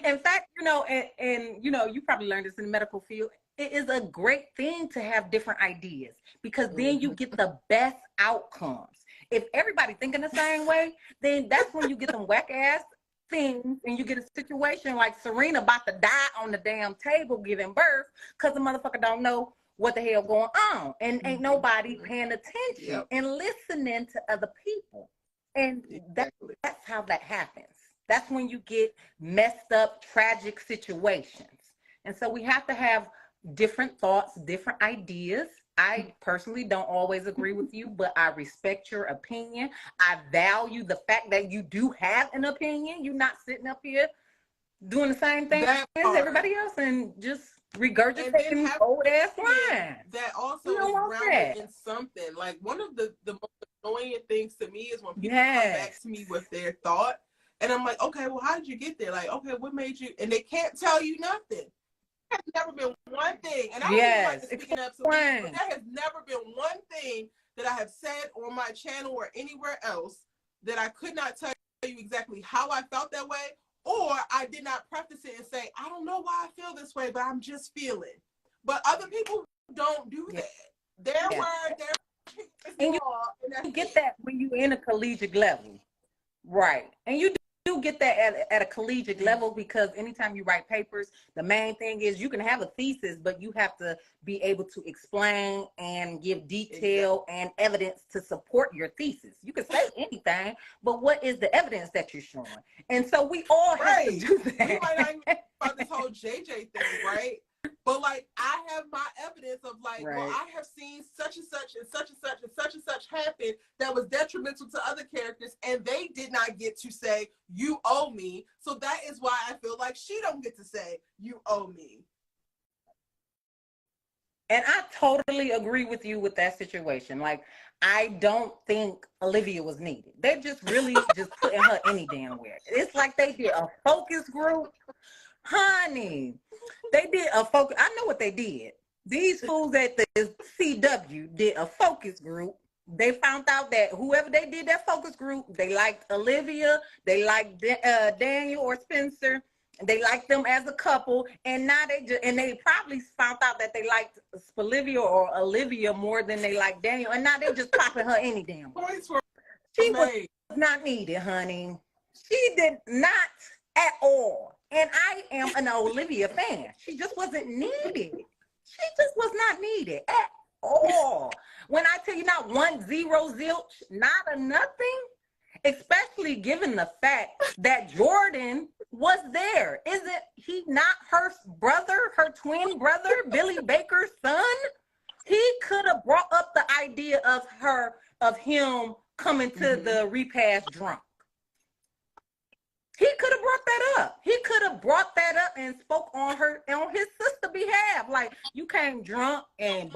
In fact, you probably learned this in the medical field. It is a great thing to have different ideas because then you mm-hmm. get the best outcomes. If everybody thinking the same way, then that's when you get them whack ass things and you get a situation like Serena about to die on the damn table giving birth because the motherfucker don't know what the hell going on and ain't nobody paying attention Yep. and listening to other people. And Exactly. that's how that happens. That's when you get messed up, tragic situations. And so we have to have different thoughts, different ideas. I personally don't always agree with you, but I respect your opinion. I value the fact that you do have an opinion. You're not sitting up here doing the same thing That as part. everybody else and just And then regurgitating have old an ass opinion lines. that We also don't is want grounded that. in something. Like one of the most annoying things to me is when people come back Yes. to me with their thought, and I'm like, okay, well, how did you get there? Like, okay, what made you? And they can't tell you nothing. Has never been one thing, and I don't even like Yes. to speak in absolutes, but Explain. there has never been one thing that I have said on my channel or anywhere else that I could not tell you exactly how I felt that way, or I did not preface it and say, I don't know why I feel this way, but I'm just feeling. But other people don't do Yeah. that. Their Yeah. word, their is And law, and that's you get it. that when you're in a collegiate level. Right. And you do get that at a collegiate level because anytime you write papers, the main thing is you can have a thesis, but you have to be able to explain and give Exactly. detail and evidence to support your thesis. You can say anything, but what is the evidence that you're showing? And so we all have to Right. do We might not even that. about this whole JJ thing, right? But like I have my evidence of like, well, Right. I have seen such and such and such and such and such and such happen that was detrimental to other characters, and they did not get to say you owe me. So that is why I feel like she don't get to say you owe me. And I totally agree with you with that situation. Like, I don't think Olivia was needed. They're just really just putting her any damn where. It's like they did a focus group. Honey, they did a focus. I know what they did. These fools at the CW did a focus group. They found out that whoever they did that focus group, they liked Olivia, they liked Daniel or Spencer, they liked them as a couple, and now they probably found out that they liked Olivia or Olivia more than they liked Daniel, and now they just popping her any damn way. Points were She was made. not needed, honey. She did not at all. And I am an Olivia fan. She just wasn't needed. She just was not needed at all. When I tell you not one zero zilch, not a nothing, especially given the fact that Jordan was there. Isn't he not her brother, her twin brother, Billy Baker's son? He could have brought up the idea of him coming to Mm-hmm. the repast drunk. He could have brought that up. He could have brought that up and came drunk and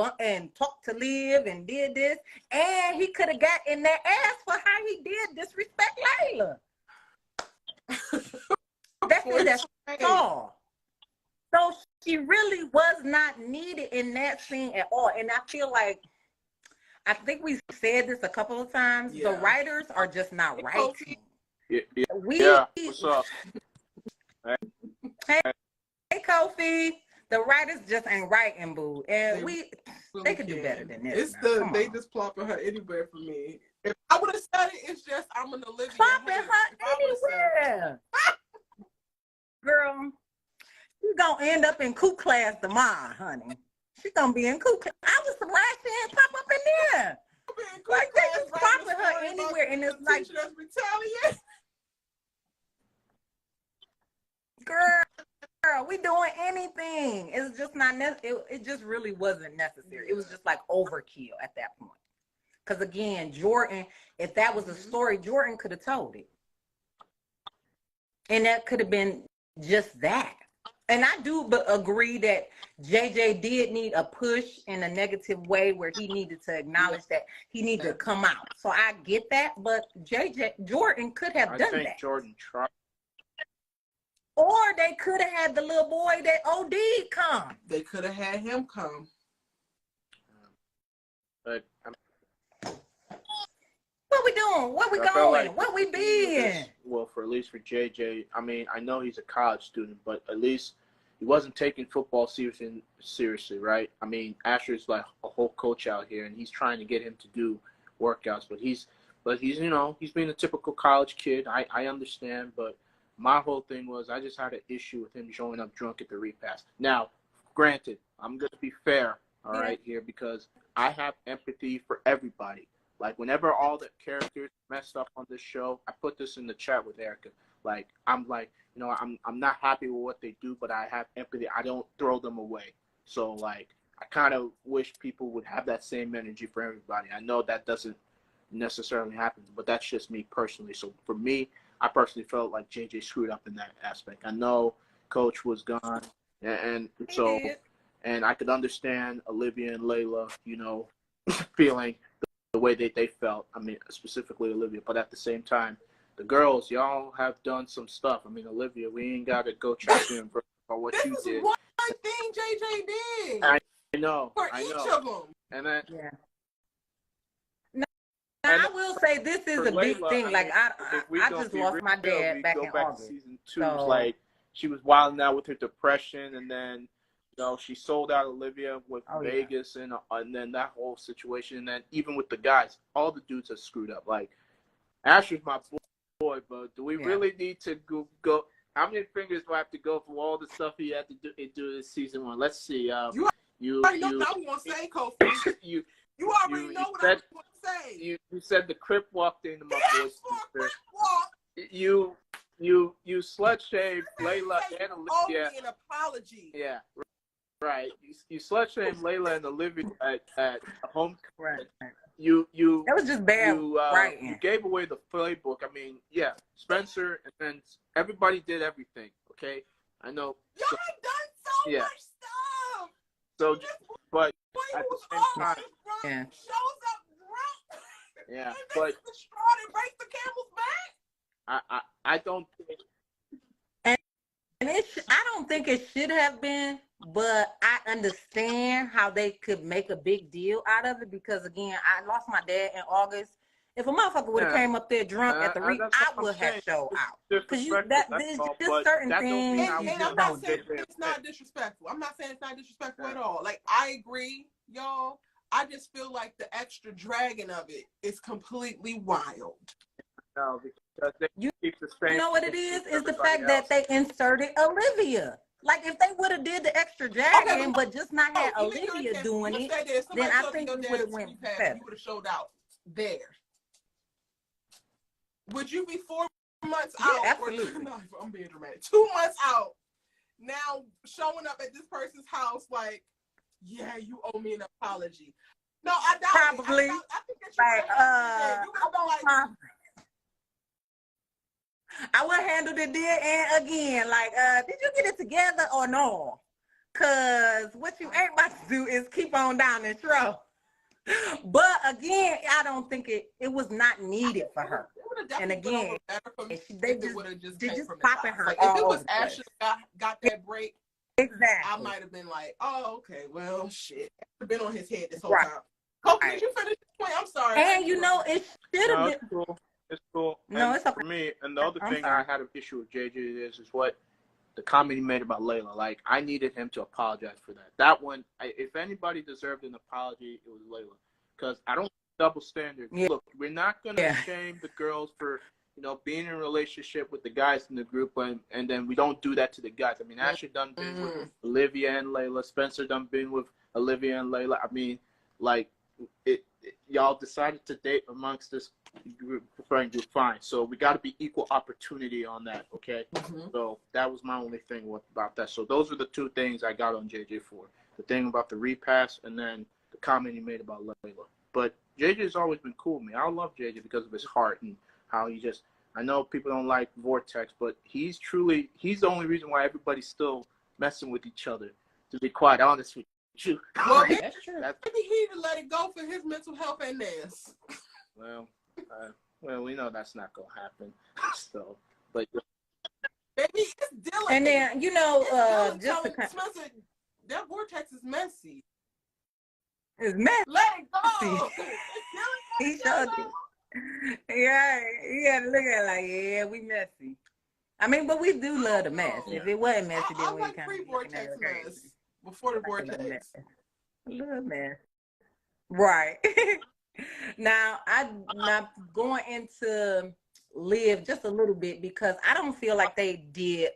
talked to Liv and did this, and he could have got in their ass for how he did disrespect Layla. That's all. So she really was not needed in that scene at all. And I think we said this a couple of times. Yeah. The writers are just not writing. Yeah. What's up? Hey, Kofi. The writers just ain't writing, boo. And they could do better than this. They just plopping her anywhere for me. If I would have said it, it's just I'm an Olivia. Plopping her anywhere. Girl, she's gonna end up in Kook class tomorrow, honey. She's gonna be in Kook class. I was surprised she didn't pop up in there. Like they just plopping her anywhere, and it's like, girl, we doing anything. It's just not necessary. It just really wasn't necessary. It was just like overkill at that point. Because again, Jordan, if that was a story, Jordan could have told it, and that could have been just that. And I do agree that JJ did need a push in a negative way where he needed to acknowledge that he needed to come out. So I get that, but Jordan could have done that. Jordan tried. Or they could have had the little boy that OD'd come. They could have had him come. But what we doing? Where we going? Like where we being? Well, at least for JJ, I mean, I know he's a college student, but at least he wasn't taking football seriously, right? I mean, Asher's like a whole coach out here, and he's trying to get him to do workouts, but he's he's being a typical college kid. I understand, but my whole thing was I just had an issue with him showing up drunk at the repass. Now, granted, I'm going to be fair, all right, here, because I have empathy for everybody. Like, whenever all the characters messed up on this show, I put this in the chat with Erica. Like, I'm like, you know, I'm not happy with what they do, but I have empathy. I don't throw them away. So, like, I kind of wish people would have that same energy for everybody. I know that doesn't necessarily happen, but that's just me personally. So, for me, I personally felt like JJ screwed up in that aspect. I know Coach was gone, and so, and I could understand Olivia and Layla, you know, feeling the way that they felt. I mean, specifically Olivia, but at the same time, the girls, y'all have done some stuff. I mean, Olivia, we ain't got to go check in about what you did. This is one thing JJ did. I know. For each of them. And then, Now, I will say this is a big thing. Like, I just lost my dad back in August. Season 2, so, like, she was wilding out with her depression, and then, you know, she sold out Olivia with Vegas, and then that whole situation. And then even with the guys, all the dudes are screwed up. Like, Asher's my boy, but do we really need to go? How many fingers do I have to go for all the stuff he had to do this season 1? Let's see. You already know what I'm going to say, Kofi. You already know what I'm going to say. You said the Crip walked into my voice. You slut shamed Layla and Olivia. An apology. Yeah. Right. You slut shamed Layla and Olivia at home. Right. That was just bad. You gave away the playbook. I mean, yeah, Spencer, and then everybody did everything. Okay, I know. Y'all have done so much stuff. So, but at the same time, shows up drunk. Yeah, but the straw and breaks the camel's back. I don't think. And I don't think it should have been, but I understand how they could make a big deal out of it because, again, I lost my dad in August. If a motherfucker would have came up there drunk at the I would have showed out. Because there's just certain things. And I'm not saying it's not disrespectful. I'm not saying it's not disrespectful at all. Like, I agree, y'all. I just feel like the extra dragging of it is completely wild. No, because they keep the same. You know what it is? Is the fact that they inserted Olivia. Like, if they would have did the extra dragging, but just not had Olivia doing it, then I think we would have went better. You would have showed out there. Would you be 4 months out? Absolutely. No, I'm being dramatic. 2 months out. Now showing up at this person's house like, yeah, you owe me an apology. No, I doubt probably. I think that I would handle it then and again. Like, did you get it together or no? Cause what you ain't about to do is keep on down this road. But again, I don't think it was not needed for her. And again, they just popping her like, all if it was over the Ashley got that break, exactly, I might have been like, oh, okay, well, shit. I've been on his head this whole right. time. Coach, did you finish this point? I'm sorry. And you know, it should have been. It's cool. It's cool. No, and it's okay. For me, and the other I'm thing sorry. I had an issue with JJ is what the comment he made about Layla. Like, I needed him to apologize for that. That one, if anybody deserved an apology, it was Layla. Because I don't double standards. Yeah. Look, we're not going to shame the girls for, being in a relationship with the guys in the group, and then we don't do that to the guys. I mean, Ashley done been with Olivia and Layla. Spencer done been with Olivia and Layla. I mean, like, y'all decided to date amongst this group, fine. So we got to be equal opportunity on that, okay? So that was my only thing about that. So those are the two things I got on JJ for. The thing about the repass and then the comment he made about Layla. But JJ's always been cool with me. I love JJ because of his heart and how he just – I know people don't like Vortex, but he's the only reason why everybody's still messing with each other, to be quite honest with you. Well, That's true. maybe he need to let it go for his mental health and this. Well, we know that's not going to happen. So, but maybe it's Dylan. And then, just to Spencer, that Vortex is messy. It's messy. Let it go. He showed you. Yeah, he had to look at it like, yeah, we messy. I mean, but we do love the mess. If it wasn't messy, then we like kind pre-Vortex mess before the Vortex. A little mess. Right. Now, I'm not going into Liv just a little bit because I don't feel like they did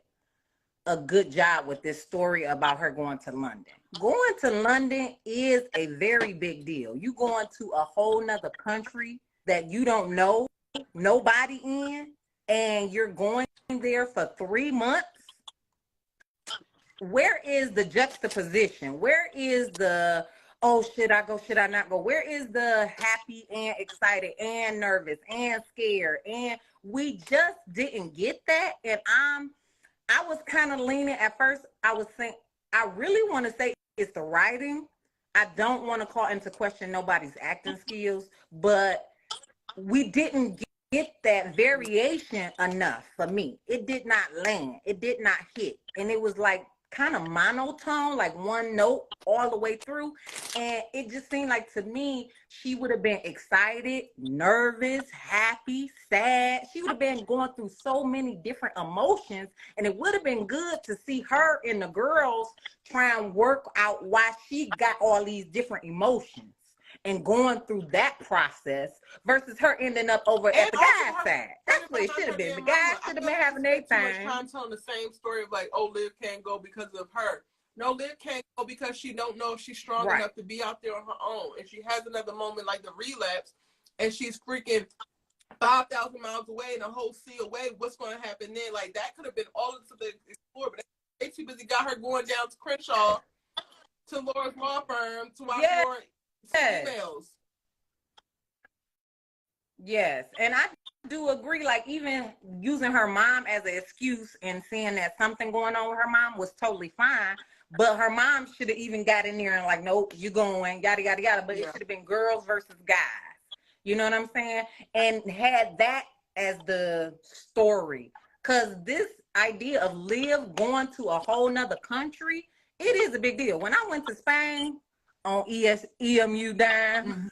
a good job with this story about her going to London. Going to London is a very big deal. You going to a whole nother country that you don't know nobody in, and you're going there for 3 months. Where is the juxtaposition? Where is the, oh, should I go, should I not go? Where is the happy and excited and nervous and scared? And we just didn't get that. And I was kind of leaning at first. I was saying, I really want to say it's the writing. I don't want to call into question nobody's acting skills, but we didn't get that variation enough for me. It did not land. It did not hit. And it was like kind of monotone, like one note all the way through. And it just seemed like to me, she would have been excited, nervous, happy, sad. She would have been going through so many different emotions. And it would have been good to see her and the girls try and work out why she got all these different emotions and going through that process versus her ending up over at the guy's side. That's what it should have been. The guys should have been having their time. Trying to tell the same story of like, oh, Liv can't go because of her. No, Liv can't go because she don't know if she's strong enough to be out there on her own. And she has another moment like the relapse, and she's freaking 5,000 miles away and a whole sea away. What's going to happen then? Like, that could have been all of the explore, but they too busy got her going down to Crenshaw to Laura's law firm to watch more emails. Yes, and I do agree, like even using her mom as an excuse and saying that something going on with her mom was totally fine, but her mom should have even got in there and like, nope, you going, yada, yada, yada, but it should have been girls versus guys. You know what I'm saying? And had that as the story, because this idea of Liv going to a whole nother country, it is a big deal. When I went to Spain on EMU dime,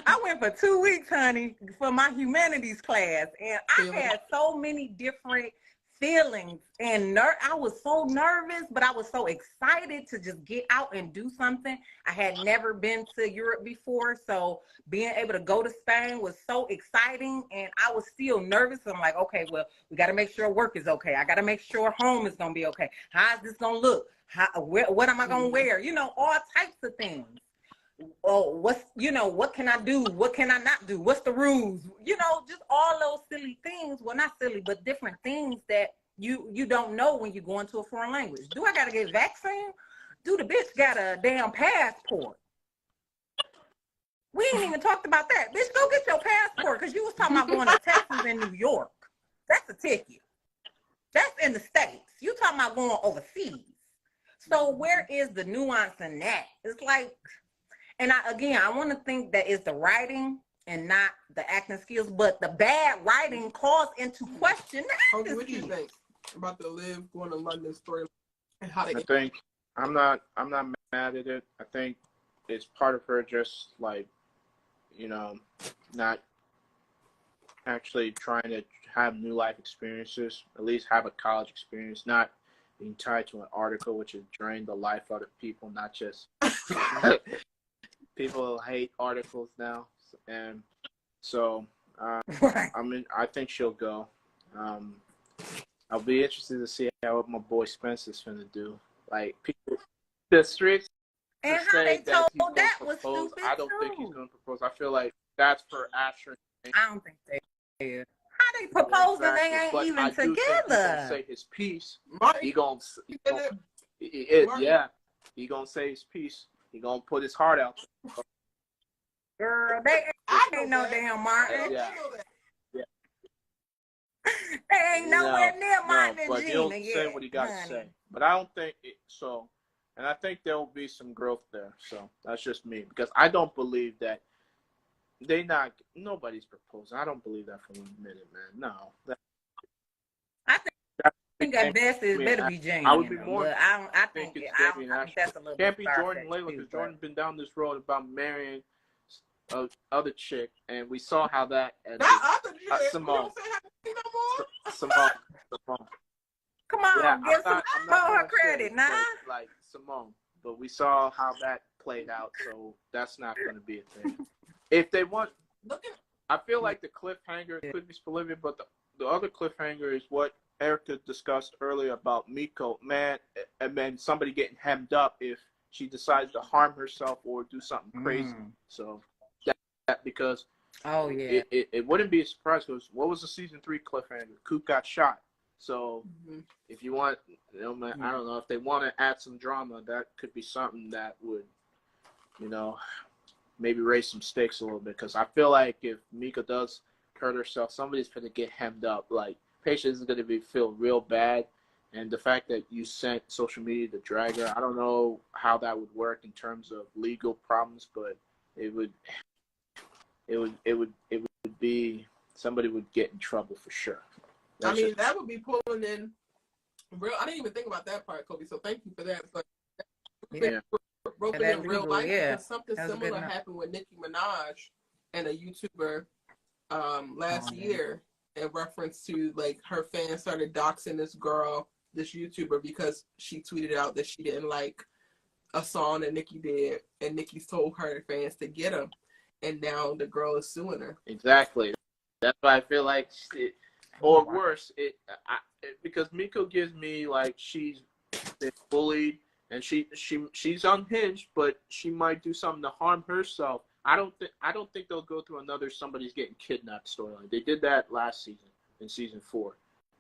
I went for 2 weeks, honey, for my humanities class, and I had so many different feelings, and I was so nervous, but I was so excited to just get out and do something. I had never been to Europe before, so being able to go to Spain was so exciting, and I was still nervous. I'm like, okay, well, we got to make sure work is okay. I got to make sure home is going to be okay. How's this going to look? What am I going to wear? You know, all types of things. Oh, what can I do? What can I not do? What's the rules? You know, just all those silly things. Well, not silly, but different things that you don't know when you go into a foreign language. Do I got to get vaccine? Do the bitch got a damn passport? We ain't even talked about that. Bitch, go get your passport, because you was talking about going to Texas and New York. That's a ticket. That's in the States. You talking about going overseas. So where is the nuance in that? It's like, and I want to think that it's the writing and not the acting skills, but the bad writing calls into question the acting What do you skills. think about the Liv going to London story and how they? I think I'm not mad at it. I think it's part of her just like, not actually trying to have new life experiences, at least have a college experience, not being tied to an article which has drained the life out of people, not just people hate articles now. And so Right. I think she'll go. I'll be interested to see what my boy Spencer's gonna do. Like people, the streets And to how say they that told he's gonna that was propose. stupid I don't think too. he's gonna propose. I feel like that's for Asher. I don't think they did. How they propose and they ain't But even I do think he's gonna together? say his piece. Martin, He gonna Martin. yeah. He gonna say his piece. He gonna put his heart out. Girl, they I ain't know no that. damn I Martin. Yeah. know that. They ain't nowhere near Martin and but Gina he'll yet, say what he got to honey. say. But I don't think so. And I think there will be some growth there. So that's just me, because I don't believe that nobody's proposing. I don't believe that for 1 minute, man. No. I think at best it better be Jane. I would be more. But I think think it's I Debbie and think Ashley. that's a little Can't bit be Jordan and far-fetched Layla, too, because but Jordan's been down this road about marrying other chick, and we saw how that ended. Not other chick. Simone. We don't say happy no more. Simone. come on, Yeah, give I'm not her gonna credit, say, nah. but, like Simone. But we saw how that played out, so that's not going to be a thing. If they want, I feel like the cliffhanger could be Olivia, but the other cliffhanger is what Erica discussed earlier about Miko, man, and then somebody getting hemmed up if she decides to harm herself or do something crazy. So that because it wouldn't be a surprise, because what was the season 3 cliffhanger? Coop got shot. So if you want, I don't know, if they want to add some drama, that could be something that would, maybe raise some stakes a little bit. Because I feel like if Mika does hurt herself, somebody's going to get hemmed up. Like, Patience is going to feel real bad. And the fact that you sent social media to drag her, I don't know how that would work in terms of legal problems, but it would be, somebody would get in trouble for sure. I mean, that would be pulling in real. I didn't even think about that part, Kobe. So thank you for that. But broken in real life, because something similar happened with Nicki Minaj and a YouTuber last year in reference to, like, her fans started doxing this girl, this YouTuber, because she tweeted out that she didn't like a song that Nicki did, and Nicki's told her fans to get him, and now the girl is suing her. Exactly. That's why I feel like, or worse, because Miko gives me like she's been bullied and she's unhinged, but she might do something to harm herself. I don't think they'll go through another somebody's getting kidnapped storyline. They did that last season in season 4.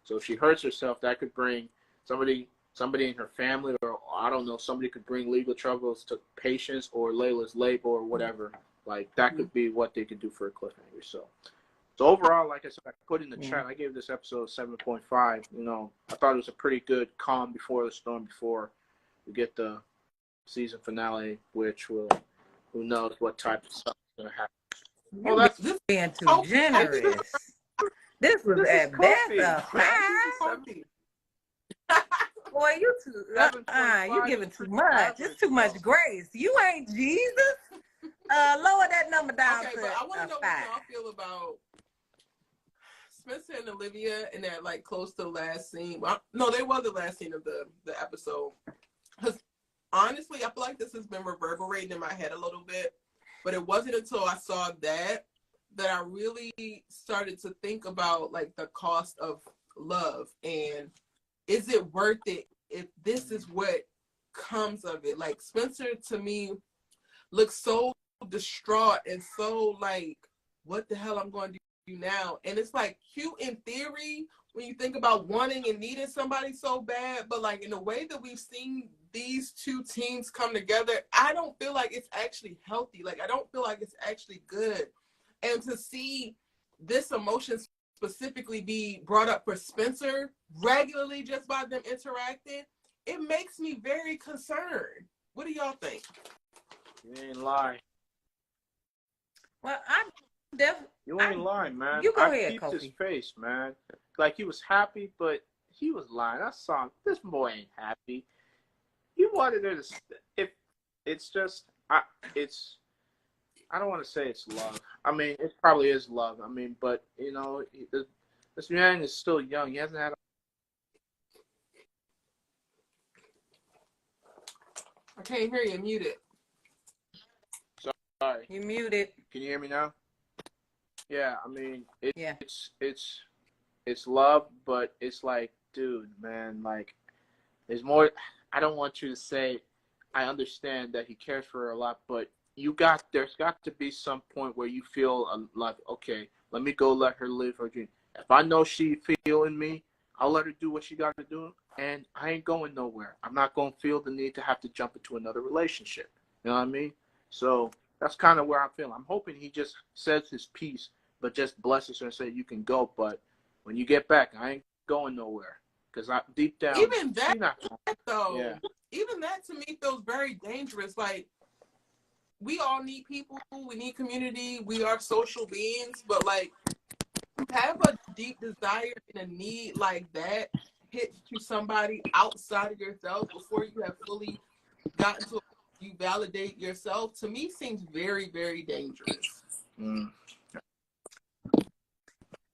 So if she hurts herself, that could bring somebody in her family, or I don't know, somebody could bring legal troubles to Patience or Layla's label or whatever. Like, that could be what they could do for a cliffhanger. So overall, like I said, I put in the chat, I gave this episode 7.5. I thought it was a pretty good calm before the storm, before we get the season finale, which will, who knows what type of stuff is going to happen. Well, that's being too generous. This was at best a 5. Boy, you giving too much. It's too much grace. You ain't Jesus. Lower that number down to but I want to know 5. what y'all feel about Spencer and Olivia in that, like, close to the last scene. Well, no, they was the last scene of the episode. Because honestly, I feel like this has been reverberating in my head a little bit. But it wasn't until I saw that I really started to think about, like, the cost of love, and is it worth it if this is what comes of it? Like, Spencer to me looks so distraught and so like, what the hell I'm going to do now? And it's like cute in theory when you think about wanting and needing somebody so bad, but like in the way that we've seen these two teams come together, I don't feel like it's actually healthy. Like, I don't feel like it's actually good. And to see this emotion specifically be brought up for Spencer regularly just by them interacting, it makes me very concerned. What do y'all think? You ain't lying. Well, I definitely. You ain't lying, man. You go I ahead, peeped his Kofi. face, man. Like he was happy, but he was lying. I saw him. This boy ain't happy. He wanted her to. If it's just, it's. I don't want to say it's love. I mean, it probably is love. I mean, but you know, this man is still young. He hasn't had. I can't hear you. Mute it. Sorry. You muted. Can you hear me now? Yeah. I mean, Yeah. it's love, but it's like, dude, man, like, there's more. I don't want you to say. I understand that he cares for her a lot, but there's got to be some point where you feel like, okay, let me go let her live her dream. If I know she feeling me, I'll let her do what she got to do, and I ain't going nowhere. I'm not going to feel the need to have to jump into another relationship. You know what I mean? So that's kind of where I'm feeling. I'm hoping he just says his piece, but just blesses her and say, you can go, but when you get back, I ain't going nowhere. Because deep down, Even that, she's not. though, Yeah. even that to me feels very dangerous. Like, we all need people. We need community. We are social beings. But, like, have a deep desire and a need like that hit to somebody outside of yourself before you have fully gotten to you validate yourself, to me seems very, very dangerous. Mm.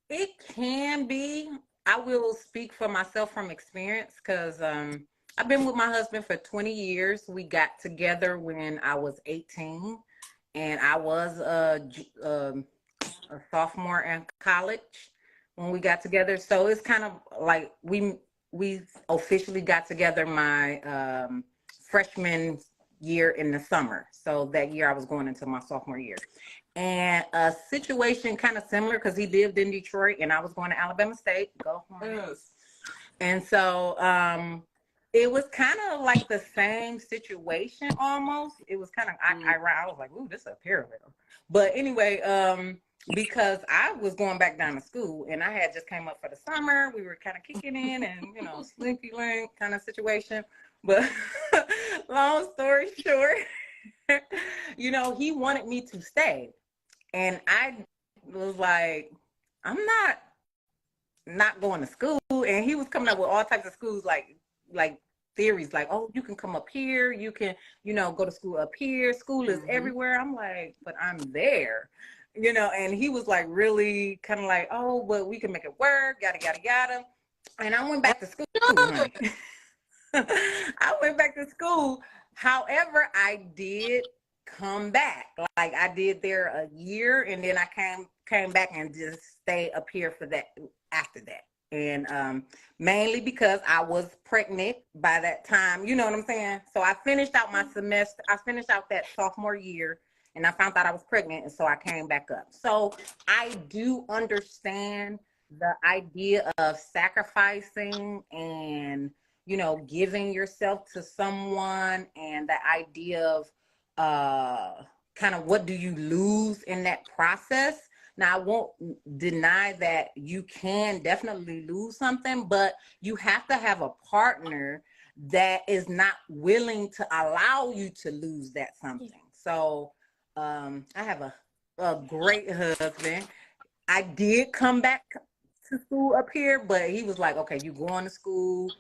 It can be. I will speak for myself from experience because I've been with my husband for 20 years. We got together when I was 18, and I was a sophomore in college when we got together. So it's kind of like we officially got together my freshman year in the summer. So that year I was going into my sophomore year. And a situation kind of similar because he lived in Detroit and I was going to Alabama State. Go Hornets. Yes. And so it was kind of like the same situation almost. It was kind of I was like, ooh, this is a parallel. But anyway, because I was going back down to school and I had just came up for the summer. We were kind of kicking in and, you know, slinky link kind of situation. But long story short, you know, he wanted me to stay. And I was like, I'm not going to school. And he was coming up with all types of schools, like theories, like, oh, you can come up here, you can, you know, go to school up here. School is everywhere. I'm like, but I'm there, you know. And he was like, really kind of like, oh, but we can make it work, yada yada yada. And I went back to school, honey. I went back to school. However, I did come back. Like I did there a year, and then I came back and just stayed up here for that after that. And mainly because I was pregnant by that time. You know what I'm saying? So I finished out my semester. I finished out that sophomore year, and I found out I was pregnant, and so I came back up. So I do understand the idea of sacrificing and, you know, giving yourself to someone, and the idea of kind of what do you lose in that process. Now, I won't deny that you can definitely lose something, but you have to have a partner that is not willing to allow you to lose that something. So I have a great husband. I did come back to school up here, but he was like, okay, you going to school,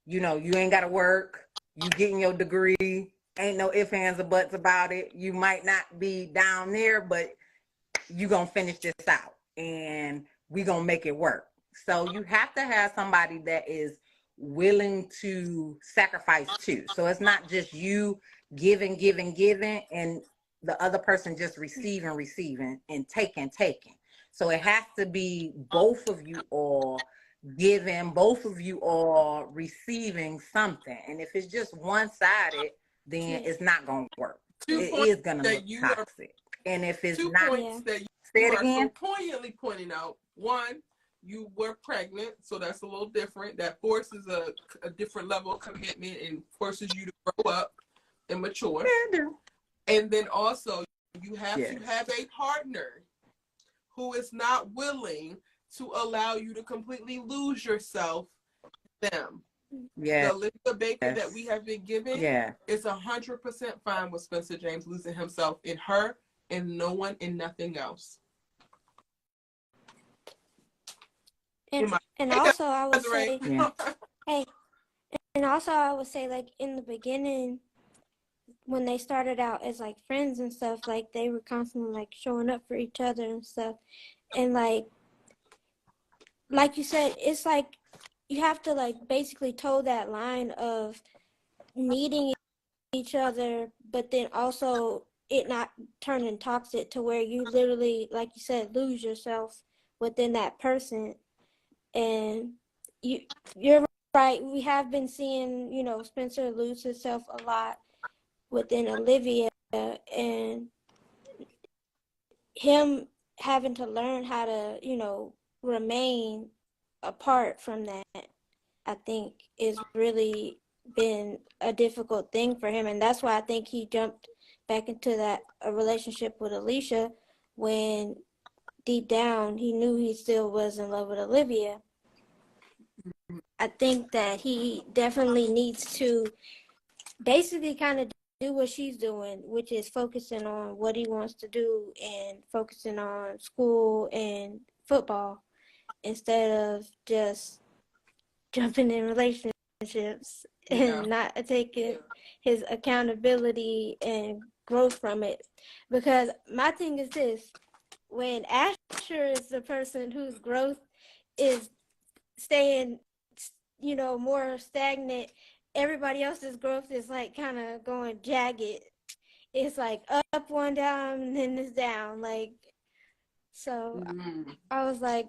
you know, you ain't got to work, you getting your degree, ain't no ifs, ands, or buts about it. You might not be down there, but you gonna finish this out and we gonna make it work. So you have to have somebody that is willing to sacrifice too. So it's not just you giving, and the other person just receiving and taking. So it has to be both of you all giving, both of you all receiving something. And if it's just one-sided, then it's not gonna work. It is gonna look toxic. And if it's not, points that say you it are again. so poignantly pointing out. One, you were pregnant, so that's a little different. That forces a different level of commitment and forces you to grow up and mature. And then also, you have to have a partner who is not willing to allow you to completely lose yourself them. Yeah. The Olivia Baker that we have been given Yeah. is 100% fine with Spencer James losing himself in her and no one and nothing else. And also I would say, Yeah. hey, and also I would say, like, in the beginning, when they started out as like friends and stuff, like they were constantly like showing up for each other and stuff. And like you said, it's like you have to like basically toe that line of needing each other, but then also it not turning toxic to where you literally, like you said, lose yourself within that person. And you're right. We have been seeing, Spencer lose himself a lot within Olivia, and him having to learn how to, remain apart from that, I think is really been a difficult thing for him. And that's why I think he jumped back into that a relationship with Alicia when deep down he knew he still was in love with Olivia. I think that he definitely needs to basically kind of do what she's doing, which is focusing on what he wants to do and focusing on school and football instead of just jumping in relationships and not taking his accountability and growth from it. Because my thing is this: when Asher is the person whose growth is staying, more stagnant, everybody else's growth is like kind of going jagged. It's like up one, down, and then it's down. Like, so I was like,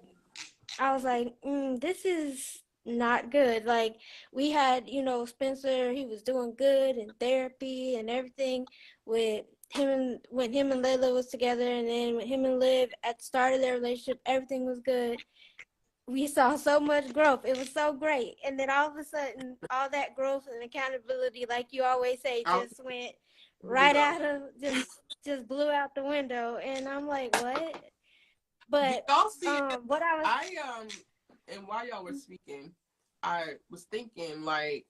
this is not good. Like, we had, Spencer, he was doing good in therapy and everything with when him and Layla was together, and then when him and Liv at the start of their relationship, everything was good. We saw so much growth. It was so great. And then all of a sudden, all that growth and accountability, like you always say, just went right out of, just blew out the window. And I'm like, what? But y'all see, what and while y'all were speaking, I was thinking, like,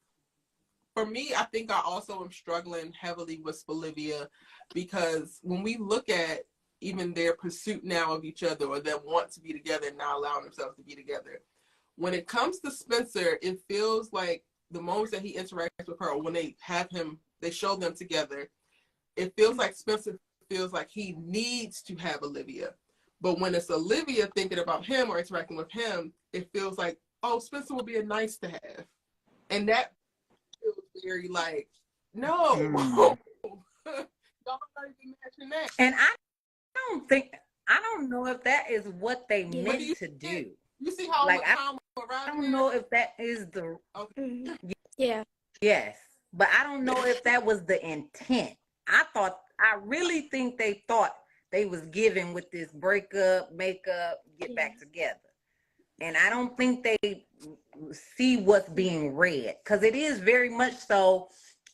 for me, I think I also am struggling heavily with Olivia, because when we look at even their pursuit now of each other, or them want to be together and not allowing themselves to be together, when it comes to Spencer, it feels like the moments that he interacts with her, or when they show them together, it feels like Spencer feels like he needs to have Olivia. But when it's Olivia thinking about him or interacting with him, it feels like, oh, Spencer would be a nice to have. And that feels very like, no. Y'all not even matching that. And I don't know if that is what they meant to do. You see how like I don't know if that is the yeah. Yes. But I don't know if that was the intent. I really think they thought they was giving with this breakup, makeup, get back together. And I don't think they see what's being read, because it is very much so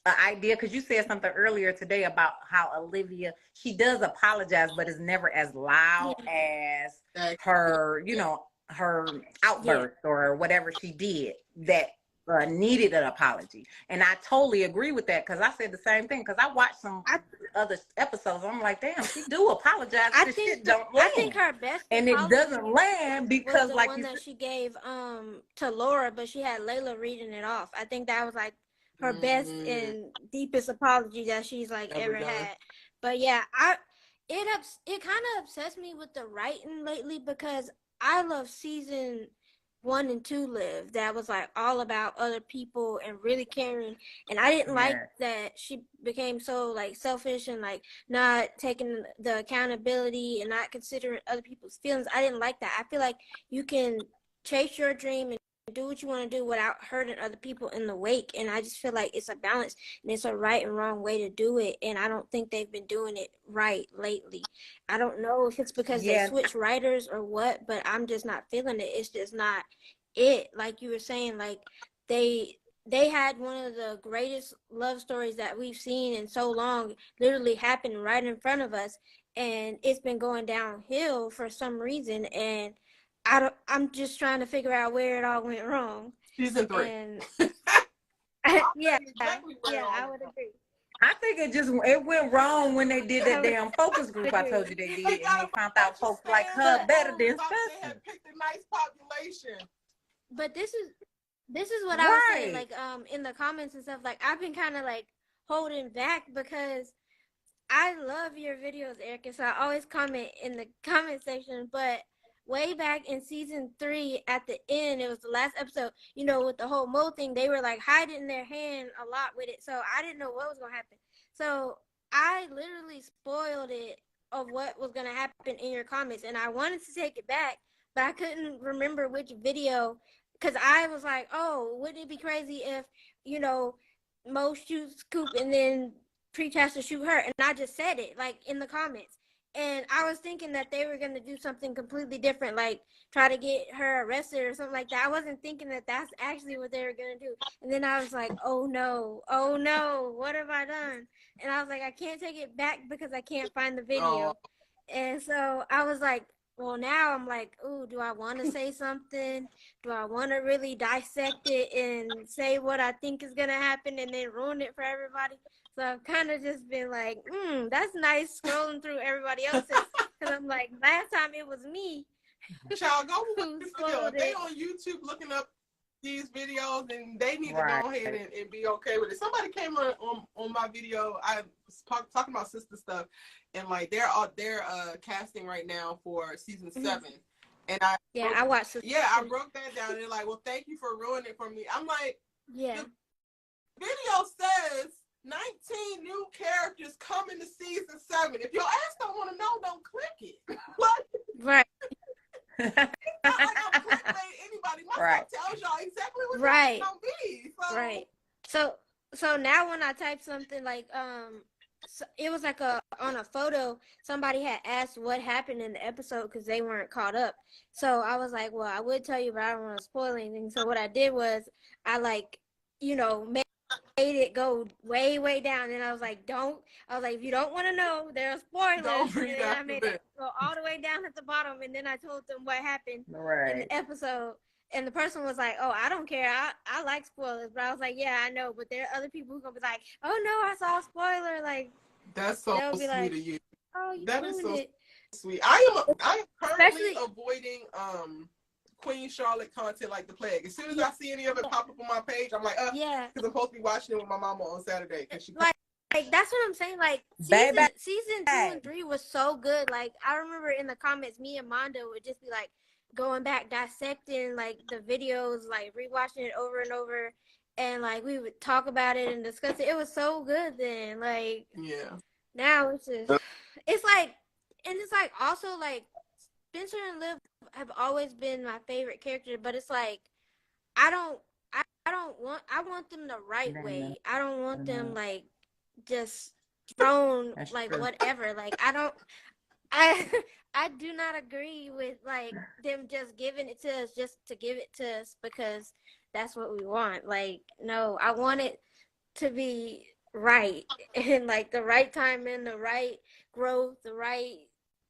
an idea, because you said something earlier today about how Olivia, she does apologize, but it's never as loud as her, her outburst or whatever she did that needed an apology. And I totally agree with that, because I said the same thing, because I watched some other episodes. I'm like, damn, she do apologize. This shit don't land. I think her best and it doesn't land because was the like one that she gave to Laura, but she had Layla reading it off. I think that was like her best and deepest apology that she's like ever had. But yeah, it kind of upsets me with the writing lately, because I love season 1 and 2 Liv, that was like all about other people and really caring. And I didn't like that she became so like selfish and like not taking the accountability and not considering other people's feelings. I didn't like that. I feel like you can chase your dream and do what you want to do without hurting other people in the wake. And I just feel like it's a balance, and it's a right and wrong way to do it. And I don't think they've been doing it right lately. I don't know if it's because they switch writers or what, but I'm just not feeling it. It's just not it. Like you were saying, like they had one of the greatest love stories that we've seen in so long literally happen right in front of us, and it's been going downhill for some reason. And I'm just trying to figure out where it all went wrong. Season 3. And Yeah, saying exactly where yeah, it all I went would wrong. agree. I think it went wrong when they did that damn focus group I told you they did, and they found out folks like her better than Thought they Spencer. had picked a nice population. But this is what I was saying, Right. like in the comments and stuff. Like I've been kind of like holding back because I love your videos, Erica. So I always comment in the comment section. But way back in season 3, at the end, it was the last episode. You know, with the whole mole thing, they were like hiding their hand a lot with it. So I didn't know what was gonna happen. So I literally spoiled it of what was gonna happen in your comments, and I wanted to take it back, but I couldn't remember which video. Because I was like, oh, wouldn't it be crazy if, you know, Mo shoots Coop and then Preach has to shoot her? And I just said it, like, in the comments. And I was thinking that they were going to do something completely different, like try to get her arrested or something like that. I wasn't thinking that that's actually what they were going to do. And then I was like, oh no, what have I done? And I was like, I can't take it back because I can't find the video. And so I was like, well, now I'm like, ooh, do I want to say something? Do I want to really dissect it and say what I think is going to happen and then ruin it for everybody? So I've kind of just been like, that's nice scrolling through everybody else's. Because I'm like, last time it was me. Child, go who with the video. If they spoiled on YouTube looking up these videos, and they need to Right. go ahead and be okay with it. Somebody came on my video. I was talking about sister stuff, and like they're casting right now for season 7, and I watched. I broke that down. And they're like, well, thank you for ruining it for me. I'm like, Yeah. the video says 19 new characters coming to season 7. If your ass don't want to know, don't click it. Right. Not like I'm clickbait anybody. My Right. stuff tells y'all exactly what Right. it's gonna be. So. Right. So now when I type something like so it was like on a photo, somebody had asked what happened in the episode because they weren't caught up. So I was like, well, I would tell you, but I don't want to spoil anything. So what I did was I made it go way down, and I was like, if you don't want to know, there are spoilers. Don't read and then I after made this. it go all the way down at the bottom, and then I told them what happened in Right. the episode. And the person was like, oh, I don't care. I like spoilers. But I was like, yeah, I know. But there are other people who going to be like, oh, no, I saw a spoiler. Like, That's so they'll be sweet like, of you. oh, you That is ruined so it. sweet. I am currently Especially- avoiding Queen Charlotte content like the plague. As soon as I see any of it pop up on my page, I'm like, yeah. because I'm supposed to be watching it with my mama on Saturday. She Like that's what I'm saying. Like season 2 and 3 was so good. Like I remember in the comments, me and Mondo would just be like going back dissecting like the videos, like rewatching it over and over, and like we would talk about it and discuss it. It was so good then. Like now it's just it's like, and it's like also like Spencer and Liv have always been my favorite character, but it's like I want them the right way. I don't want them like just thrown like whatever. Like I do not agree with like them just giving it to us just to give it to us because that's what we want. Like no, I want it to be right and like the right time and the right growth, the right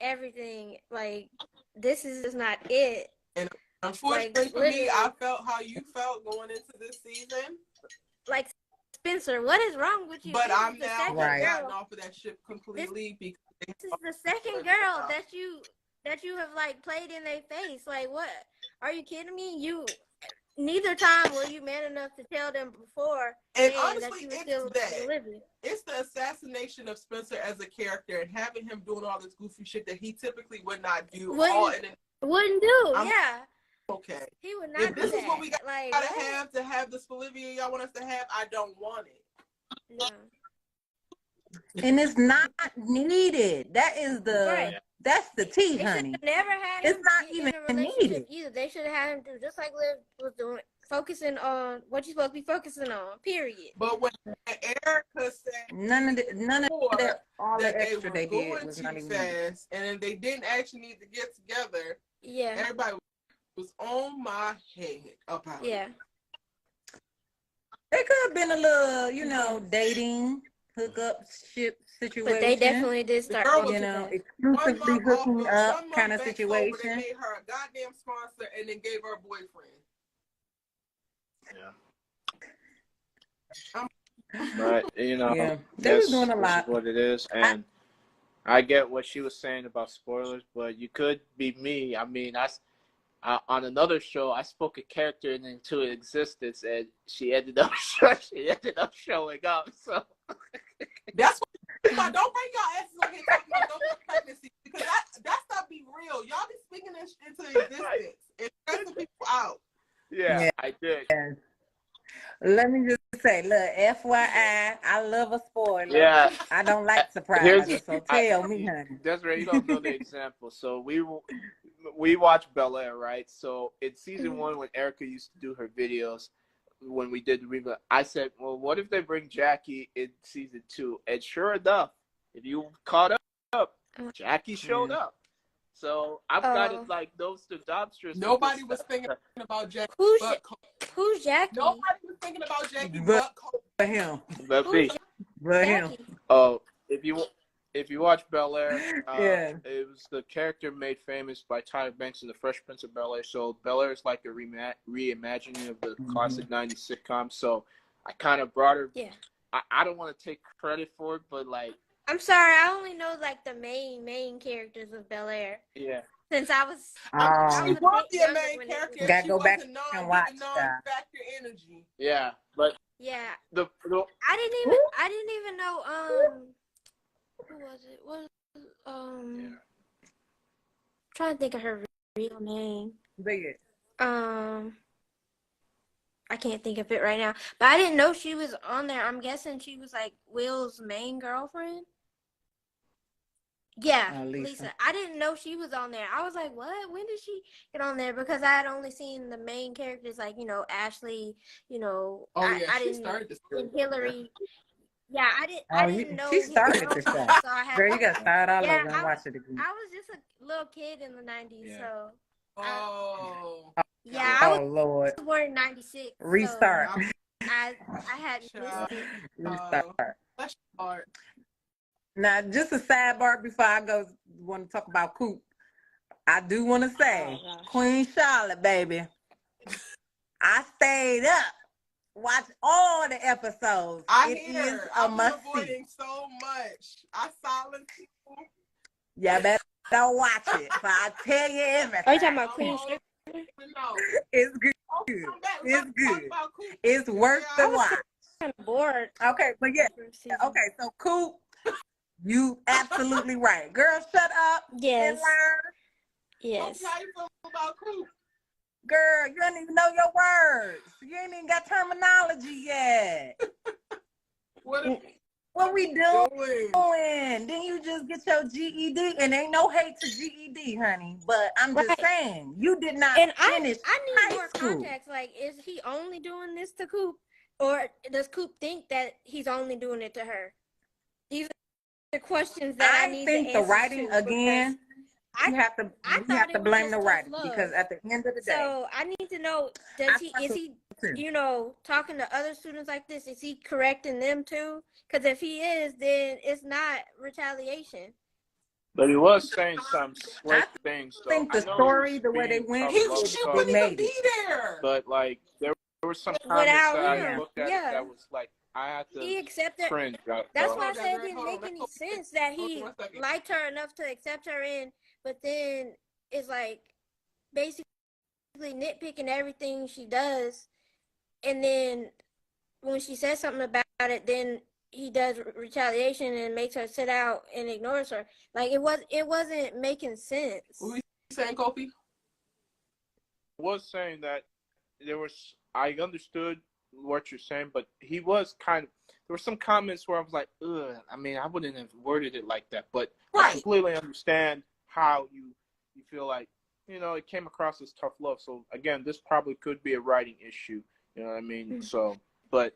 everything. Like this is just not it. And unfortunately for me, I felt how you felt going into this season. Like Spencer, what is wrong with you? But I'm now gotten off of that ship completely because this is the second girl that you have like played in their face. Like what? Are you kidding me? You neither time were you man enough to tell them before. And honestly, that it's the assassination of Spencer as a character and having him doing all this goofy shit that he typically would not do. Wouldn't do, yeah. Okay. He would not. If this is what we gotta like, have this Bolivia y'all want us to have, I don't want it. No. And it's not needed. That is that's the tea, honey. Never had it's him not in even a relationship needed. either. They should have had him do just like Liv was doing, focusing on what you're supposed to be focusing on. Period. But when Erica said none of that all that the extra they did were was too not even fast, and then they didn't actually need to get together. Yeah. Everybody was on my head about it. They could have been a little, dating, hookup ship situation. But they definitely did start, exclusively hooking up kind of situation. They made her a goddamn sponsor and then gave her a boyfriend. Yeah. But Yeah, they was doing a this is lot. what it is, and I get what she was saying about spoilers, but you could be me. I mean, on another show, I spoke a character into existence, and she ended up showing up. So That's why don't bring y'all asses on here talking about no pregnancy, because that stuff be real. Y'all be speaking this into existence and stressing people out. yeah, I did. Let me just say, look, FYI, I love a spoiler. Yeah, I don't like surprises, so tell me, I, honey. Desiree, you don't know the example. So we watched Bel Air, right? So in season 1, when Erica used to do her videos, when we did the review, I said, well, what if they bring Jackie in season 2? And sure enough, if you caught up, Jackie showed up. So I've got it like nose to Dobstress. Nobody was thinking about Jackie. Who's Jackie? Nobody was thinking about Jackie but him. But me. But him. Oh, if you watch Bel Air, Yeah. it was the character made famous by Tyra Banks in The Fresh Prince of Bel Air. So Bel Air is like a reimagining of the classic '90s sitcom. So I kind of brought her. Yeah. I don't want to take credit for it, but like. I'm sorry, I only know like the main characters of Bel Air. Yeah. Since I was. She was the main character. Gotta she go back wasn't and watch that. Factor energy. Yeah, but. Yeah. The I didn't even know. Who was it? Yeah. Trying to think of her real name. I can't think of it right now. But I didn't know she was on there. I'm guessing she was like Will's main girlfriend. Yeah, Lisa. I didn't know she was on there. I was like, what? When did she get on there? Because I had only seen the main characters like, Ashley, I didn't started this. Hillary. Yeah, I didn't know. She started this show. So I had Girl, you got to start all over and watch it again. I was just a little kid in the 90s, so. Yeah, I was Lord. born in 96. Restart. So I had missed it. Restart. That's hard. Now, just a sidebar before I want to talk about Coop. I do want to say, Queen Charlotte, baby. I stayed up, watched all the episodes. I've been avoiding so much. I silence people. Yeah, better don't watch it. So I tell you everything. Are you talking about Queen Sugar? It's good. It's good. It's worth the watch. I'm bored. Okay, but yeah. Okay, so Coop. You absolutely right. Girl, shut up yes. and learn. Yes. How you feel about Coop? Girl, you don't even know your words. You ain't even got terminology yet. What we doing? Then you just get your GED, and ain't no hate to GED, honey. But I'm just saying, you did not finish I need more school. context. Like, is he only doing this to Coop? Or does Coop think that he's only doing it to her? These the questions that I need to answer. I think the writing again. You have to blame the writing because at the end of the day. So I need to know: is he talking to other students like this? Is he correcting them too? Because if he is, then it's not retaliation. But he was saying some slick things. I think the story, the way they went, she wouldn't even be there. But like there were some comments that I looked at that was like. I had to he accepted. Cringe, that's why I said it didn't make any sense that he liked her enough to accept her in, but then it's like basically nitpicking everything she does, and then when she says something about it, then he does retaliation and makes her sit out and ignores her. Like it wasn't making sense. What were you saying, Kofi? I was saying that I understood what you're saying, but he was there were some comments where I was like, ugh, I mean, I wouldn't have worded it like that, but I completely understand how you feel like, it came across as tough love. So again, this probably could be a writing issue, you know what I mean? So, but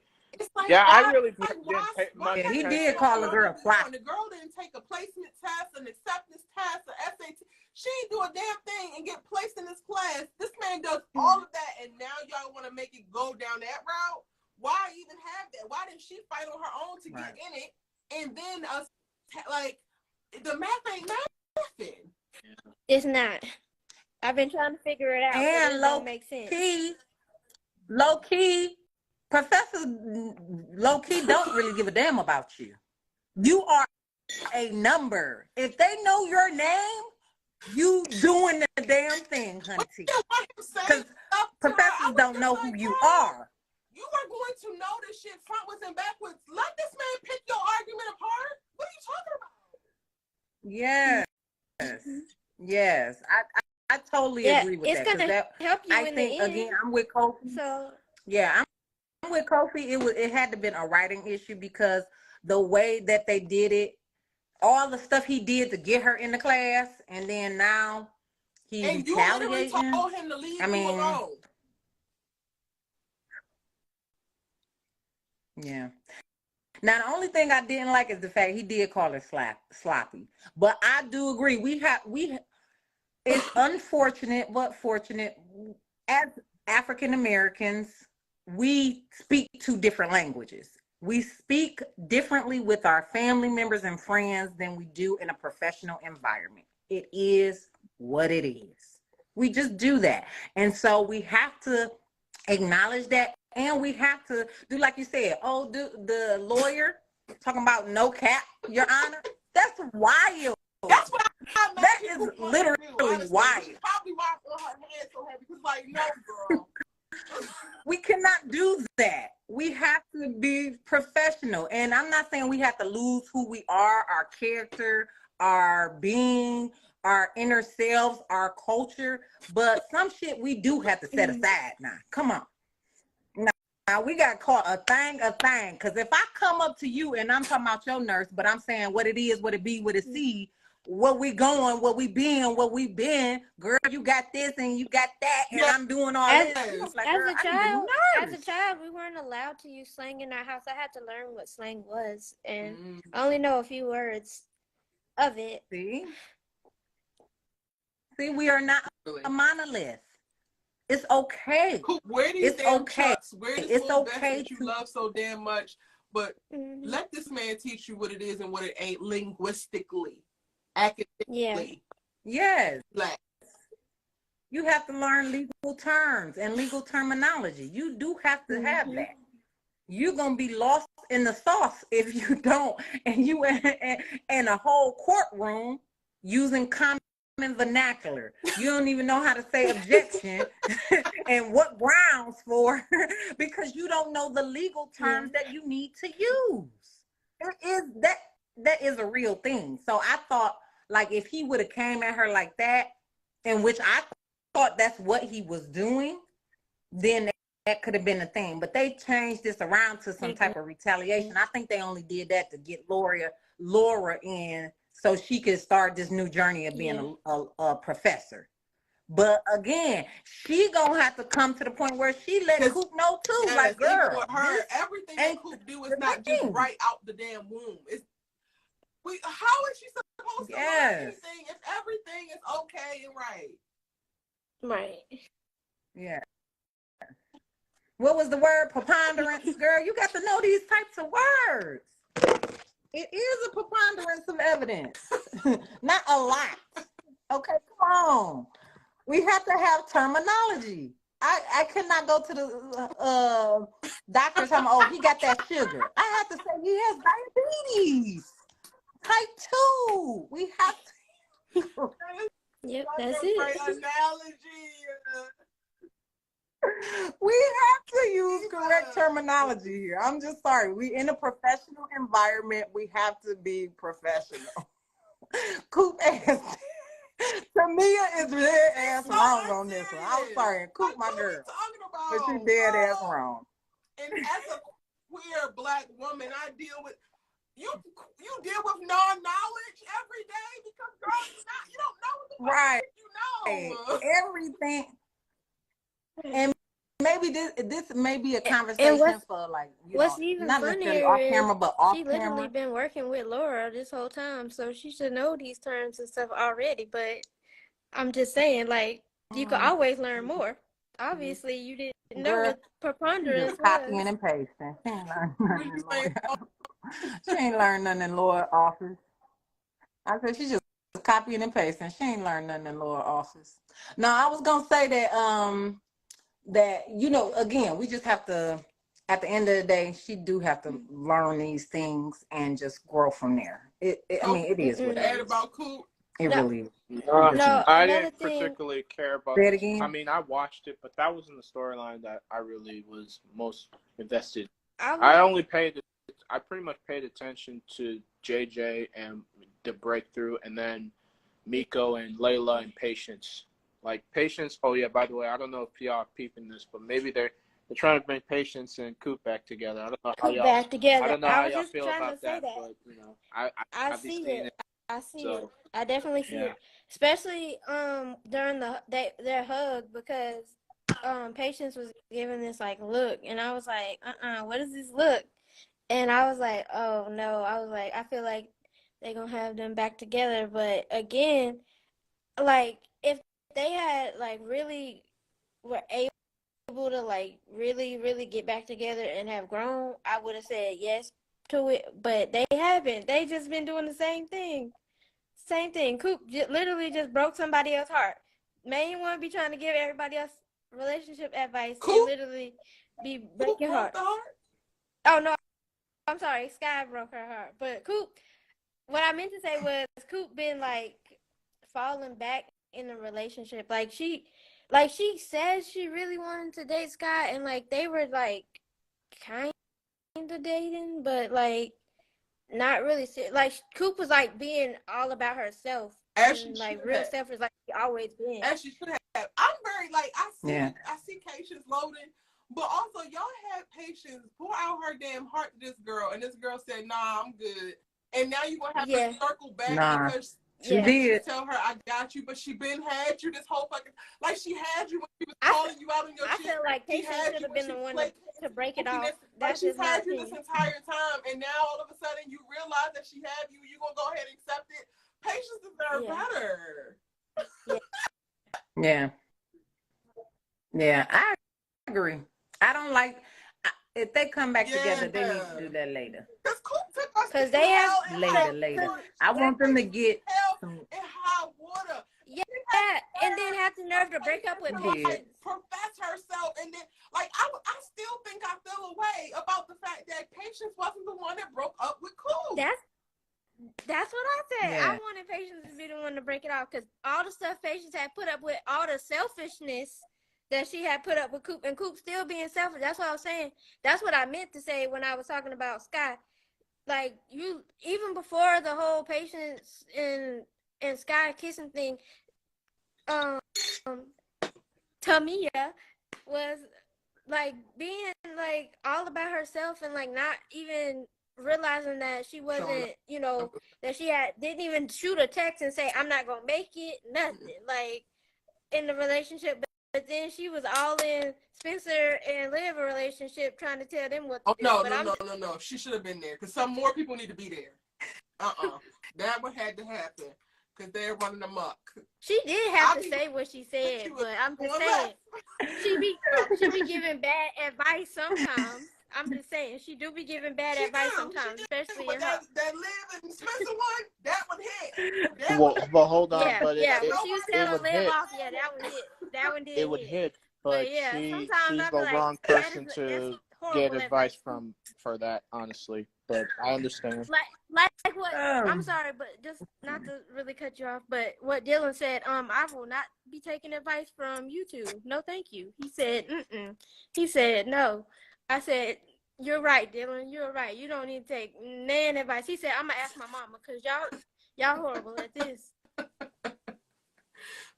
like, I really didn't take much attention. He did call the girl flat. The girl didn't take a placement test, an acceptance test, an SAT. She didn't do a damn thing and get placed in this class. This man does all of that, and now y'all want to make it go down that route? Why even have that? Why didn't she fight on her own to get in it? And then the math ain't mathing. It's not. I've been trying to figure it out. And low makes sense. Low key, professors low key don't really give a damn about you. You are a number. If they know your name, you doing the damn thing, hunty. Because professors don't know who you are. You are going to know this shit frontwards and backwards. Let this man pick your argument apart. What are you talking about? Yes. I totally agree with that. It's gonna help you I in think, the end. again, I'm with Kofi. So yeah, I'm with Kofi. It had to been a writing issue because the way that they did it, all the stuff he did to get her in the class, and then now he and retaliating. You literally told him to leave you alone. Yeah. Now the only thing I didn't like is the fact he did call her sloppy. But I do agree. It's unfortunate but fortunate. As African Americans, we speak two different languages. We speak differently with our family members and friends than we do in a professional environment. It is what it is. We just do that. And so we have to acknowledge that, and we have to do like you said, the lawyer talking about no cap, Your Honor. That's wild. That's what that is literally wild. Probably why her head so heavy, because like, no, girl. We cannot do that. We have to be professional. And I'm not saying we have to lose who we are, our character, our being, our inner selves, our culture. But some shit we do have to set aside now. Come on. Now we got caught a thing. Because if I come up to you and I'm talking about your nurse, but I'm saying what it is, what it be, what it see, what we going, what we been, what we been, girl, you got this and you got that, and I'm doing all this. Like, as a child, we weren't allowed to use slang in our house. I had to learn what slang was, and I only know a few words of it. See, we are not a monolith. It's okay. Wear these damn chucks. Wear this little vest that you love so damn much, but let this man teach you what it is and what it ain't linguistically. Academically. Yes. You have to learn legal terms and legal terminology. You do have to have that. You're gonna be lost in the sauce if you don't. And you in a whole courtroom using common vernacular. You don't even know how to say objection and what grounds for because you don't know the legal terms that you need to use. That is a real thing. So I thought, like, if he would have came at her like that, in which I thought that's what he was doing, then that could have been a thing. But they changed this around to some type of retaliation. I think they only did that to get Laura in so she could start this new journey of being a professor. But again, she gonna have to come to the point where she let Coop know too. Yes, like, girl, with her, everything that Coop do is not just right out the damn womb. How is she supposed to learn anything if everything is okay and right? Right. Yeah. What was the word? Preponderance, girl. You got to know these types of words. It is a preponderance of evidence, not a lot. Okay, come on. We have to have terminology. I could not go to the doctor telling me, oh, he got that sugar. I have to say he has diabetes. Type 2. We have to. Yep, that's it. Great analogy. We have to use correct terminology here. I'm just sorry. We in a professional environment. We have to be professional. Coop ass. Tamia is dead ass wrong on this one. I'm sorry. Coop my girl. But she dead ass wrong. And as a queer Black woman, I deal with you deal with non-knowledge every day because girl, you don't know what the fuck you know. Everything. And maybe this may be a conversation for like what's even not necessarily off camera, but off camera. She literally been working with Laura this whole time, so she should know these terms and stuff already. But I'm just saying, like, you could always learn more. Obviously, you didn't know what preponderance was. Copying and pasting. She ain't learned nothing in Laura's office. I said she just copying and pasting. She ain't learned nothing in Laura's office. Now I was gonna say that that again, we just have to at the end of the day, she do have to learn these things and just grow from there. I mean, it is what it Add is. about Coop. It No. really is. No, I another didn't thing. particularly care about Say it this. again. I mean, I watched it, but that wasn't the storyline that I really was most invested. I pretty much paid attention to JJ and the breakthrough, and then Miko and Layla and Patience. Like Patience. Oh yeah, by the way, I don't know if y'all are peeping this, but maybe they're trying to bring Patience and Coop back together. I don't know how Coop y'all. back together. I don't know I how was y'all just feel trying about to say that, that. but you know, I I be see seeing it. it. I see So it. I definitely see yeah. it. Especially during their hug, because Patience was giving this like look, and I was like, what is this look? And I was like, oh no. I was like, I feel like they're gonna have them back together. But again, like if they had like really were able to like really, really get back together and have grown, I would have said yes to it. But they haven't. They just been doing the same thing. Same thing. Coop literally just broke somebody else's heart. Main one be trying to give everybody else relationship advice and Coop? literally be Coop breaking broke hearts. the heart? Oh no, I'm sorry. Sky broke her heart. But Coop, what I meant to say was Coop been like falling back in the relationship. Like she says she really wanted to date Sky, and like they were like kind of dating, but like not really like Coop was like being all about herself and like real selfish, like she always been. As she should have. I'm very like I Yeah. see Patience loading, but also y'all had Patience pour out her damn heart to this girl, and this girl said, "Nah, I'm good." And now you're gonna have to circle back because she did. tell her I got you, but she been had you this whole fucking like she had you when she was calling you out on your shit. I feel like Patience should have been the one to break it off. Like she's had you this entire time, and now all of a sudden you realize that she had you. You gonna go ahead and accept it? Patience deserves better. Yeah. Yeah, I agree. I don't like if they come back together. They need to do that later. Because they have later. I want them to get some in hot water. Yeah, and then have the nerve to break up with Patience. Profess herself, and then like I still think I feel a way about the fact that Patience wasn't the one that broke up with Cool. That's what I said. Yeah. I wanted Patience to be the one to break it off because all the stuff Patience had put up with, all the selfishness that she had put up with Coop, and Coop still being selfish. That's what I was saying. That's what I meant to say when I was talking about Sky. Like you, even before the whole Patience and Sky kissing thing, Tamia was like being like all about herself and like not even realizing that she wasn't, you know, that she didn't even shoot a text and say I'm not gonna make it, nothing like in the relationship. But then she was all in Spencer and Liv a relationship, trying to tell them what to do. No. She should have been there because some more people need to be there. That would had to happen because they're running amok. She did have to say what she said, but I'm just saying she be giving bad advice sometimes. I'm just saying she do be giving bad advice sometimes, especially in her. That Liv and Spencer one, that one hit. But hold on, when she was telling would Liv hit. off, that one hit. That one did. It would hit, but she's sometimes the wrong person to get advice from for that, honestly. But I understand. Like what? I'm sorry, but just not to really cut you off. But what Dylan said, I will not be taking advice from you two. No, thank you. He said, He said no. I said, you're right, Dylan. You're right. You don't need to take nan advice. He said, I'm gonna ask my mama because y'all horrible at this.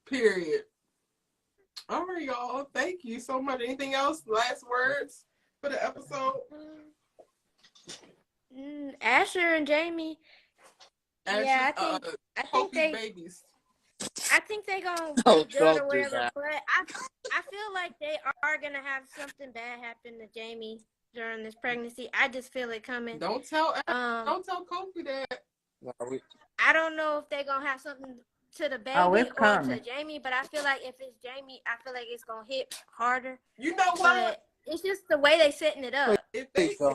Period. All right, y'all. Thank you so much. Anything else? Last words for the episode? Asher and Jamie. I think they babies. I think they gonna be good or whatever, but I feel like they are gonna have something bad happen to Jamie during this pregnancy. I just feel it coming. Don't tell Kofi that. I don't know if they're gonna have something to the baby or to Jamie, but I feel like if it's Jamie, I feel like it's gonna hit harder. You know what? But it's just the way they setting it up. If they kill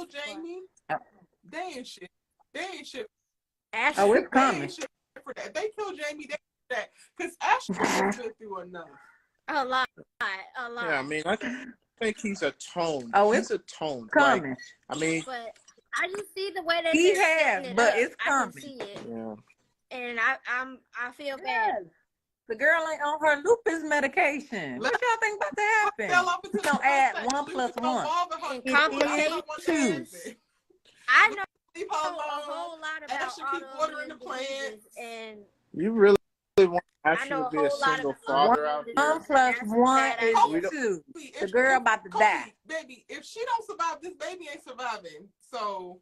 Jamie, they ain't shit. They ain't shit. Asher, it's coming. For that. If they kill Jamie, they that because Asher has been through enough. A lot. Yeah, I mean, think he's atoned. Oh, He's it's atoned. coming. Like, I mean, But I just see the way that He they're has, setting it but up. it's I can coming. see it, yeah. and I feel bad. Yes. The girl ain't on her lupus medication. What y'all think about to happen? Fell off into the Don't first add second. 1 Lucy plus don't 1. bother her. And It complications. is 2. I know Leave her a alone. whole lot about Asher keep watering the autoimmune diseases, plants. and You really want I Asher know to a be a whole lot single about father out autoimmune here? 1 diseases, plus and that's a 1 bad is idea. 2. If- The girl about to die. Baby, if she don't survive, this baby ain't surviving. So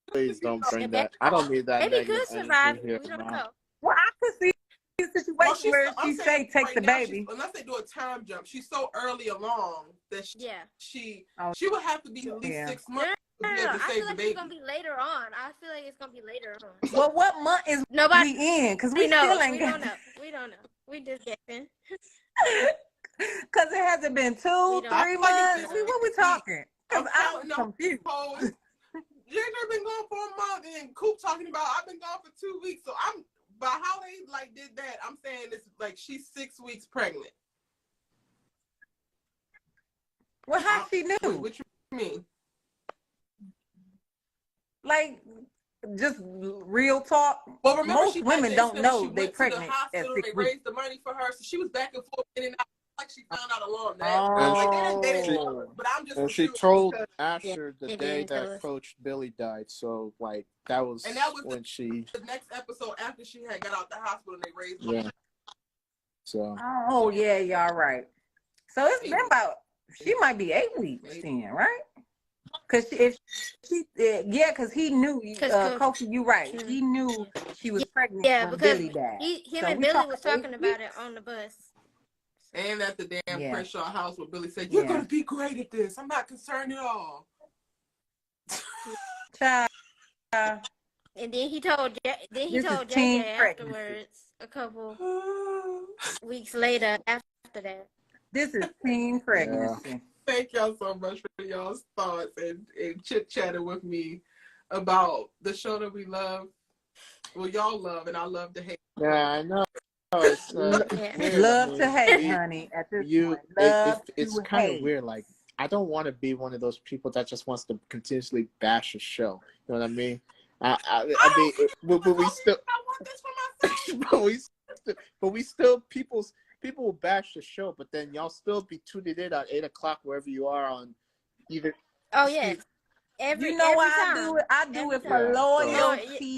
Please don't bring And that. I don't need that baby negative could survive. energy here, We don't man. know. Well, I could see a situation where I'm she saying say take right the now, baby. unless they do a time jump, she's so early along that Yeah. she Oh, would have to be at least yeah. 6 months to be able to I save feel the like baby. it's gonna be later on. I feel like it's gonna be later on. Well, what month is Nobody we in? Because we knows. still ain't We got. don't know. We don't know. We just guessing. Because it hasn't been 2, 3 don't- I feel like it's months. been What we 6 talking? Because I'm I'm telling no confused. pose. JJ been gone for a month, and Coop talking about I've been gone for 2 weeks. So I'm by how they like did that. I'm saying it's like she's 6 weeks pregnant. Well, how she knew? What you mean? Like, just real talk. Well, remember Most she had women the don't incident when know she they went to pregnant the at hospital. 6 They weeks. raised the money for her, so she was back and forth in and out. Like she found out alone. They didn't tell her, but I'm just. And she confused told because- Asher the They day didn't tell that us. Coach Billy died. So like that was when she. the next episode after she had got out the hospital and they raised money. Yeah. So. Oh, yeah, y'all right. So it's been about, she might be 8 weeks then, right? Because because he knew, Coach, you right. He knew she was pregnant when because Billy died. him So and we Billy talking was 8 talking about weeks? it on the bus. And at the damn Yeah. Crenshaw house where Billy said, "You're Yeah. gonna be great at this. I'm not concerned at all." Child. And then he told This is JJ teen afterwards, a couple weeks later after that. This is teen pregnancy. Thank y'all so much for y'all's thoughts and chit chatting with me about the show that we love. Well, y'all love and I love to hate. Yeah, I know. It's, Yeah. weird. Love I mean, to hate, honey. At this point, love it's to kind of hate. weird. Like I don't want to be one of those people that just wants to continuously bash a show. You know what I mean? I mean, but we still. I want this for myself. but we still people will bash the show, but then y'all still be tuning in at 8 o'clock wherever you are on either. Oh yeah. You know why I do it? I do it for loyalty.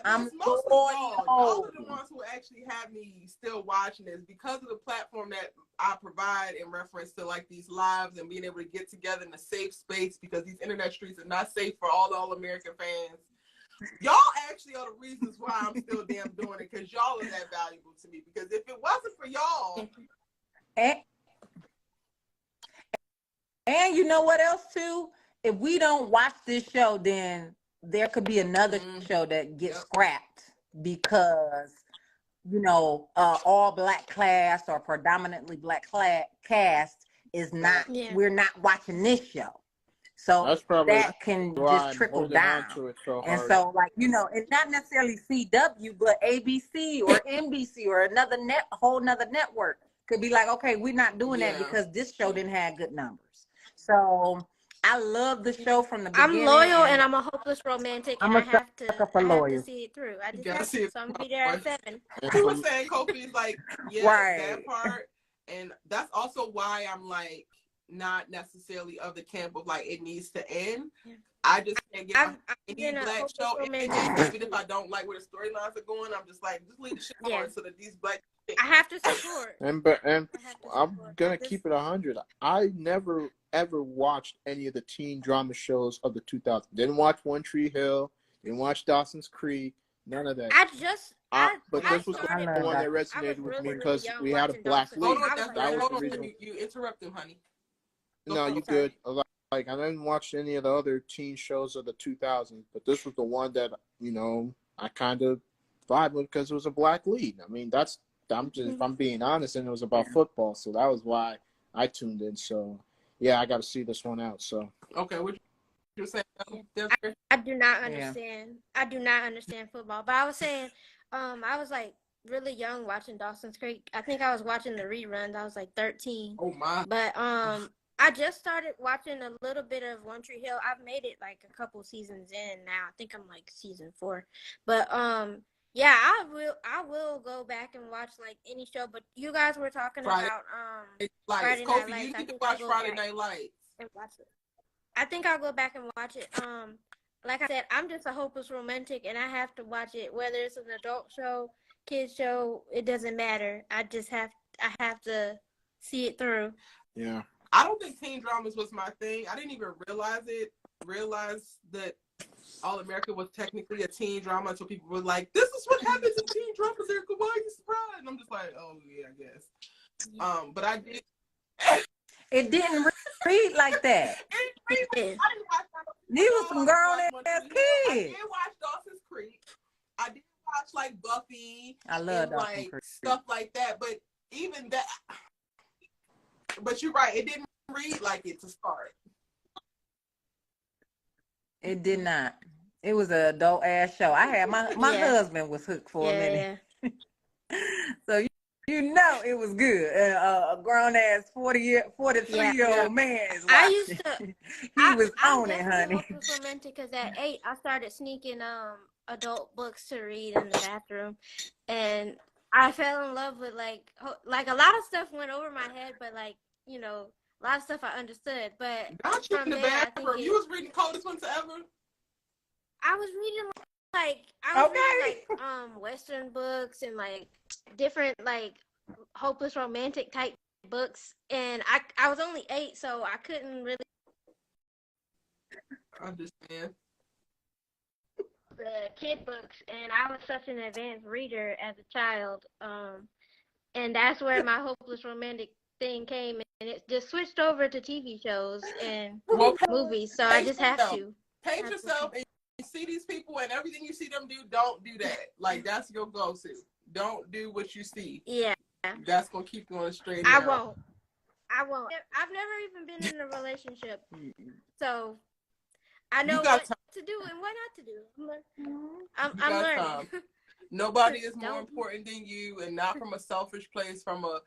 I'm Y'all loyal. are the ones who actually have me still watching this because of the platform that I provide in reference to like these lives and being able to get together in a safe space because these internet streets are not safe for all American fans. Y'all actually are the reasons why I'm still damn doing it because y'all are that valuable to me. Because if it wasn't for y'all, and you know what else too? If we don't watch this show, then there could be another show that gets scrapped because, all black cast or predominantly black cast is not, we're not watching this show. So that can just trickle down. And so and not necessarily CW, but ABC or NBC or another whole nother network could be like, okay, we're not doing that because this show didn't have good numbers. So I love the show from the beginning. I'm loyal and I'm a hopeless romantic and I have to see it through. I just have to, so I'm gonna be there at 7. He was saying Kofi's like, that part. And that's also why I'm like not necessarily of the camp of like it needs to end. I just can't get any black show. Even if I don't like where the storylines are going, I'm just like, just leave the shit on so that these black I have to support. And I'm gonna keep it 100. I never ever watched any of the teen drama shows of the 2000s. Didn't watch One Tree Hill. Didn't watch Dawson's Creek. None of that. But this was the one that resonated with me because we had a black lead. That was the reason. You interrupt him, honey. No, you good. Like I didn't watch any of the other teen shows of the 2000s, but this was the one that I kind of vibed with because it was a black lead. I mean, if I'm being honest, and it was about football, so that was why I tuned in. So yeah, I got to see this one out. So okay, what you're saying? I do not understand. I do not understand football, but I was saying, I was like, really young watching Dawson's Creek. I think I was watching the reruns. I was like 13. Oh my. But I just started watching a little bit of One Tree Hill. I've made it like a couple seasons in now. I think I'm like season 4. But yeah, I will go back and watch like any show. But you guys were talking about Friday Night Kofi, Lights. you I need to think watch I'll go Friday back Night Lights. and watch it. I think I'll go back and watch it. Like I said, I'm just a hopeless romantic, and I have to watch it whether it's an adult show, kids show. It doesn't matter. I have to see it through. Yeah. I don't think teen dramas was my thing. I didn't even realize that All American was technically a teen drama until people were like, "This is what happens in teen dramas, Erica. Why are you surprised?" And I'm just like, "Oh yeah, I guess." But I did. It didn't read like that. I didn't watch. These were some grown ass I kids. did watch Dawson's Creek. I did watch like Buffy. I love and Dawson's like Creek. stuff like that. But even that. But you're right. It didn't read like it to start. It did not. It was an adult ass show. I had my Yeah. husband was hooked for a minute. Yeah. So you know it was good. A grown ass 43-year-old man is watching. I used to. He was I'm on it, definitely honey. hopeless romantic because at 8 I started sneaking adult books to read in the bathroom, and I fell in love with like a lot of stuff went over my head, but like a lot of stuff I understood. But Not you from in the there, I bathroom. think You was reading Coldest Winter Ever. I was reading like Western books and like different like hopeless romantic type books, and I was only 8, so I couldn't really Understand. the kid books, and I was such an advanced reader as a child, and that's where my hopeless romantic thing came, and it just switched over to TV shows and movies, so I just have to paint yourself and you see these people and everything you see them do, don't do that. Like that's your go-to. Don't do what you see. Yeah, that's gonna keep you on the straight and I narrow. won't. I've never even been in a relationship, so I know what to do and what not to do. I'm learning. Nobody is more important than you, and not from a selfish place, from a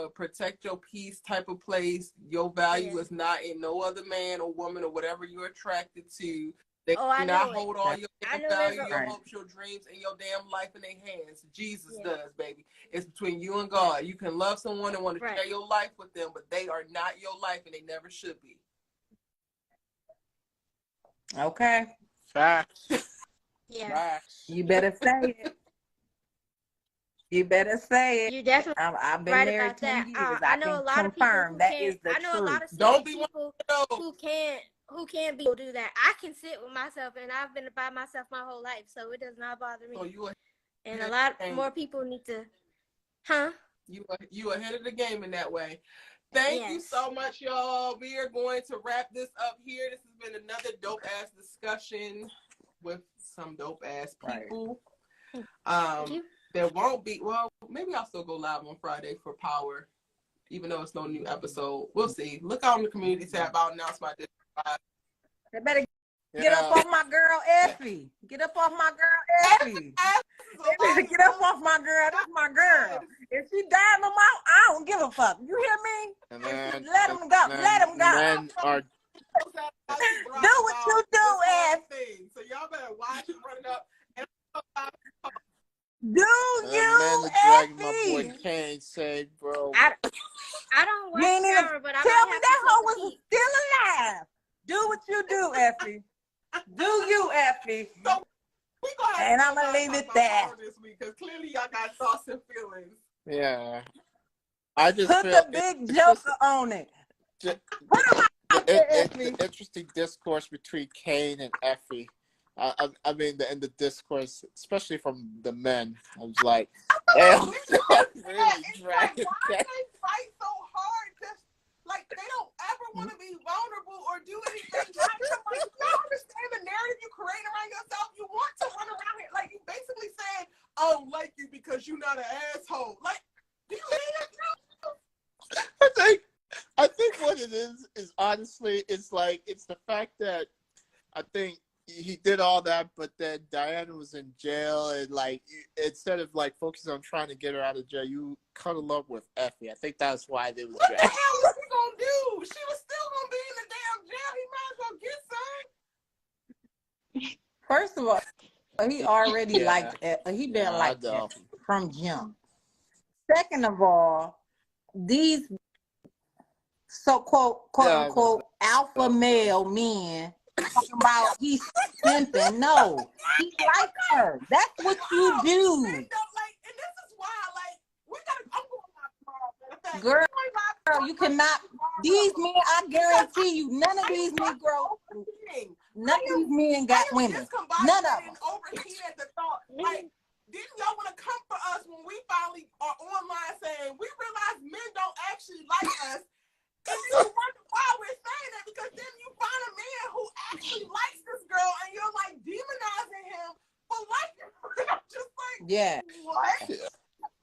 protect your peace type of place. Your value is not in no other man or woman or whatever you're attracted to. They do not hold all your value, your hopes, your dreams, and your damn life in their hands. Jesus does, baby. It's between you and God. You can love someone and want to share your life with them, but they are not your life, and they never should be. Okay. Facts. Yeah. Facts. You better say it. You better say it. You definitely. I've been right married about 20 that. years. I know a lot of people that is the I know truth. a lot of Don't be people who can't do that. I can sit with myself, and I've been by myself my whole life, so it does not bother me. So and a lot more people need to, You ahead of the game in that way. Thank you so much, y'all. We are going to wrap this up here. This has been another dope ass discussion with some dope ass people. Thank you. There won't be. Well, maybe I'll still go live on Friday for Power, even though it's no new episode. We'll see. Look out on the community tab. I'll announce my Discord. They better get up off my girl Effie. Get up off my girl Effie. They better get up off my girl. That's my girl. If she dive them out, I don't give a fuck. You hear me? And then, let them go. Let them go. Do what you do, Effie. So y'all better watch it running up. Do you, Effie? My boy Kane said, bro. I don't watch Power, but I tell me might that hoe was have still alive. Do what you do, Effie. Do you, Effie? So we gonna have and I'm gonna leave it there this week because clearly y'all got thoughts and feelings. Yeah, I just put the big joker on it. Put him out there, Effie. The interesting discourse between Kane and Effie. I mean, in the discourse, especially from the men, I was like, really dragging. Why they fight so hard? Just like they don't ever want to be vulnerable or do anything. Like, you understand the narrative you're creating around yourself. You want to run around here like you basically saying, "I don't like you because you're not an asshole." Like, do you hear that? I think what it is honestly, it's the fact that I think, he did all that, but then Diana was in jail, and like instead of like focusing on trying to get her out of jail, you cuddle up with Effie. I think that's why they was. What the hell was he gonna do? She was still gonna be in the damn jail. He might as well get some. First of all, he already liked. He been Yeah, like that from jump. Second of all, these so quote unquote alpha male men talking about he's simping. No, he likes her. That's what you do. And this is why, like, we gotta. I'm going Girl, you cannot. These men, I guarantee you, none of these Negroes, none of these men got women. None of them. Overheated the thought, like, didn't y'all want to come for us when we finally are online saying we realize men don't actually like us? And you wonder why we're saying that, because then you find a man who actually likes this girl and you're like demonizing him for liking her. I'm just like, yeah. What?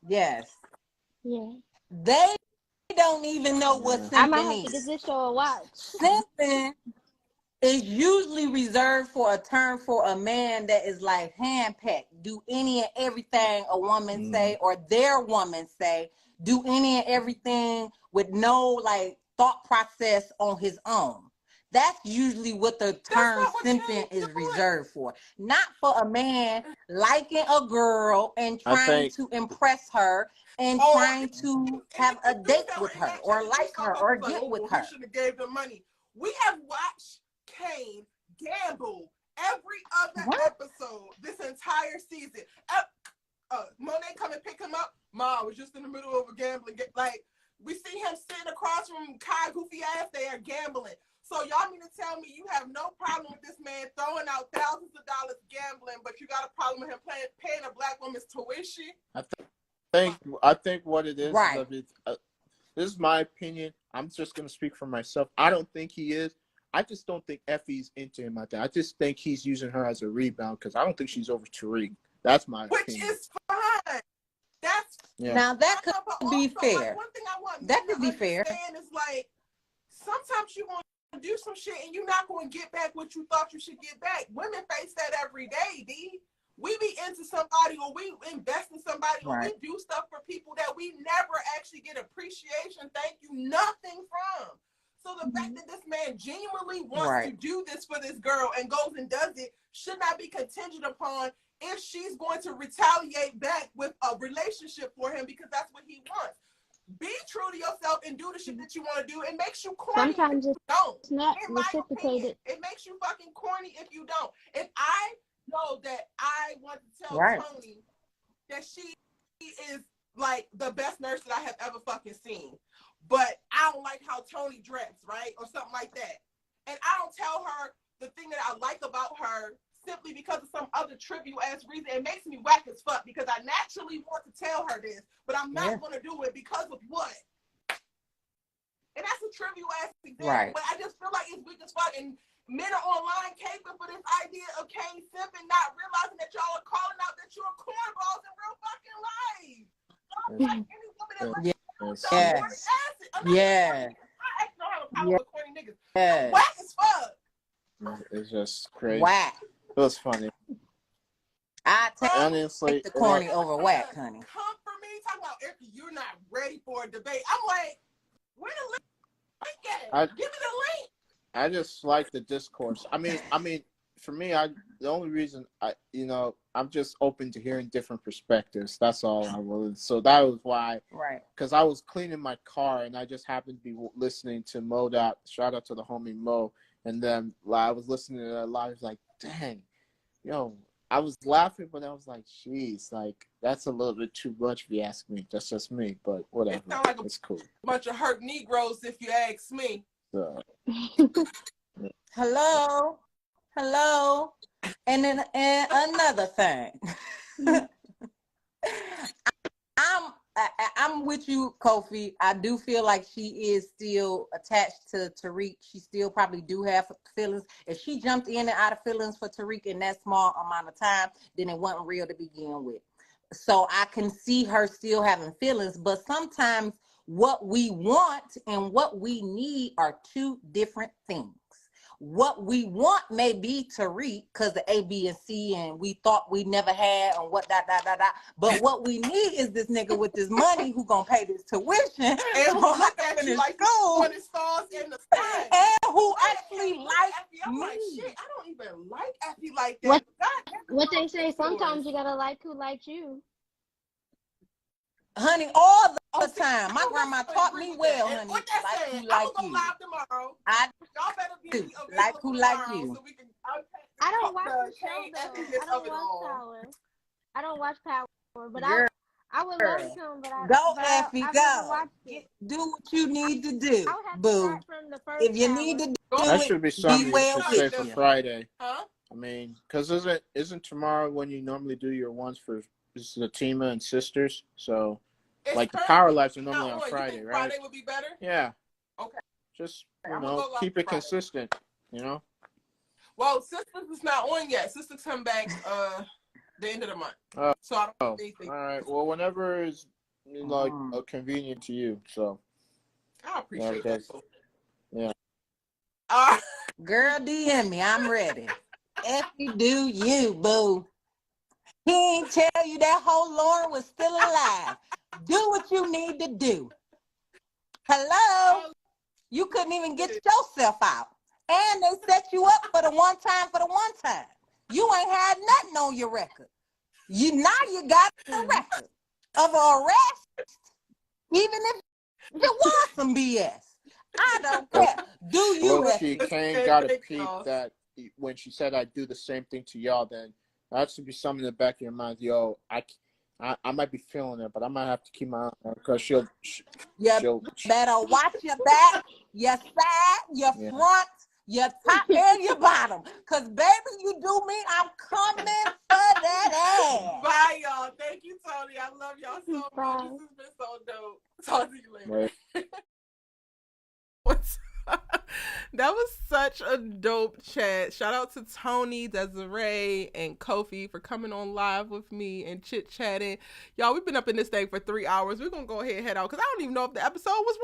Yes. Yeah. They don't even know what I might simping have to give is. this show a watch. Simping is usually reserved for a term for a man that is like handpicked, do any and everything a woman say or their woman say, do any and everything with no like thought process on his own. That's usually what the term simping is reserved for. Not for a man liking a girl and trying to impress her and trying to have a date with her or like her or get with her. We should have gave them money. We have watched Kane gamble every other episode this entire season. Monet come and pick him up. Ma was just in the middle of a gambling. Like, we see him sitting across from Kai goofy ass. They are gambling. So y'all mean to tell me you have no problem with this man throwing out thousands of dollars gambling, but you got a problem with him paying a black woman's tuition? I think what it is, this is my opinion. I'm just gonna speak for myself. I don't think he is. I just don't think Effie's into him like that. I just think he's using her as a rebound because I don't think she's over Tariq. That's my opinion. Which is fine. That's now that could be fair. Like, one thing I want that could be fair. Is like sometimes you want to do some shit and you're not going to get back what you thought you should get back. Women face that every day, D. We be into somebody or we invest in somebody or we do stuff for people that we never actually get appreciation, thank you, nothing from. So the fact that this man genuinely wants to do this for this girl and goes and does it should not be contingent upon if she's going to retaliate back with a relationship for him because that's what he wants. Be true to yourself and do the shit that you want to do. It makes you corny. Sometimes it's not reciprocated. It makes you fucking corny if you don't. If I know that I want to tell Tony that she is like the best nurse that I have ever fucking seen, but I don't like how Tony dressed, right? Or something like that. And I don't tell her the thing that I like about her simply because of some other trivial ass reason. It makes me whack as fuck because I naturally want to tell her this, but I'm not going to do it because of what? And that's a trivial ass example, but I just feel like it's weak as fuck. And men are online caping for this idea of Kane simping, not realizing that y'all are calling out that you're cornballs in real fucking life. Like any woman that likes I actually don't have a problem with corny niggas. Whack as fuck. It's just crazy. Whack. It was funny. I honestly the corny over whack, honey. Come for me, talking about if you're not ready for a debate. I'm like, where the link at? Give me the link. I just like the discourse. I mean, for me, the only reason I'm just open to hearing different perspectives. That's all I was. So that was why, because I was cleaning my car and I just happened to be listening to Mo. Shout out to the homie Mo. And then I was listening to that live. I was like, dang, I was laughing, but I was like, geez, like that's a little bit too much if you ask me. That's just me, but whatever. It sounds like it's cool. A bunch of hurt Negroes, if you ask me. So. Hello. And then another thing. I'm with you, Kofi. I do feel like she is still attached to Tariq. She still probably do have feelings. If she jumped in and out of feelings for Tariq in that small amount of time, then it wasn't real to begin with. So I can see her still having feelings, but sometimes what we want and what we need are two different things. what we want may be Tariq because the A, B, and C, and we thought we never had, and what But what we need is this nigga with this money who gonna pay this tuition And who look at you like school, the stars in the sky, and who actually like I'm me. like, shit, I don't even like Effie like that. What they say, sometimes you gotta like who likes you. Honey, all the time. My grandma taught me well, honey. What that like said, who like I'm you. gonna go live tomorrow. Y'all better be do. Like who like you. So we can, I don't watch the show though. I don't watch Power, but Girl, I would love to, but Effie, I've go. never watched it. Do what you need to do, I would have boo. to start from the first If you Power. need to do That it, should be something well you should say for you. Friday. Huh? I mean, because isn't tomorrow when you normally do your ones for Zatima and sisters? So, It's like the Power Lives are not normally on Friday, you think right? Friday would be better? Yeah. Okay. Just I'm gonna go keep it Friday. consistent. You know. Well, Sisters is not on yet. Sisters come back the end of the month. So I don't think all right. Well, whenever is convenient to you. So I appreciate that. Yeah. Girl, DM me. I'm ready. Effie, do you, boo. He ain't tell you that whole Lauren was still alive. Do what you need to do. Hello? You couldn't even get yourself out. And they set you up for the one time. You ain't had nothing on your record. You got a record of an arrest, even if it was some BS. I don't care. Do you? Low-key, Kane got a peep that when she said I'd do the same thing to y'all, then that should be something in the back of your mind. Yo, I might be feeling it, but I might have to keep my eye on her because she'll better watch your back, your side, your front, your top, and your bottom. Because, baby, you do me, I'm coming for that ass. Bye, y'all. Thank you, Tony. I love y'all so much. This has been so dope. Talk to you later. That was such a dope chat. Shout out to Tony, Desiree, and Kofi for coming on live with me and chit-chatting. Y'all, we've been up in this thing for 3 hours. We're going to go ahead and head out because I don't even know if the episode was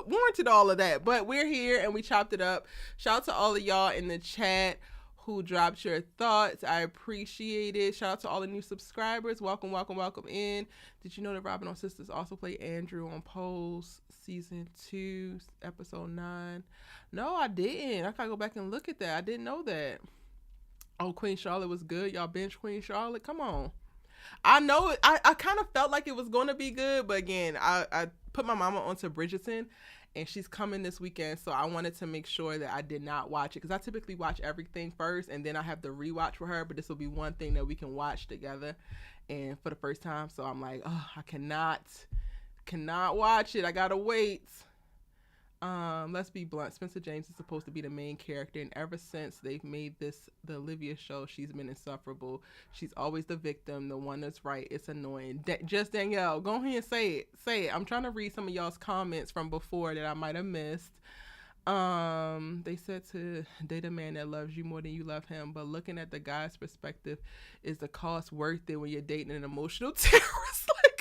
warranted all of that. But we're here and we chopped it up. Shout out to all of y'all in the chat who dropped your thoughts. I appreciate it. Shout out to all the new subscribers. Welcome in. Did you know that Robin on Sisters also played Andrew on Pose season 2, episode 9? No, I didn't. I gotta go back and look at that. I didn't know that. Oh, Queen Charlotte was good. Y'all bench Queen Charlotte. Come on. I know it. I kind of felt like it was going to be good, but again, I put my mama onto Bridgerton, and she's coming this weekend, so I wanted to make sure that I did not watch it because I typically watch everything first, and then I have the rewatch for her. But this will be one thing that we can watch together, and for the first time. So I'm like, oh, I cannot watch it. I gotta wait. Let's be blunt. Spencer James is supposed to be the main character, and ever since they've made this the Olivia show, she's been insufferable. She's always the victim, the one that's right. It's annoying. Just Danielle, go ahead and say it. I'm trying to read some of y'all's comments from before that I might have missed. They said to date a man that loves you more than you love him, but looking at the guy's perspective, is the cost worth it when you're dating an emotional terrorist like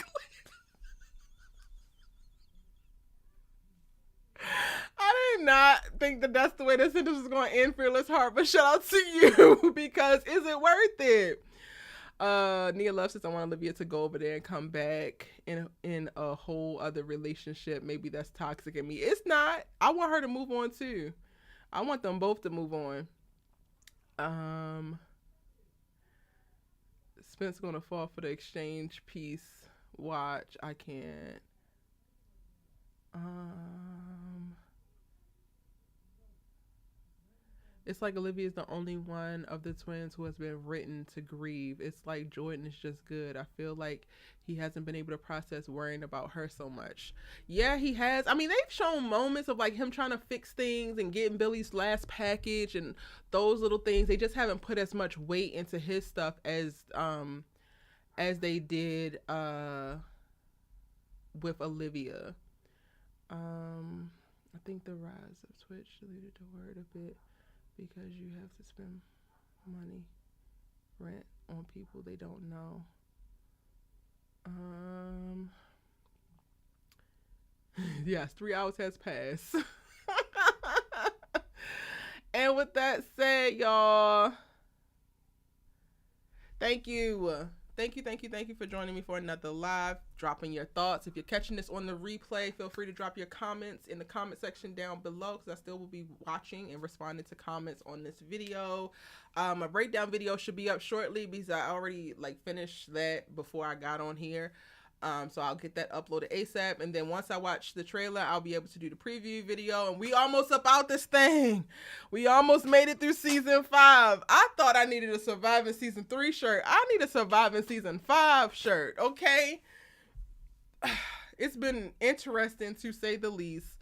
I did not think that that's the way this sentence was going to end, Fearless Heart, but shout out to you because is it worth it? Nia Love says I want Olivia to go over there and come back in a whole other relationship. Maybe that's toxic in me. It's not. I want her to move on too. I want them both to move on. Spence gonna fall for the exchange piece. Watch. I can't. It's like Olivia is the only one of the twins who has been written to grieve. It's like Jordan is just good. I feel like he hasn't been able to process worrying about her so much. Yeah, he has. I mean, they've shown moments of like him trying to fix things and getting Billy's last package and those little things. They just haven't put as much weight into his stuff as they did with Olivia. I think the rise of Twitch deleted the word a bit because you have to spend money, rent on people they don't know. Yes, 3 hours has passed. And with that said, y'all, thank you. Thank you for joining me for another live, dropping your thoughts. If you're catching this on the replay, feel free to drop your comments in the comment section down below, because I still will be watching and responding to comments on this video. A breakdown video should be up shortly, because I already finished that before I got on here. So I'll get that uploaded ASAP, and then once I watch the trailer, I'll be able to do the preview video. And we almost about this thing. We almost made it through season 5. I thought I needed a surviving season 3 shirt. I need a surviving season 5 shirt. Okay. It's been interesting, to say the least.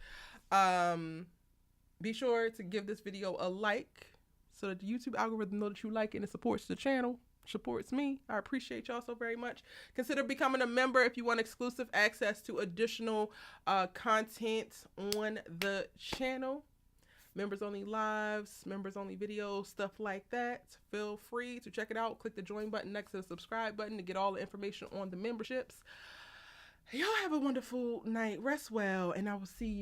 Be sure to give this video a like, so that the YouTube algorithm know that you like it and it supports the channel. Supports me. I appreciate y'all so very much. Consider becoming a member if you want exclusive access to additional content on the channel. Members only lives, members only videos, stuff like that. Feel free to check it out. Click the join button next to the subscribe button to get all the information on the memberships. Y'all have a wonderful night. Rest well, and I will see you